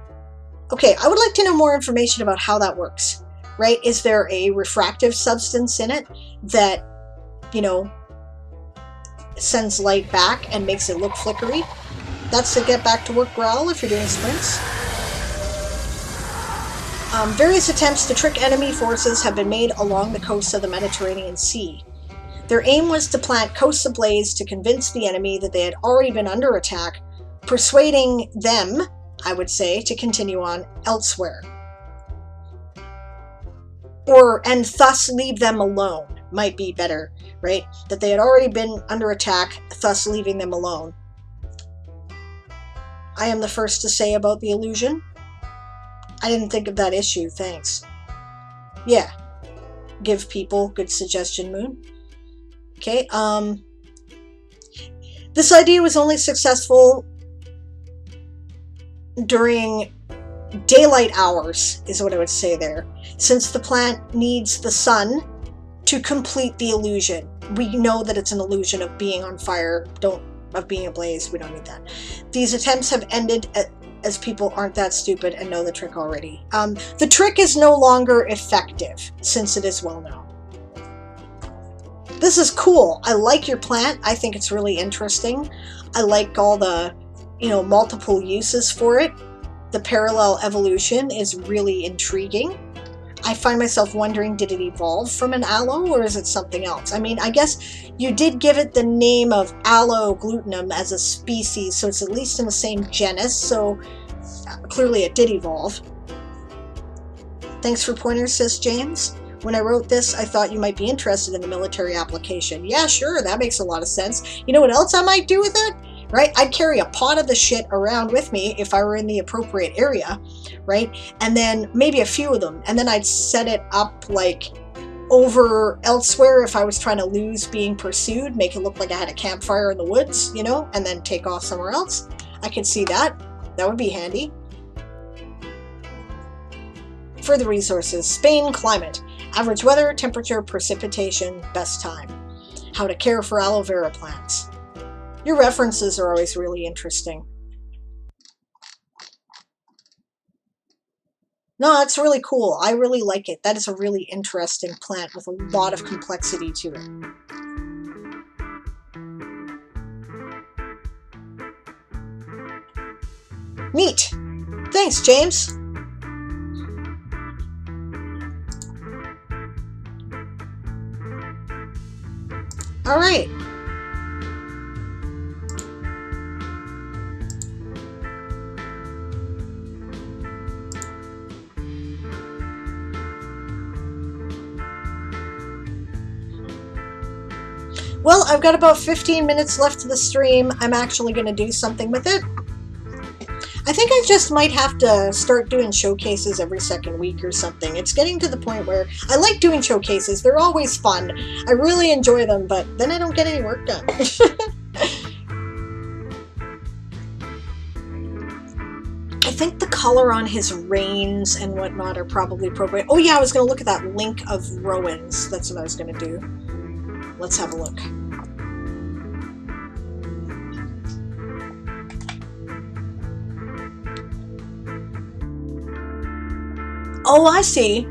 S1: Okay, I would like to know more information about how that works, right? Is there a refractive substance in it that, you know, sends light back and makes it look flickery? That's the get back to work growl if you're doing sprints. Various attempts to trick enemy forces have been made along the coast of the Mediterranean Sea. Their aim was to plant coasts ablaze to convince the enemy that they had already been under attack, persuading them, I would say, to continue on elsewhere. And thus leave them alone, might be better, right? That they had already been under attack, thus leaving them alone. I am the first to say about the illusion. I didn't think of that issue, thanks. Yeah. Give people, good suggestion, Moon. Okay, this idea was only successful during daylight hours, is what I would say there, since the plant needs the sun to complete the illusion. We know that it's an illusion of being on fire, of being ablaze. We don't need that. These attempts have ended as people aren't that stupid and know the trick already. The trick is no longer effective, since it is well known. This is cool. I like your plant. I think it's really interesting. I like all the, you know, multiple uses for it. The parallel evolution is really intriguing. I find myself wondering, did it evolve from an aloe or is it something else? I mean, I guess you did give it the name of aloe glutinum as a species, so it's at least in the same genus, so clearly it did evolve. Thanks for pointers, says James. When I wrote this, I thought you might be interested in the military application. Yeah, sure, that makes a lot of sense. You know what else I might do with it? Right? I'd carry a pot of the shit around with me if I were in the appropriate area, right? And then maybe a few of them. And then I'd set it up like over elsewhere if I was trying to lose being pursued, make it look like I had a campfire in the woods, you know, and then take off somewhere else. I could see that. That would be handy. Further resources. Spain climate. Average weather, temperature, precipitation, best time. How to care for aloe vera plants. Your references are always really interesting. No, that's really cool. I really like it. That is a really interesting plant with a lot of complexity to it. Neat. Thanks, James. All right. Well, I've got about 15 minutes left to the stream. I'm actually going to do something with it. I think I just might have to start doing showcases every second week or something. It's getting to the point where I like doing showcases. They're always fun. I really enjoy them, but then I don't get any work done. I think the color on his reins and whatnot are probably appropriate. Oh yeah, I was going to look at that link of Rowan's. That's what I was going to do. Let's have a look. Oh, I see.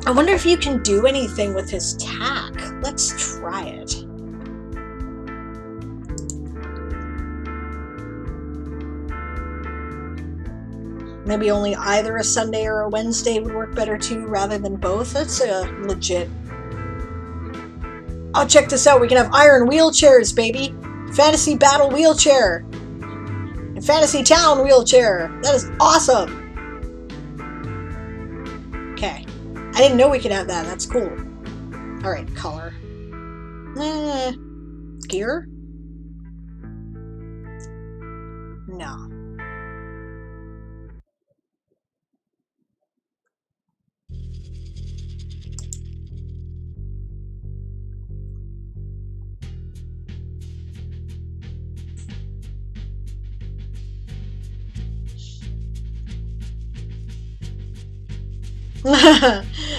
S1: I wonder if you can do anything with his tack. Let's try it. Maybe only either a Sunday or a Wednesday would work better too, rather than both. That's legit. Oh, check this out. We can have iron wheelchairs, baby. Fantasy battle wheelchair. And Fantasy Town wheelchair. That is awesome. Okay. I didn't know we could have that. That's cool. Alright, color. Gear? No.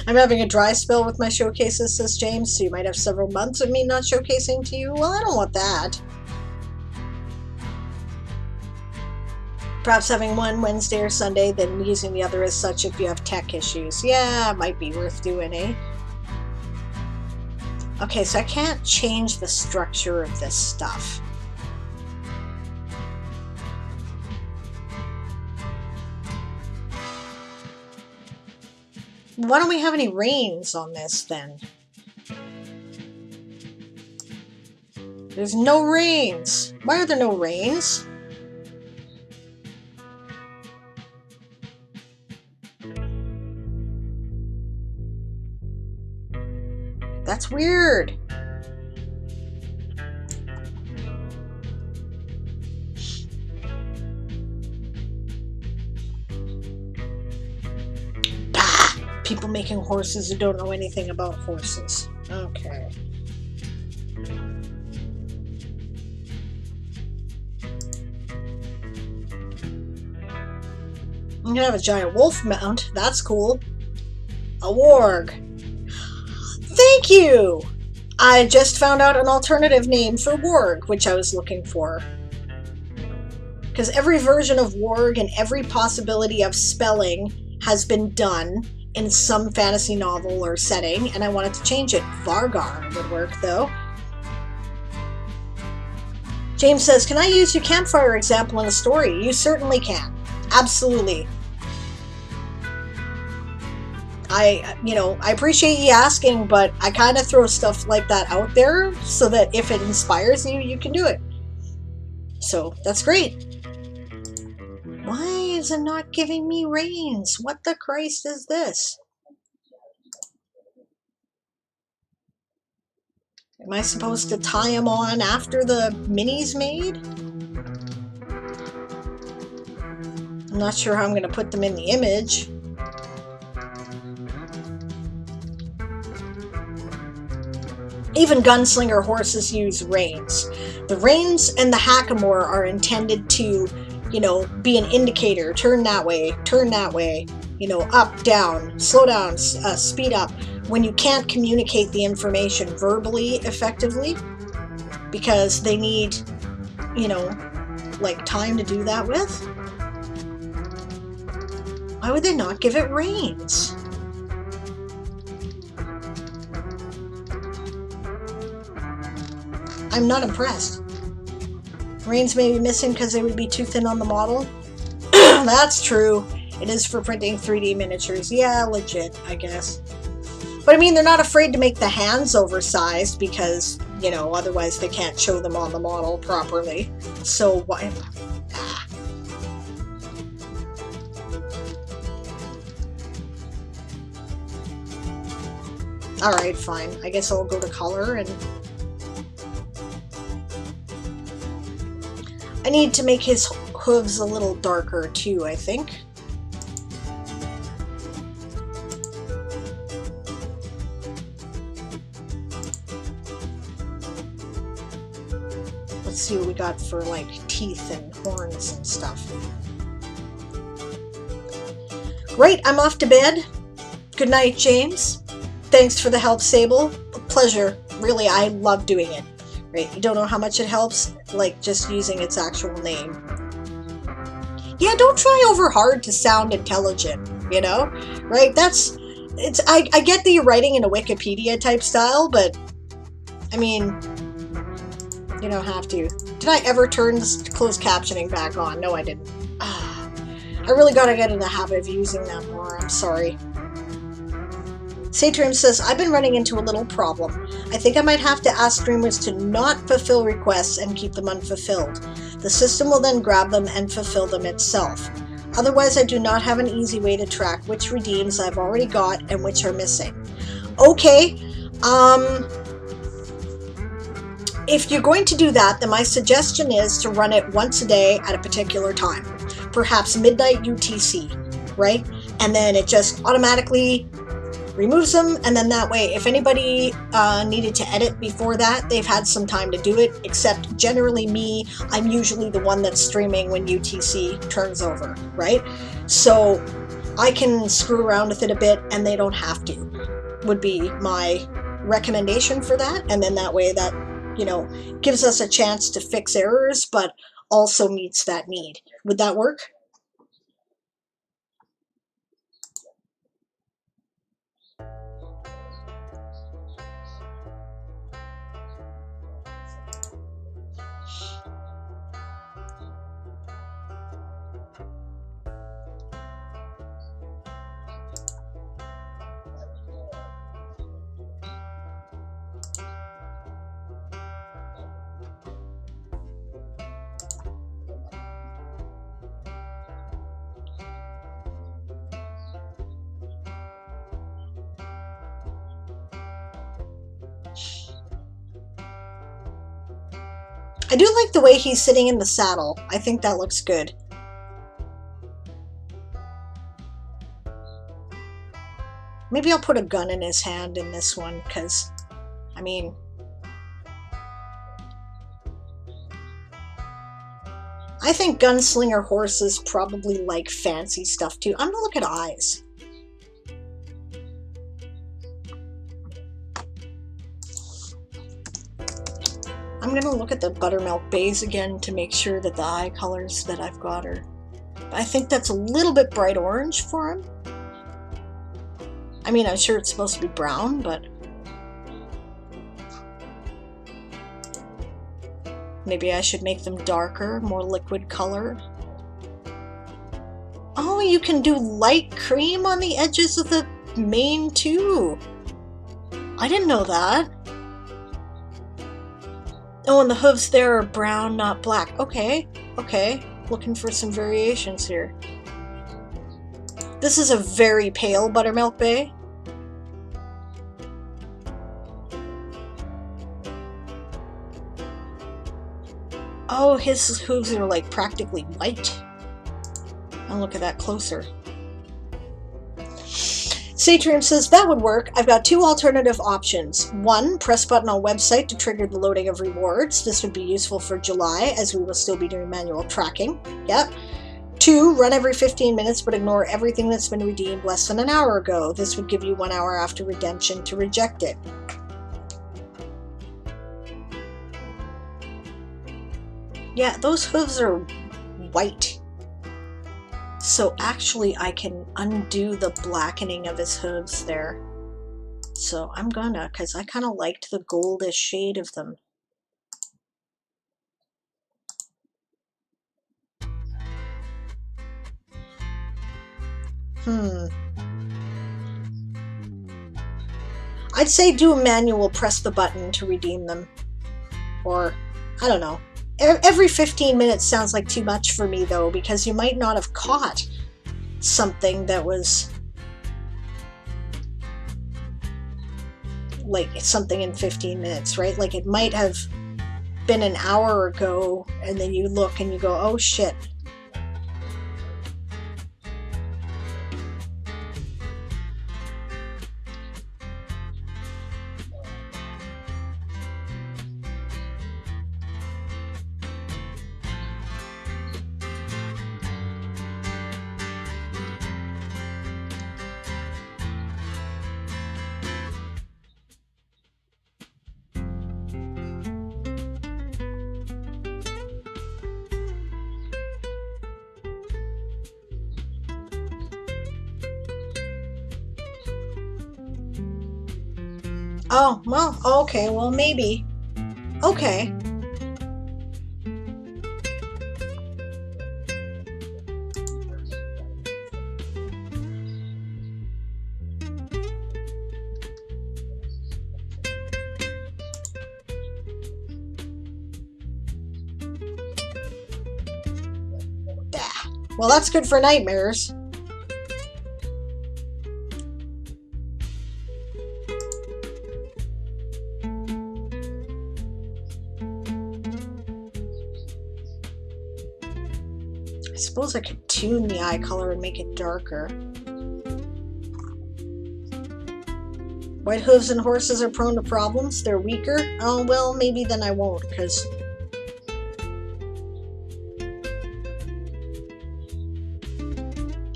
S1: I'm having a dry spell with my showcases, says James, so you might have several months of me not showcasing to you. Well, I don't want that. Perhaps having one Wednesday or Sunday, then using the other as such if you have tech issues. Yeah, it might be worth doing, eh? Okay, so I can't change the structure of this stuff. Why don't we have any reins on this, then? There's no reins. Why are there no reins? That's weird. People making horses who don't know anything about horses. Okay. I'm gonna have a giant wolf mount. That's cool. A warg. Thank you! I just found out an alternative name for warg, which I was looking for. Because every version of warg and every possibility of spelling has been done in some fantasy novel or setting, and I wanted to change it. Vargar would work, though. James says, can I use your campfire example in a story? You certainly can. Absolutely. I appreciate you asking, but I kind of throw stuff like that out there so that if it inspires you, you can do it. So, that's great. Why is it not giving me reins? What the Christ is this? Am I supposed to tie them on after the mini's made? I'm not sure how I'm going to put them in the image. Even gunslinger horses use reins. The reins and the hackamore are intended to, be an indicator. Turn that way, up, down, slow down, speed up. When you can't communicate the information verbally effectively, because they need, time to do that with. Why would they not give it reins? I'm not impressed. Reins may be missing because they would be too thin on the model. That's true. It is for printing 3D miniatures. Yeah, legit, I guess. But I mean, they're not afraid to make the hands oversized because, otherwise they can't show them on the model properly. So why? Alright, fine. I guess I'll go to color and... I need to make his hooves a little darker too, I think. Let's see what we got for teeth and horns and stuff. Great, I'm off to bed. Good night, James. Thanks for the help, Sable. A pleasure. Really, I love doing it. Right? You don't know how much it helps, just using its actual name. Yeah, don't try over hard to sound intelligent, Right? I get that you're writing in a Wikipedia type style, but, I mean, you don't have to. Did I ever turn this closed captioning back on? No, I didn't. I really gotta get in the habit of using that more. I'm sorry. Satrim says, I've been running into a little problem. I think I might have to ask streamers to not fulfill requests and keep them unfulfilled. The system will then grab them and fulfill them itself. Otherwise, I do not have an easy way to track which redeems I've already got and which are missing. Okay, if you're going to do that, then my suggestion is to run it once a day at a particular time, perhaps midnight UTC, right? And then it just automatically removes them, and then that way, if anybody needed to edit before that, they've had some time to do it, except generally me, I'm usually the one that's streaming when UTC turns over, right? So I can screw around with it a bit, and they don't have to, would be my recommendation for that, and then that way that, you know, gives us a chance to fix errors, but also meets that need. Would that work? I do like the way he's sitting in the saddle. I think that looks good. Maybe I'll put a gun in his hand in this one, because, I mean, I think gunslinger horses probably like fancy stuff too. I'm gonna look at eyes. I'm gonna look at the buttermilk bays again to make sure that the eye colors that I've got are... I think that's a little bit bright orange for him. I mean, I'm sure it's supposed to be brown, but... maybe I should make them darker, more liquid color. Oh, you can do light cream on the edges of the mane too. I didn't know that. Oh, and the hooves there are brown, not black. Okay, okay. Looking for some variations here. This is a very pale buttermilk bay. Oh, his hooves are like practically white. I'll look at that closer. Satrium says, that would work. I've got two alternative options. One, press button on website to trigger the loading of rewards. This would be useful for July, as we will still be doing manual tracking. Yep. Two, run every 15 minutes, but ignore everything that's been redeemed less than an hour ago. This would give you 1 hour after redemption to reject it. Yeah, those hooves are white. So actually I can undo the blackening of his hooves there. So I'm gonna, because I kind of liked the goldish shade of them. I'd say do a manual, press the button to redeem them. Or, I don't know. Every 15 minutes sounds like too much for me, though, because you might not have caught something that was like something in 15 minutes, right? Like it might have been an hour ago, and then you look and you go, oh shit. Oh, well, okay, well, maybe. Okay. Well, that's good for nightmares. I suppose I could tune the eye color and make it darker. White hooves and horses are prone to problems. They're weaker. Oh, well, maybe then I won't, because...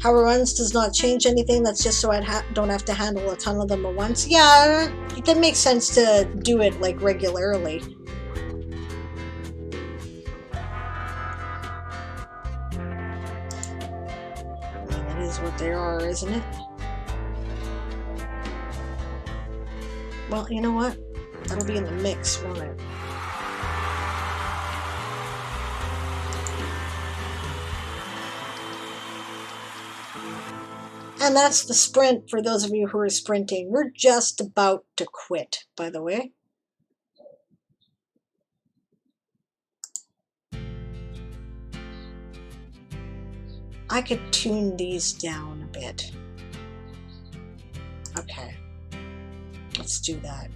S1: How it runs does not change anything. That's just so I don't have to handle a ton of them at once. Yeah, that makes sense to do it, like, regularly. I mean, it is what they are, isn't it? Well, you know what? That'll be in the mix, won't it? And that's the sprint for those of you who are sprinting. We're just about to quit, by the way. I could tune these down a bit. Okay. Let's do that.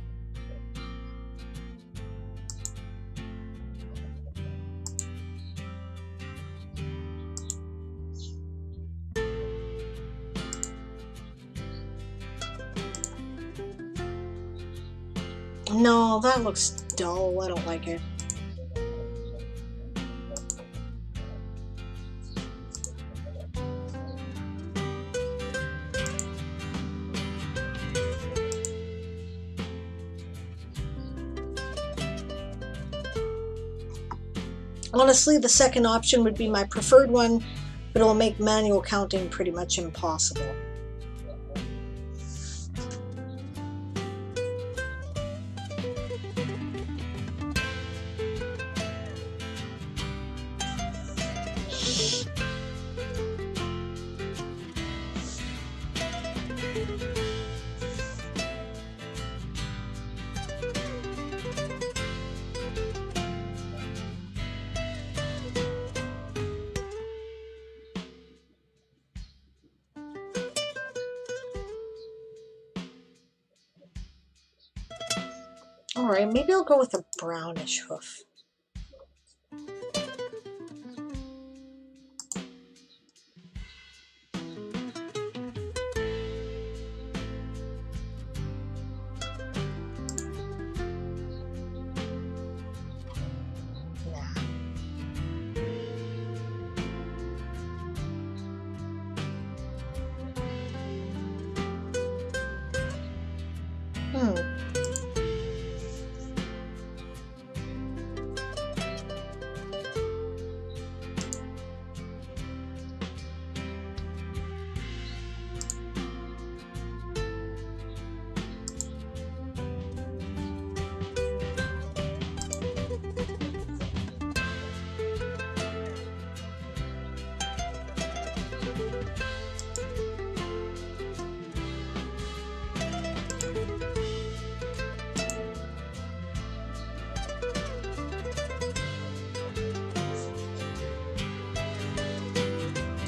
S1: No, that looks dull. I don't like it. Honestly, the second option would be my preferred one, but it'll make manual counting pretty much impossible. Alright, maybe I'll go with a brownish hoof.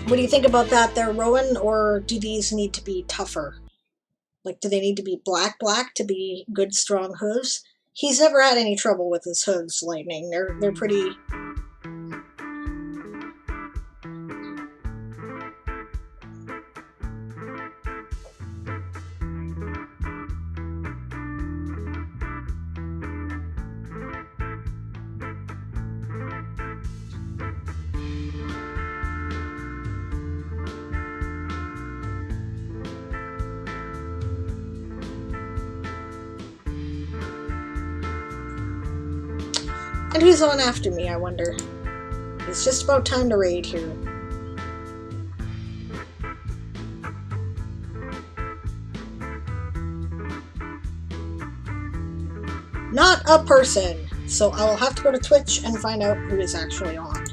S1: What do you think about that there, Rowan? Or do these need to be tougher? Like, do they need to be black to be good, strong hooves? He's never had any trouble with his hooves, Lightning. They're pretty... And who's on after me, I wonder? It's just about time to raid here. Not a person! So I will have to go to Twitch and find out who is actually on.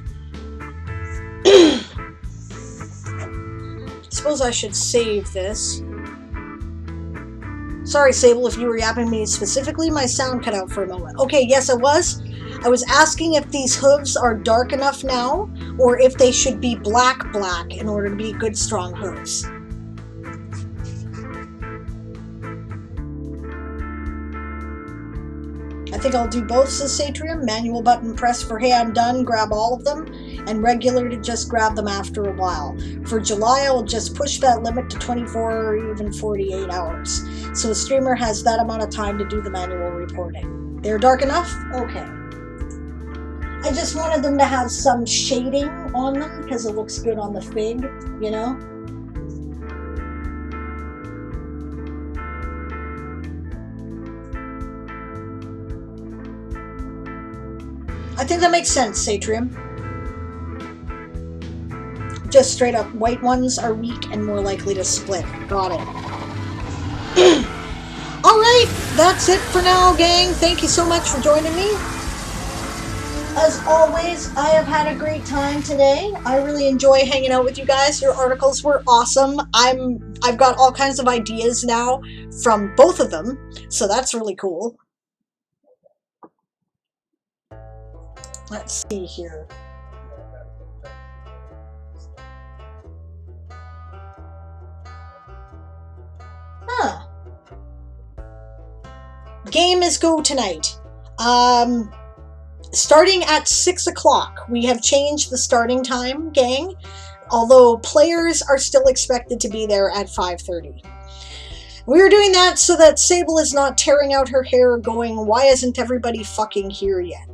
S1: Suppose I should save this. Sorry, Sable, if you were yapping me specifically, my sound cut out for a moment. Okay, yes, I was. I was asking if these hooves are dark enough now, or if they should be black in order to be good, strong hooves. I think I'll do both, says Satrium. Manual button press for hey, I'm done, grab all of them, and regular to just grab them after a while. For July, I will just push that limit to 24 or even 48 hours. So a streamer has that amount of time to do the manual reporting. They're dark enough? Okay. I just wanted them to have some shading on them because it looks good on the fig, you know? I think that makes sense, Satrium. Just straight up, white ones are weak and more likely to split. Got it. Alright, that's it for now, gang. Thank you so much for joining me. As always, I have had a great time today. I really enjoy hanging out with you guys. Your articles were awesome. I've got all kinds of ideas now from both of them, so that's really cool. Let's see here. Huh. Game is go tonight. Starting at 6 o'clock. We have changed the starting time, gang, although players are still expected to be there at 5:30. We are doing that so that Sable is not tearing out her hair going, why isn't everybody fucking here yet?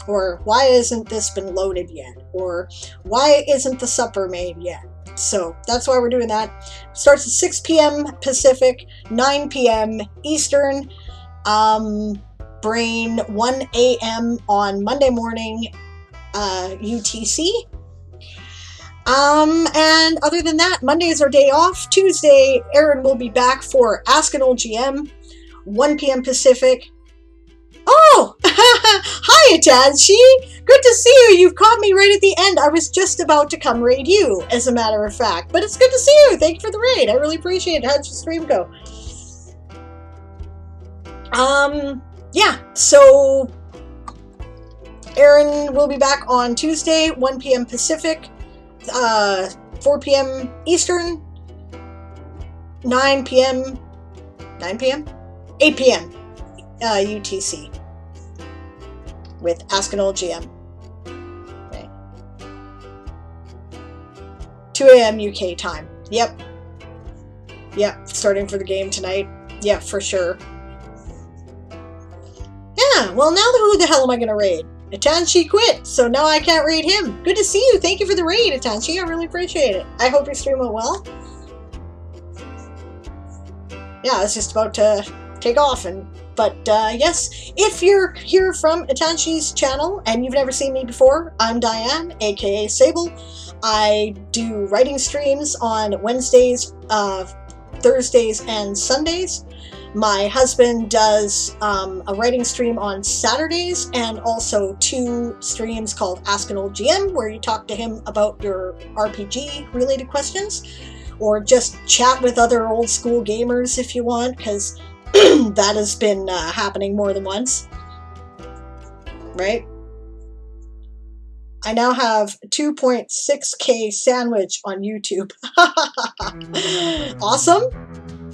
S1: Or why isn't this been loaded yet? Or why isn't the supper made yet? So that's why we're doing that. It starts at 6 p.m. Pacific, 9 p.m. Eastern, brain 1 a.m. on Monday morning, UTC. And other than that, Monday is our day off. Tuesday, Aaron will be back for Ask an Old GM, 1 p.m. Pacific. Oh! Hi, Atanshi! Good to see you! You've caught me right at the end. I was just about to come raid you, as a matter of fact. But it's good to see you! Thank you for the raid. I really appreciate it. How'd your stream go? Yeah, so Aaron will be back on Tuesday, 1 p.m. Pacific, 4 p.m. Eastern, 9 p.m. 8 p.m. UTC with Ask an Old GM. Okay. 2 a.m. UK time. Yep, starting for the game tonight. Yeah, for sure. Yeah, well, now who the hell am I going to raid? Atanshi quit, so now I can't raid him. Good to see you. Thank you for the raid, Atanshi. I really appreciate it. I hope your stream went well. Yeah, I was just about to take off, but yes, if you're here from Atanshi's channel and you've never seen me before, I'm Diane, aka Sable. I do writing streams on Wednesdays, Thursdays, and Sundays. My husband does a writing stream on Saturdays and also 2 streams called Ask an Old GM, where you talk to him about your RPG related questions, or just chat with other old school gamers if you want, because that has been happening more than once, right? I now have 2.6K sandwich on YouTube. Awesome.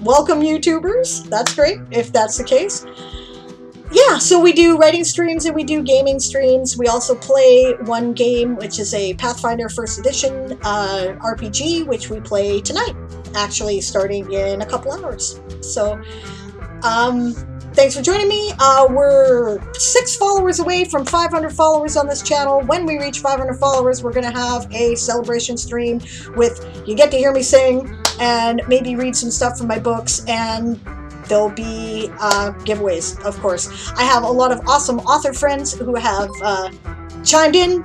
S1: Welcome, YouTubers. That's great, if that's the case. Yeah, so we do writing streams and we do gaming streams. We also play one game, which is a Pathfinder 1st Edition RPG, which we play tonight, actually starting in a couple hours. So, thanks for joining me. We're 6 followers away from 500 followers on this channel. When we reach 500 followers, we're going to have a celebration stream with, you get to hear me sing, and maybe read some stuff from my books, and there'll be giveaways, of course. I have a lot of awesome author friends who have chimed in.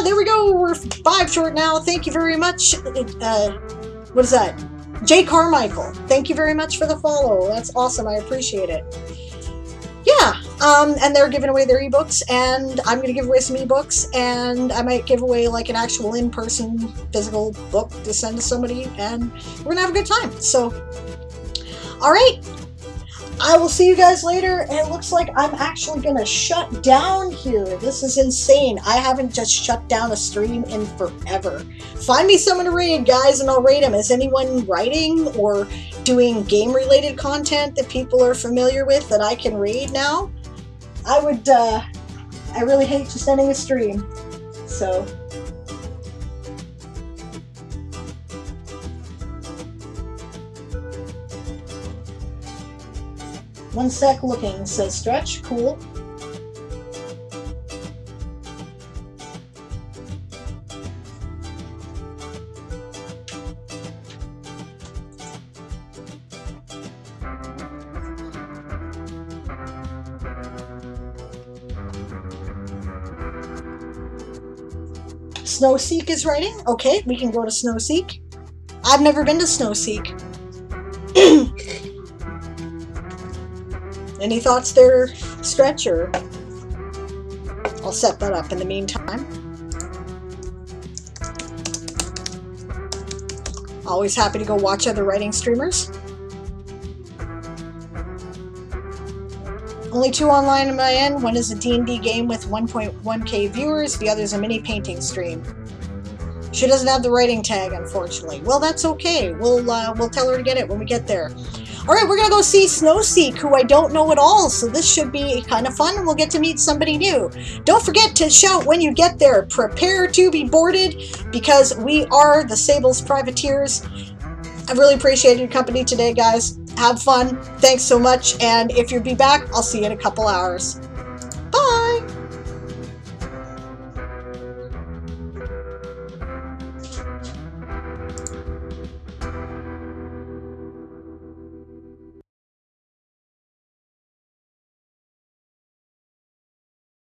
S1: There we go. We're 5 short now. Thank you very much. What is that? Jay Carmichael, thank you very much for the follow. That's awesome. I appreciate it. Yeah, and they're giving away their ebooks, and I'm going to give away some ebooks, and I might give away like an actual in-person physical book to send to somebody, and we're going to have a good time. So, all right. I will see you guys later, and it looks like I'm actually going to shut down here. This is insane. I haven't just shut down a stream in forever. Find me someone to raid, guys, and I'll raid them. Is anyone writing or doing game-related content that people are familiar with that I can raid now? I really hate just ending a stream, so... One sec looking, says Stretch. Cool. Snowseek is writing. Okay, we can go to Snowseek. I've never been to Snowseek. Any thoughts there, Stretch, or I'll set that up in the meantime. Always happy to go watch other writing streamers. Only 2 online on my end. One is a D&D game with 1.1k viewers. The other is a mini painting stream. She doesn't have the writing tag, unfortunately. Well, that's okay. We'll tell her to get it when we get there. Alright, we're gonna go see Snowseek, who I don't know at all, so this should be kind of fun, and we'll get to meet somebody new. Don't forget to shout when you get there, prepare to be boarded, because we are the Sable's privateers. I really appreciated your company today, guys. Have fun. Thanks so much, and if you'll be back, I'll see you in a couple hours.